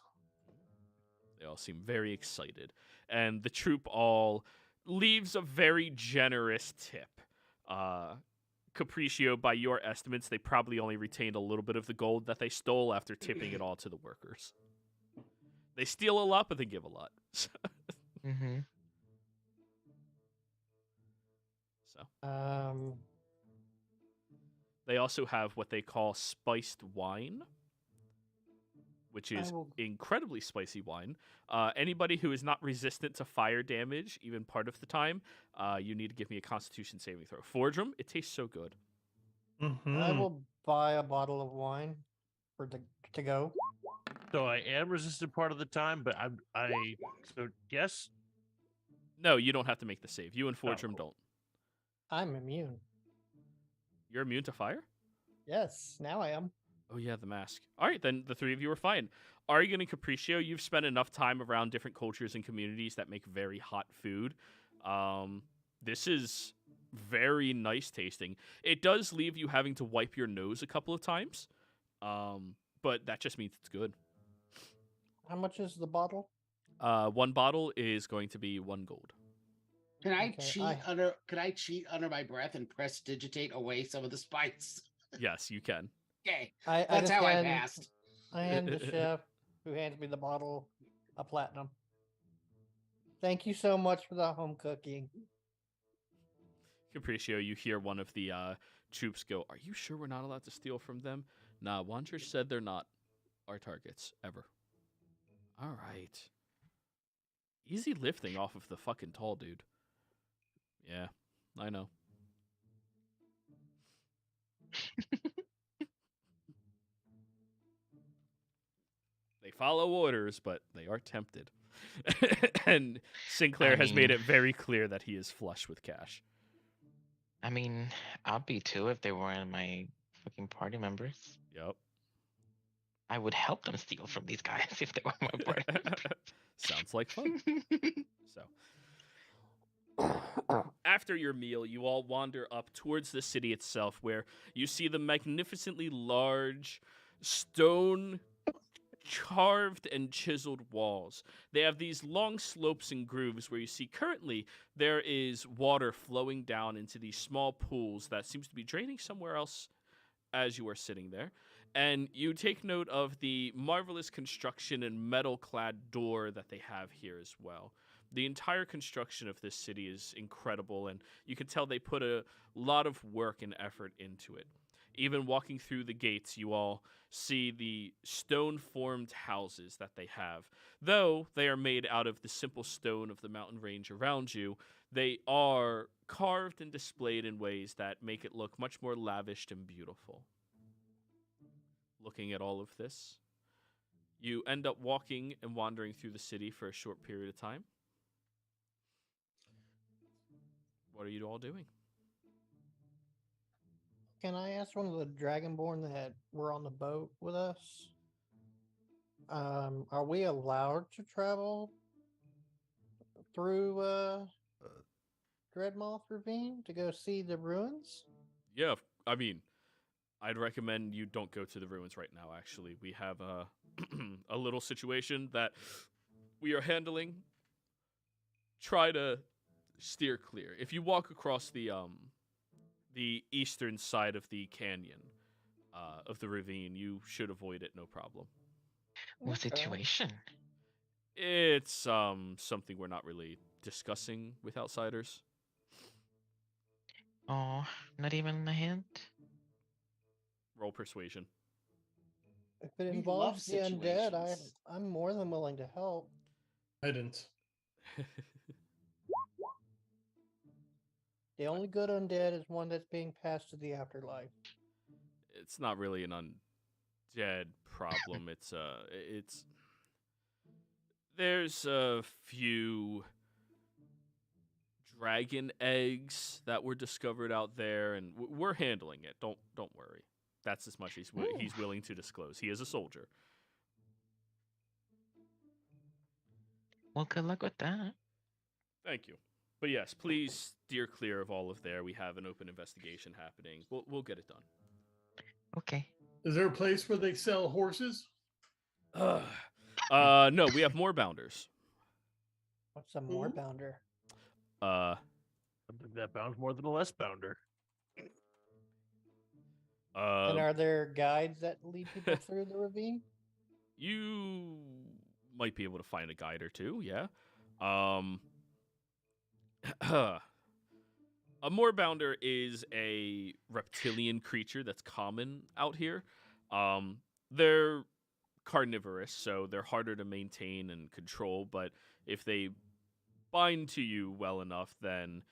They all seem very excited. And the troop all leaves a very generous tip. Capriccio, by your estimates, they probably only retained a little bit of the gold that they stole after tipping it all to the workers. They steal a lot, but they give a lot. Mm-hmm. So they also have what they call spiced wine, which is incredibly spicy wine. Anybody who is not resistant to fire damage, even part of the time, you need to give me a Constitution saving throw. Fordrum, it tastes so good. Mhm. I will buy a bottle of wine for to go. So I am resistant part of the time, but so yes. No, you don't have to make the save. You and Fordrum cool. don't. I'm immune. You're immune to fire? Yes, now I am. Oh, yeah, the mask. All right, then the 3 of you are fine. Argan and Capriccio, you've spent enough time around different cultures and communities that make very hot food. This is very nice tasting. It does leave you having to wipe your nose a couple of times, but that just means it's good. How much is the bottle? 1 bottle is going to be 1 gold. Can I Okay, cheat Can I cheat under my breath and prestidigitate away some of the spice? Yes, you can. Okay, I that's just how I hand- passed. I hand the chef who hands me the bottle a platinum. Thank you so much for the home cooking. Capriccio, you hear one of the troops go, "Are you sure we're not allowed to steal from them?" Nah, Wanderer said they're not our targets, ever. All right. Easy lifting off of the fucking tall dude. Yeah, I know. They follow orders, but they are tempted. And Sinclair has made it very clear that he is flush with cash. I mean, I'd be too if they weren't my fucking party members. Yep. I would help them steal from these guys if they were my party members. Sounds like fun. So, after your meal, you all wander up towards the city itself, where you see the magnificently large stone carved and chiseled walls. They have these long slopes and grooves where you see currently there is water flowing down into these small pools that seems to be draining somewhere else as you are sitting there. And you take note of the marvelous construction and metal-clad door that they have here as well. The entire construction of this city is incredible, and you can tell they put a lot of work and effort into it. Even walking through the gates, you all see the stone-formed houses that they have. Though they are made out of the simple stone of the mountain range around you, they are carved and displayed in ways that make it look much more lavished and beautiful. Looking at all of this, you end up walking and wandering through the city for a short period of time. What are you all doing? Can I ask one of the Dragonborn that were on the boat with us? Are we allowed to travel through Dreadmouth Ravine to go see the ruins? Yeah, I mean, I'd recommend you don't go to the ruins right now. Actually, we have a a little situation that we are handling. Try to steer clear. If you walk across the eastern side of the canyon of the ravine, you should avoid it, no problem. What Okay. situation? It's something we're not really discussing with outsiders. Oh, not even a hint? Roll persuasion. If it We involves love the undead, situations. I'm more than willing to help. I didn't. The only good undead is one that's being passed to the afterlife. It's not really an undead problem. It's there's a few dragon eggs that were discovered out there, and we're handling it. Don't worry. That's as much he's willing to disclose. He is a soldier. Well, good luck with that. Thank you. But yes, please steer clear of all of there. We have an open investigation happening. We'll get it done. Okay. Is there a place where they sell horses? No, we have more bounders. What's a more Who? bounder? Something that bounds more than a less bounder. And are there guides that lead people through the ravine? You might be able to find a guide or two, yeah. A moorbounder is a reptilian creature that's common out here. They're carnivorous, so they're harder to maintain and control, but if they bind to you well enough, then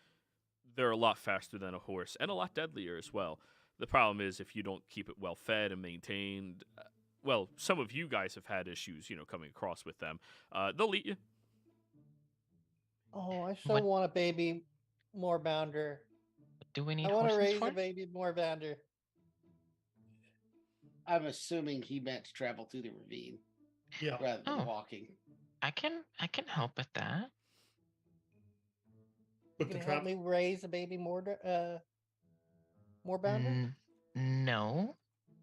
they're a lot faster than a horse and a lot deadlier as well. The problem is if you don't keep it well fed and maintained, well, some of you guys have had issues, coming across with them. They'll eat you. Oh, I so What- want a baby more bounder. Do we need I want to horses raise for? a baby more bounder. I'm assuming he meant to travel through the ravine Yeah. rather than Oh. walking. I can help with that. But You the can help trap. me raise a baby more bounder? No,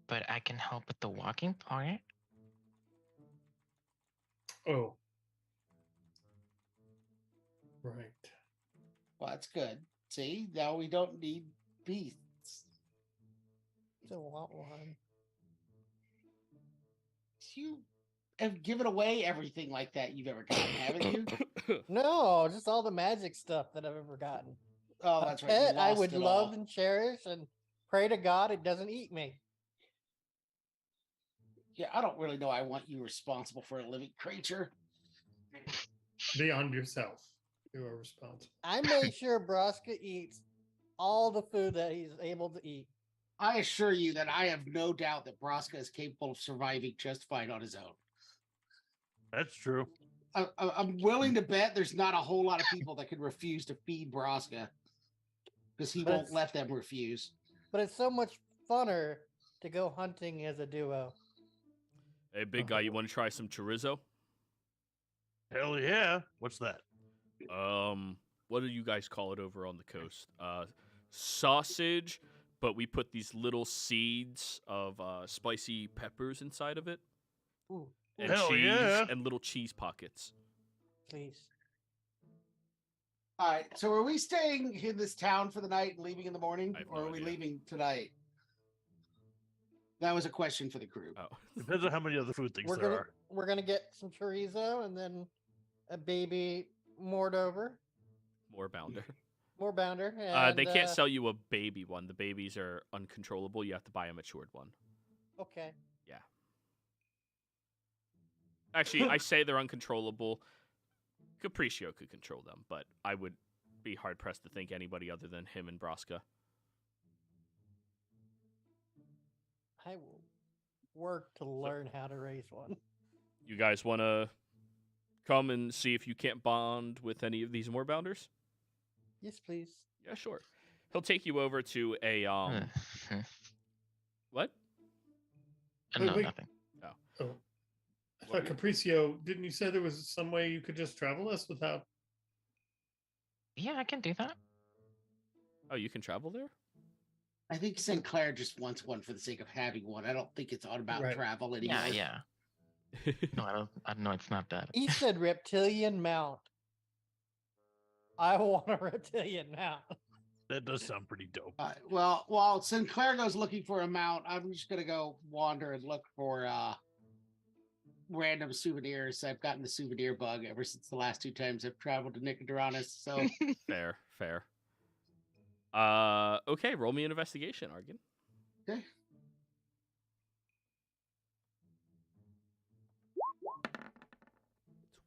but I can help with the walking part. Oh. Right. Well, that's good. See, now we don't need beasts. Still want one. You have given away everything like that you've ever gotten, haven't you? No, just all the magic stuff that I've ever gotten. Oh, A that's right. you pet I lost would it love all. and cherish and pray to God it doesn't eat me. Yeah, I don't really know. I want you responsible for a living creature. Beyond yourself. You are responsible. I made sure Braska eats all the food that he's able to eat. I assure you that I have no doubt that Braska is capable of surviving just fine on his own. That's true. I'm willing to bet there's not a whole lot of people that could refuse to feed Braska because he But won't it's- let them refuse. But it's so much funner to go hunting as a duo. Hey, big guy, you want to try some chorizo? Hell yeah. What's that? What do you guys call it over on the coast? Sausage, but we put these little seeds of spicy peppers inside of it, Ooh, and Hell cheese, yeah. and little cheese pockets. please. All right. So are we staying in this town for the night and leaving in the morning, I have or no are we idea. leaving tonight? That was a question for the crew. Oh, Depends on how many other food things We're there gonna are. we're gonna get some chorizo and then a baby moored over, more bounder. more bounder. And, They can't sell you a baby one. The babies are uncontrollable. You have to buy a matured one. Okay. Actually, I say they're uncontrollable. Capriccio could control them, but I would be hard pressed to think anybody other than him and Braska. I will work to learn how to raise one. You guys want to come and see if you can't bond with any of these moorbounders? Yes, please. Yeah, sure. He'll take you over to a what? No, wait. nothing. Oh, I thought Capriccio, didn't you say there was some way you could just travel us without? Yeah, I can do that. Oh, you can travel there? I think Sinclair just wants one for the sake of having one. I don't think it's all about Right. travel anymore. Yeah. No, I don't know. It's not that. He said reptilian mount. I want a reptilian mount. That does sound pretty dope. Well, while Sinclair goes looking for a mount, I'm just gonna go wander and look for random souvenirs. I've gotten the souvenir bug ever since the last 2 times I've traveled to Nicodoranus. So Fair. Okay, roll me an investigation, Argan. okay.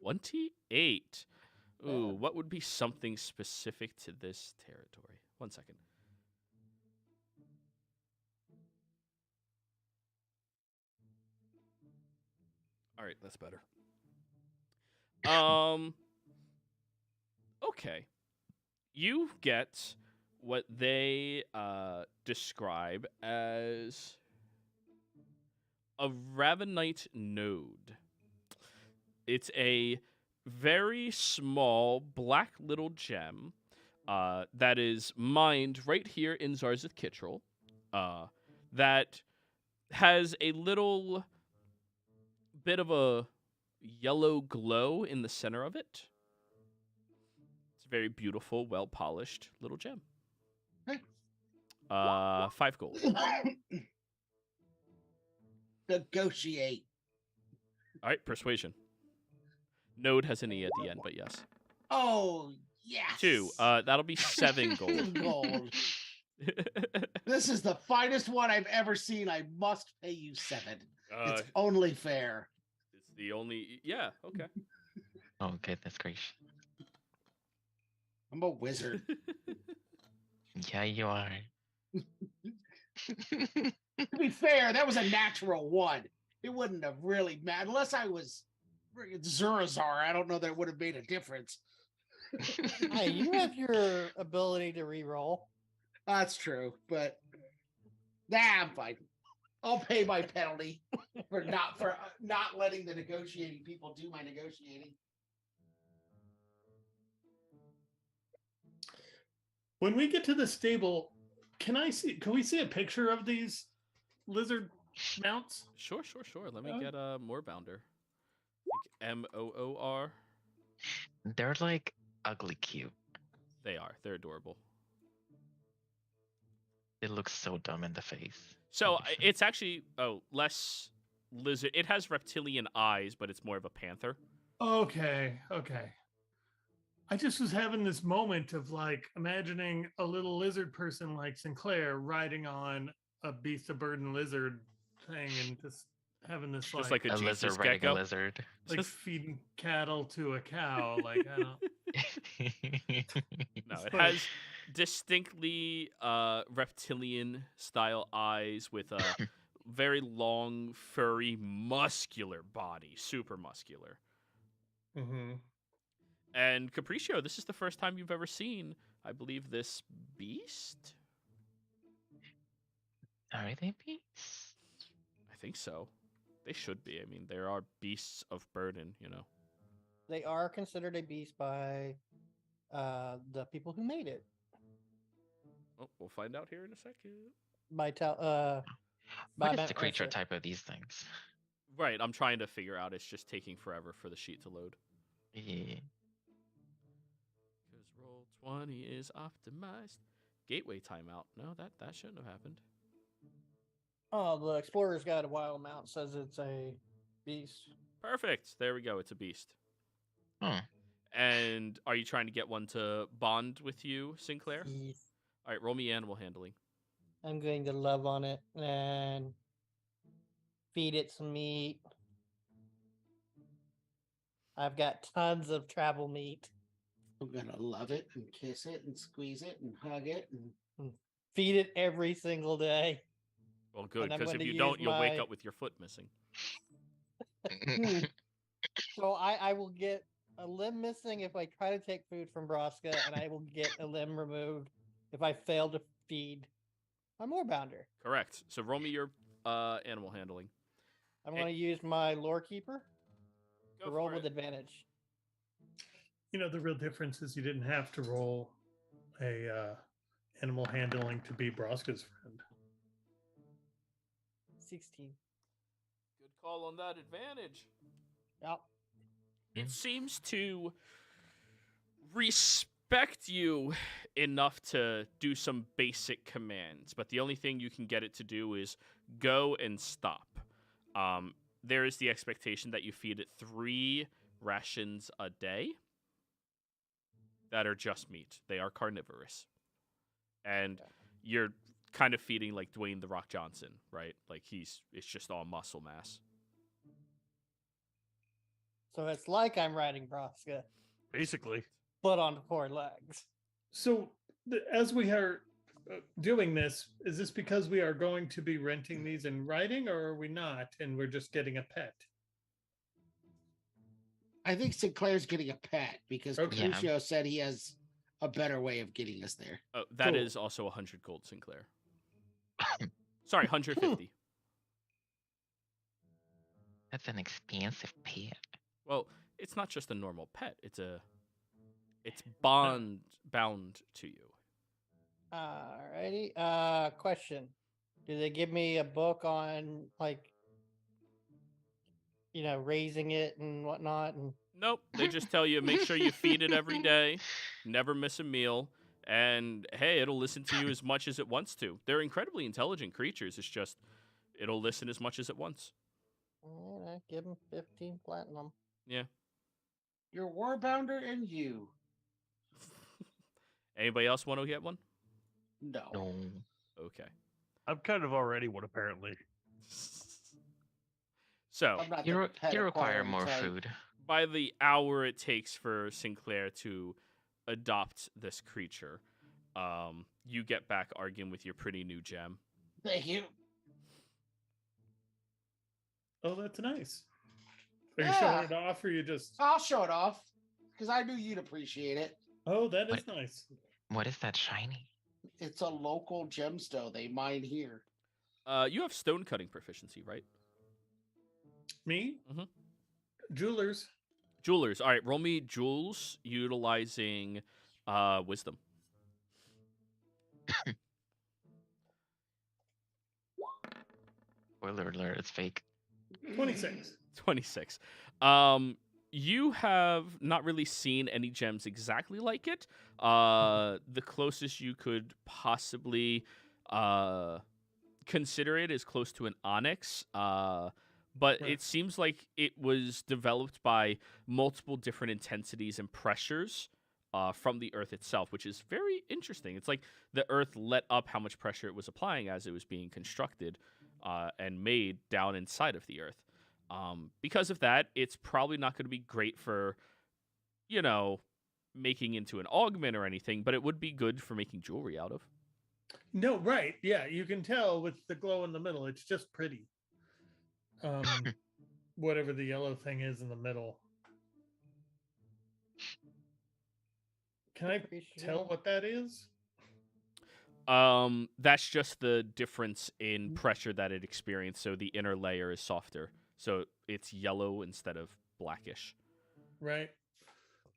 28. Ooh, what would be something specific to this territory? 1 second. All right, that's better. Okay. You get what they describe as a Ravenite node. It's a very small black little gem that is mined right here in Zarzith Kittrell that has a little bit of a yellow glow in the center of it. It's a very beautiful, well-polished little gem. Okay. 5 gold. Negotiate. All right, persuasion. Node has an E at the end, but yes. Oh, yes. 2. That'll be 7 gold. Gold. This is the finest one I've ever seen. I must pay you 7. It's only fair. It's the only... Yeah, okay. Oh, goodness gracious. I'm a wizard. Yeah, you are. To be fair, that was a natural 1. It wouldn't have really mattered unless I was friggin' Zurazar. I don't know that it would have made a difference. Hey, you have your ability to re-roll. That's true, but I'm fine. I'll pay my penalty for not letting the negotiating people do my negotiating. When we get to the stable, can we see a picture of these lizard mounts? Sure. Let me get a Moorbounder. Like Moor. They're like ugly cute. They are. They're adorable. It looks so dumb in the face. So it's actually less lizard. It has reptilian eyes, but it's more of a panther. Okay. I just was having this moment of like imagining a little lizard person like Sinclair riding on a beast of burden lizard thing and just having this Just like a a Jesus lizard riding gecko. a lizard. like feeding cattle to a cow. Like I don't. No, it has distinctly reptilian style eyes with a very long, furry, muscular body, super muscular. Mm-hmm. And Capriccio, this is the first time you've ever seen, I believe, this beast? Are they beasts? I think so. They should be. I mean, there are beasts of burden, you know. They are considered a beast by the people who made it. Oh, we'll find out here in a second. What is the creature type of these things? Right, I'm trying to figure out. It's just taking forever for the sheet to load. Yeah. Because roll 20 is optimized. Gateway timeout. No, that shouldn't have happened. Oh, the Explorer's Guide to Wild Mount says it's a beast. Perfect. There we go. It's a beast. Hmm. And are you trying to get one to bond with you, Sinclair? Yes. All right, roll me animal handling. I'm going to love on it and feed it some meat. I've got tons of travel meat. I'm gonna love it and kiss it and squeeze it and hug it and Feed it every single day. Well, good, And I'm because if going to you don't, use you'll wake my- up with your foot missing. So I will get a limb missing if I try to take food from Braska, and I will get a limb removed if I fail to feed my moorbounder. Correct. So roll me your animal handling. I'm going to use my lore keeper Go to roll for with it. advantage. You know, the real difference is you didn't have to roll a animal handling to be Broska's friend. 16. Good call on that advantage. Yep. It seems to respect you enough to do some basic commands, but the only thing you can get it to do is go and stop. There is the expectation that you feed it 3 rations a day that are just meat. They are carnivorous. And you're kind of feeding like Dwayne The Rock Johnson, right? Like it's just all muscle mass. So it's like I'm riding Broska, Basically. but on 4 legs. So, as we are doing this, is this because we are going to be renting these and riding, or are we not, and we're just getting a pet? I think Sinclair's getting a pet because Okay. Crucio said he has a better way of getting us there. Oh, that Cool. is also 100 gold, Sinclair. Sorry, 150. That's an expensive pet. Well, it's not just a normal pet. It's bound to you. Alrighty. Question. Do they give me a book on, like, raising it and whatnot? And Nope. They just tell you make sure you feed it every day, never miss a meal, and hey, it'll listen to you as much as it wants to. They're incredibly intelligent creatures. It's just it'll listen as much as it wants. give them 15 platinum. Yeah. Your Warbounder and you. Anybody else want to get one? No. No. Okay. I'm kind of already one, apparently. So I'm not You the pet require acquiring more type. food. by the hour it takes for Sinclair to adopt this creature, you get back arguing with your pretty new gem. Thank you. Oh, that's nice. Are you Yeah. showing it off, or you just? I'll show it off because I knew you'd appreciate it. Oh, that is What? nice. What is that shiny? It's a local gemstone they mine here. You have stone cutting proficiency, right? Me? Mhm. Jewelers. Jewelers. All right, roll me jewels utilizing wisdom. Spoiler alert, it's fake. 26. 26. You have not really seen any gems exactly like it. The closest you could possibly consider it is close to an onyx. But Right. it seems like it was developed by multiple different intensities and pressures from the Earth itself, which is very interesting. It's like the Earth let up how much pressure it was applying as it was being constructed and made down inside of the Earth. Because of that, it's probably not going to be great for, making into an augment or anything, but it would be good for making jewelry out of. No, right. Yeah, you can tell with the glow in the middle. It's just pretty. Whatever the yellow thing is in the middle. Can I tell what that is? That's just the difference in pressure that it experienced. So the inner layer is softer. So it's yellow instead of blackish. Right.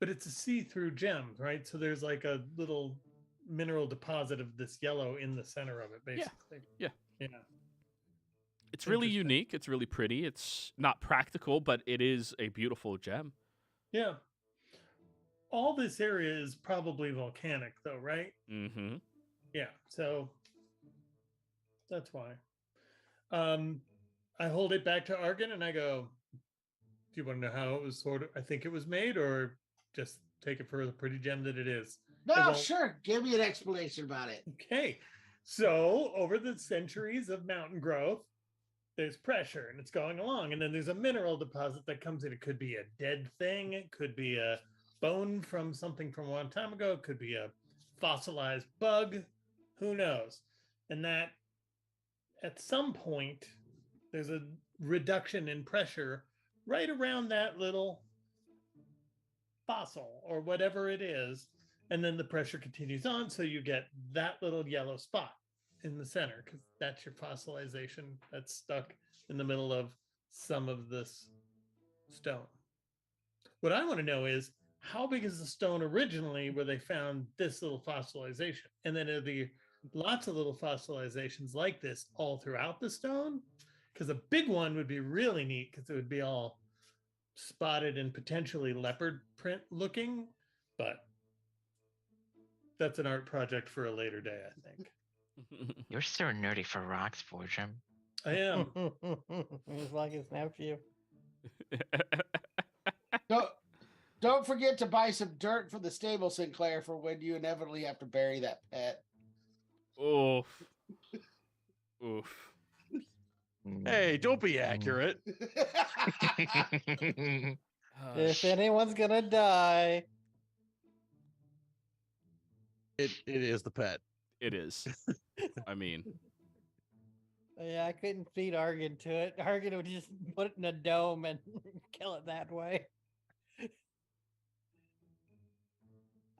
But it's a see-through gem, right? So there's like a little mineral deposit of this yellow in the center of it, basically. Yeah. Yeah. It's really Interesting. unique. It's really pretty. It's not practical, but it is a beautiful gem. Yeah. All this area is probably volcanic, though, right? Mm-hmm. Yeah. So that's why. I hold it back to Argon and I go, do you want to know how it was I think it was made, or just take it for the pretty gem that it is? No, Well- sure. Give me an explanation about it. Okay. So over the centuries of mountain growth, there's pressure and it's going along. And then there's a mineral deposit that comes in. It could be a dead thing. It could be a bone from something from a long time ago. It could be a fossilized bug. Who knows? And that at some point, there's a reduction in pressure right around that little fossil or whatever it is. and then the pressure continues on, so you get that little yellow spot in the center because that's your fossilization that's stuck in the middle of some of this stone. What I want to know is how big is the stone originally where they found this little fossilization? And then are there lots of little fossilizations like this all throughout the stone? Because a big one would be really neat because it would be all spotted and potentially leopard print looking, but that's an art project for a later day, I think. You're so nerdy for rocks, Fortune. I am. It's like his nephew. Don't forget to buy some dirt for the stable, Sinclair, for when you inevitably have to bury that pet. Oof. Oof. Hey, don't be accurate. If anyone's gonna die, It is the pet. It is. I mean, yeah, I couldn't feed Argan to it. Argan would just put it in a dome and kill it that way.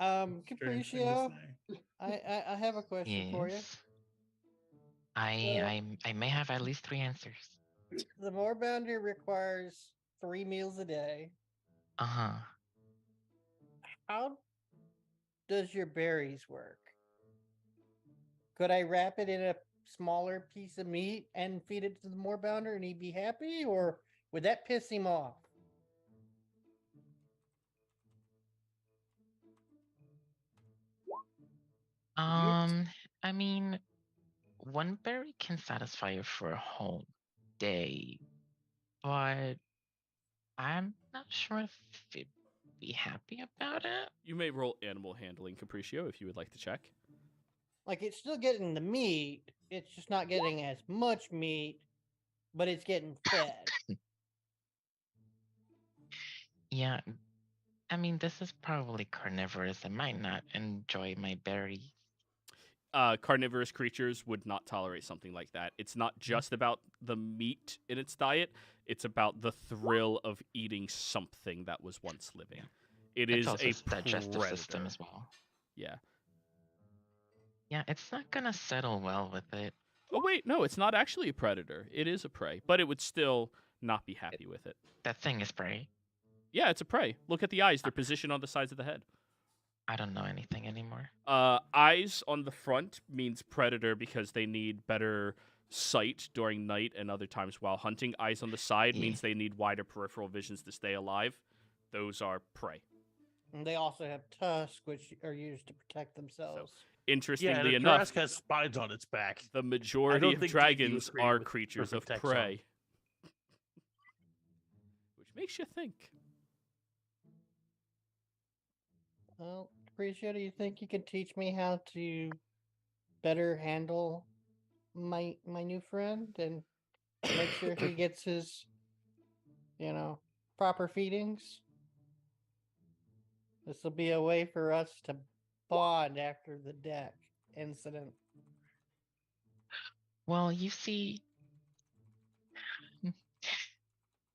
Strange thing to Capriccio, say. I have a question for you. Yes. I may have at least 3 answers. The Moor Boundary requires 3 meals a day. Uh-huh. How does your berries work? Could I wrap it in a smaller piece of meat and feed it to the Moor Bounder and he'd be happy, or would that piss him off? I mean, 1 berry can satisfy you for a whole day, but I'm not sure if he'd be happy about it. you may roll animal handling, Capriccio, if you would like to check. Like, it's still getting the meat, it's just not getting as much meat, but it's getting fed. Yeah, I mean, this is probably carnivorous. I might not enjoy my berries. Carnivorous creatures would not tolerate something like that. It's not just about the meat in its diet, it's about the thrill of eating something that was once living. It It's is also a its digestive system predator. as well. Yeah. Yeah, it's not gonna settle well with it. Oh, wait, no, it's not actually a predator. It is a prey, but it would still not be happy with it. That thing is prey. Yeah, it's a prey. Look at the eyes. They're positioned on the sides of the head. I don't know anything anymore. Eyes on the front means predator because they need better sight during night and other times while hunting. Eyes on the side Yeah. means they need wider peripheral visions to stay alive. Those are prey. And they also have tusks, which are used to protect themselves. Interestingly Yeah, the enough, Trask has spines on its back. the majority don't of think dragons D&D was created are with creatures of perfect text on. prey. Which makes you think. Well, Capriccio, do you think you could teach me how to better handle my new friend and make sure he gets his, proper feedings? This will be a way for us to bond after the deck incident. Well, you see,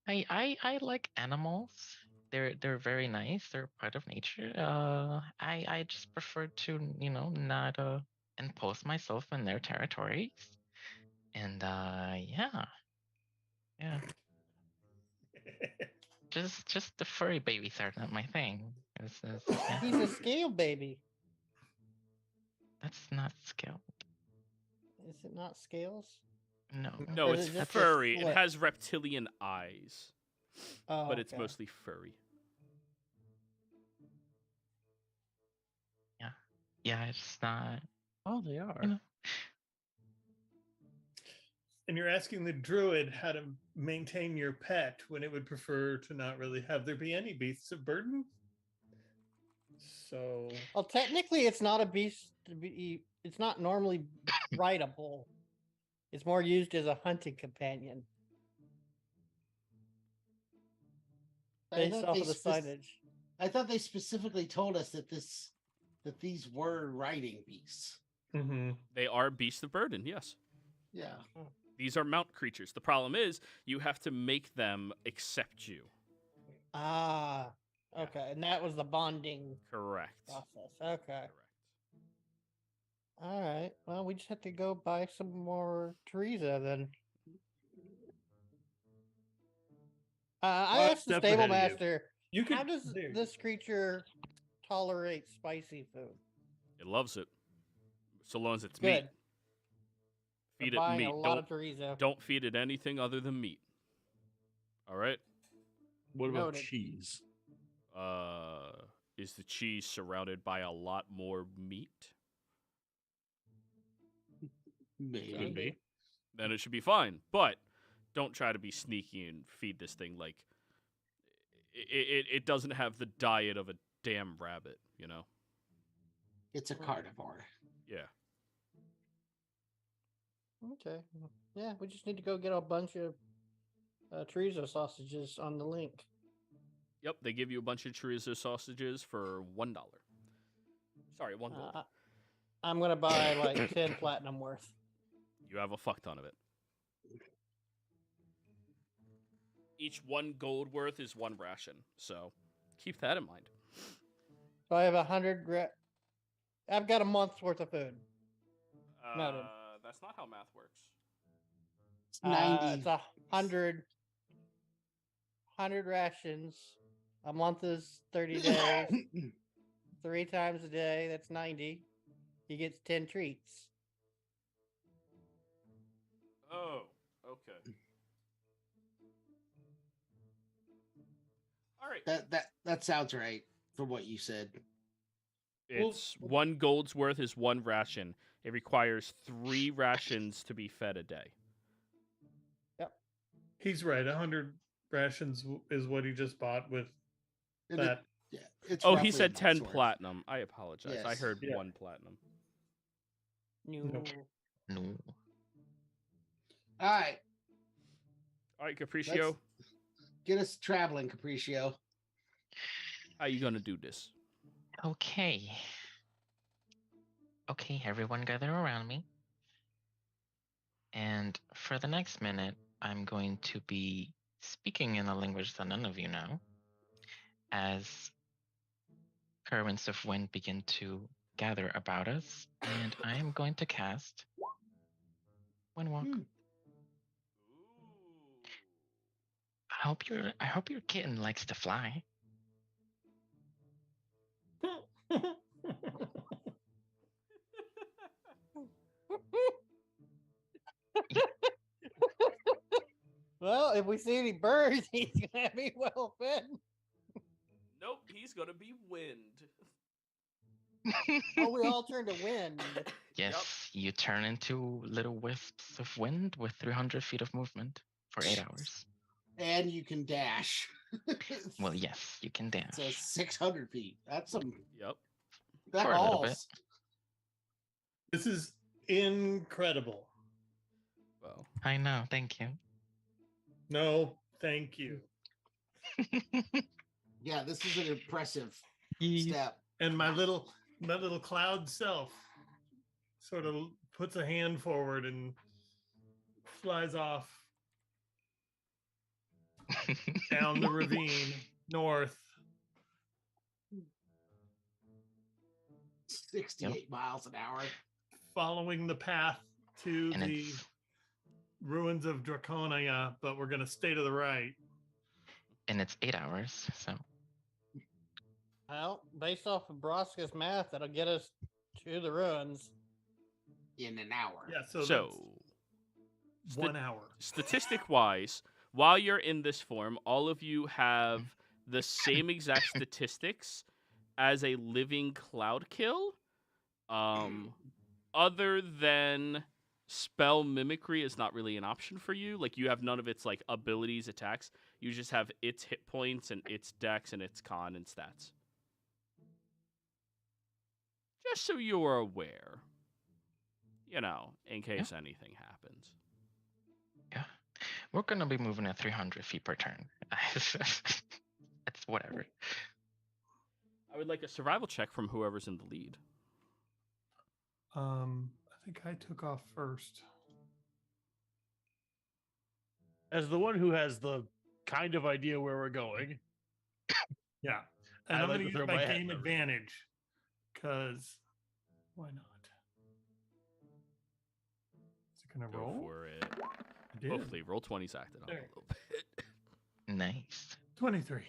I like animals. They're very nice. They're part of nature. I just prefer to not impose myself in their territories. And yeah. Just the furry babies are not my thing. Yeah, He's a scale baby. that's not skill. Is it not scales? No. No, Or it's is it just a furry. It split? has reptilian eyes, Oh, but it's okay. mostly furry. Yeah, it's not. Oh, they are. You know, And you're asking the druid how to maintain your pet when it would prefer to not really have there be any beasts of burden. So Well, technically, it's not a beast to be. It's not normally rideable. It's more used as a hunting companion, I based thought off they of the signage. I thought they specifically told us that these were riding beasts. They are beasts of burden, yes. Yeah. These are mount creatures. The problem is you have to make them accept you. Ah, Yeah. Okay, and that was the bonding Correct. process. Okay. Correct. All right. Well, we just have to go buy some more Teresa then. I Five asked the steps stable ahead of you. master, You could. how does there you this creature tolerate spicy food? It loves it, so long as it's Good. meat. We're Feed it buying meat. a lot of Teresa. Don't feed it anything other than meat. All right. What about Noted. cheese? Is the cheese surrounded by a lot more meat? Maybe. Could be. Then it should be fine. But don't try to be sneaky and feed this thing like it doesn't have the diet of a damn rabbit, you know? It's a carnivore. Yeah. Okay. Yeah, we just need to go get a bunch of Teresa sausages on the link. Yep, they give you a bunch of chorizo sausages for $1. Sorry, 1 gold. I'm gonna buy like 10 platinum worth. You have a fuck ton of it. Each 1 gold worth is 1 ration, so keep that in mind. So I have 100. I've got a month's worth of food. Noted. That's not how math works. It's 90. It's 100 rations. A month is 30 days. 3 times a day, that's 90. He gets 10 treats. Oh, okay. All right. That sounds right from what you said. It's 1 gold's worth is 1 ration. It requires 3 rations to be fed a day. He's right. 100 rations is what he just bought with And that. it's Oh, he roughly said a 10 month's worth. platinum. I apologize. I Yes. heard Yeah. 1 platinum. No. No. All right. All right, Capriccio, Get us traveling, Capriccio. how you gonna do this? Okay. Okay, everyone gather around me. And for the next minute, I'm going to be speaking in a language that none of you know as currents of wind begin to gather about us. And I am going to cast Wind Walk. I hope your kitten likes to fly. Well, if we see any birds, he's gonna be well fed. Nope, he's gonna be wind. Oh, we all turn to wind. Yes, you turn into little wisps of wind with 300 feet of movement for 8 hours. And you can dash. Well, yes, you can dash. So 600 feet. That's some. Yep. That For a little hauls. This is incredible. Well, I know, thank you. No, thank you. Yeah, this is an impressive Ye- step. And my little cloud self sort of puts a hand forward and flies off down the ravine north. 68 miles an hour. Following the path to and the it's ruins of Draconia, but we're going to stay to the right. and it's 8 hours, so Well, based off of Broska's math, that'll get us to the ruins. In an hour. Yeah, so, so that's 1 hour. statistic-wise, while you're in this form, all of you have the same exact statistics as a living cloud kill. Other than spell mimicry is not really an option for you. Like, you have none of its like abilities, attacks. You just have its hit points and its dex and its con and stats. Just so you are aware. You know, in case anything happens. yeah. We're gonna be moving at 300 feet per turn. It's whatever. I would like a survival check from whoever's in the lead. I think I took off first. As the one who has the kind of idea where we're going. Yeah. And I I'm like going to to throw use my my hat game in the ring. advantage because why not? Is it going to Go roll? for it. I did. Hopefully, roll 20s acted on a There. little bit. Nice. 23.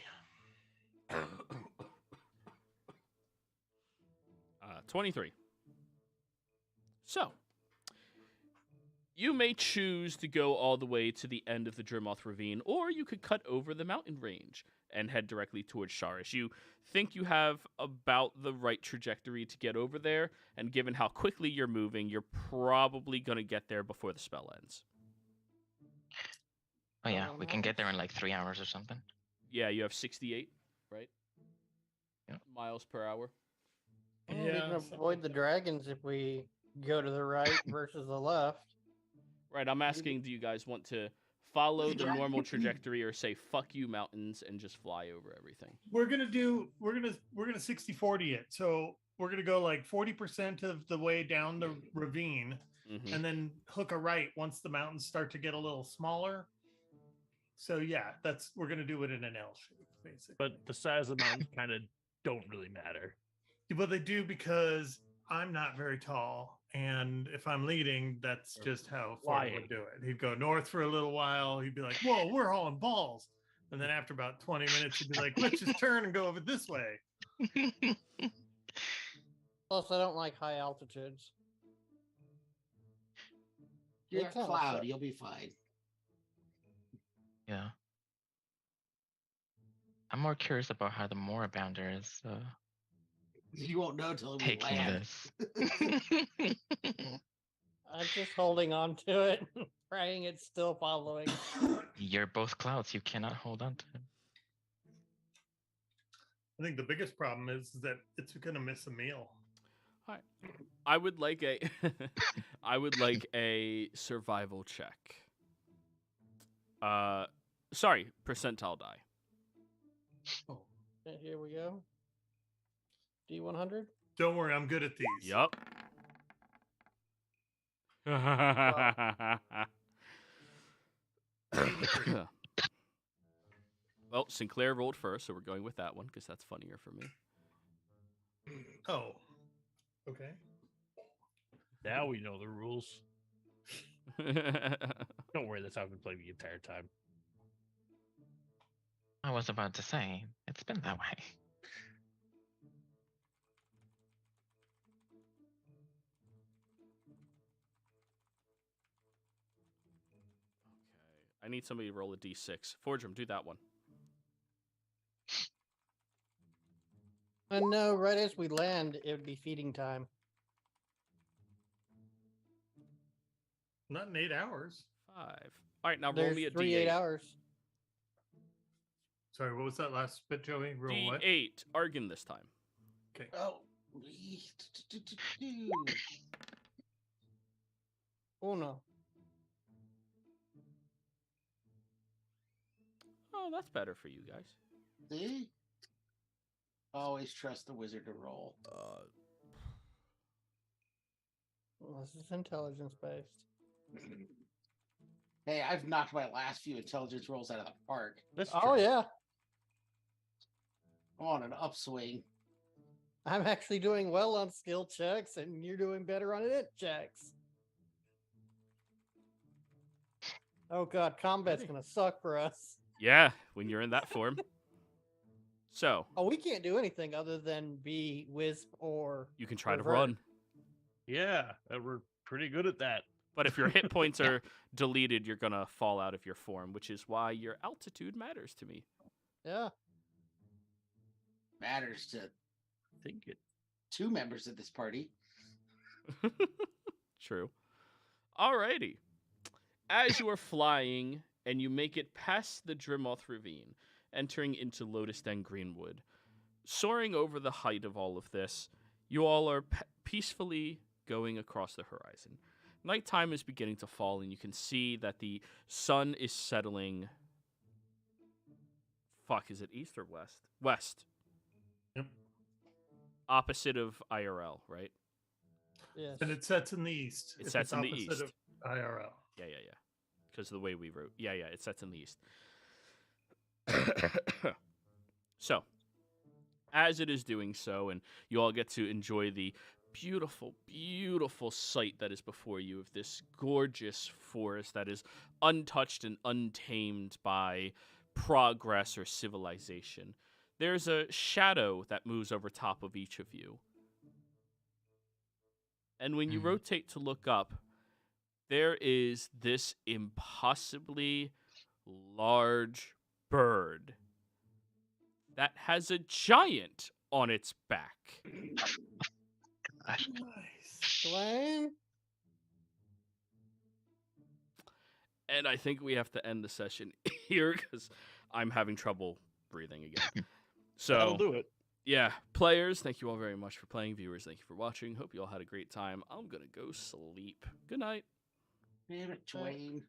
23. So, you may choose to go all the way to the end of the Drimoth Ravine, or you could cut over the mountain range and head directly towards Sharish. You think you have about the right trajectory to get over there, and given how quickly you're moving, you're probably going to get there before the spell ends. Oh yeah, Oh, we can get there in nice. like 3 hours or something. Yeah, you have 68, right? Yep. Miles per hour. Well, we can something avoid like the that. dragons if we go to the right versus the left. Right, I'm asking, do you guys want to follow the normal trajectory or say fuck you mountains and just fly over everything? We're gonna 60-40 it. So we're gonna go like 40% of the way down the ravine, Mm-hmm. and then hook a right once the mountains start to get a little smaller. So yeah, we're gonna do it in an L shape, basically. But the size of the mountains kind of don't really matter. But they do because I'm not very tall, and if I'm leading, that's just how Florida would do it. He'd go north for a little while. He'd be like, "Whoa, we're hauling balls," and then after about 20 minutes, he'd be like, "Let's just turn and go over this way." Plus, I don't like high altitudes. You're They a kinda cloud. suck. You'll be fine. Yeah. I'm more curious about how the Morabounder is You won't know till we taking land. this. I'm just holding on to it, praying it's still following. You're both clouds. You cannot hold on to it. I think the biggest problem is that it's gonna miss a meal. I would like a I would like a survival check. Sorry, percentile die. Okay, here we go. D100. Don't worry, I'm good at these. Yup. Well, Sinclair rolled first, so we're going with that one because that's funnier for me. Oh, okay. Now we know the rules. Don't worry, that's how I've been playing the entire time. I was about to say, it's been that way. I need somebody to roll a d6. Forgem, do that one. And no, right as we land, it would be feeding time. Not in 8 hours. 5. All right, now roll There's me a 3 d8. 8 hours. Sorry, what was that last bit, Joey? Roll what? D8. Argon this time. Okay. Oh. Oh no. Oh, that's better for you guys. See? Always trust the wizard to roll. Well, this is intelligence based. Hey, I've knocked my last few intelligence rolls out of the park. That's Oh true. yeah. I'm on an upswing. I'm actually doing well on skill checks, and you're doing better on int checks. Oh god, combat's Really? gonna suck for us. Yeah, when you're in that form. So, Oh, we can't do anything other than be wisp or you can try to revert. run. Yeah, we're pretty good at that. But if your hit points are deleted, you're going to fall out of your form, which is why your altitude matters to me. Yeah. Matters to I think it. 2 members of this party. True. Alrighty. As you are flying and you make it past the Drimoth Ravine, entering into Lotus Den Greenwood, soaring over the height of all of this, you all are peacefully going across the horizon. Nighttime is beginning to fall, and you can see that the sun is settling. Fuck, is it east or west? West. Yep. Opposite of IRL, right? Yes. And it sets in the east. It if sets it's in the opposite east. of IRL. Yeah. Because of the way we wrote. Yeah, it sets in the east. So, as it is doing so, and you all get to enjoy the beautiful, beautiful sight that is before you of this gorgeous forest that is untouched and untamed by progress or civilization. There's a shadow that moves over top of each of you. And when you rotate to look up, there is this impossibly large bird that has a giant on its back. Gosh. Nice. Dwayne? And I think we have to end the session here because I'm having trouble breathing again. That'll So, do it. yeah, players, thank you all very much for playing. Viewers, thank you for watching. Hope you all had a great time. I'm going to go sleep. Good night. Damn it, Dwayne.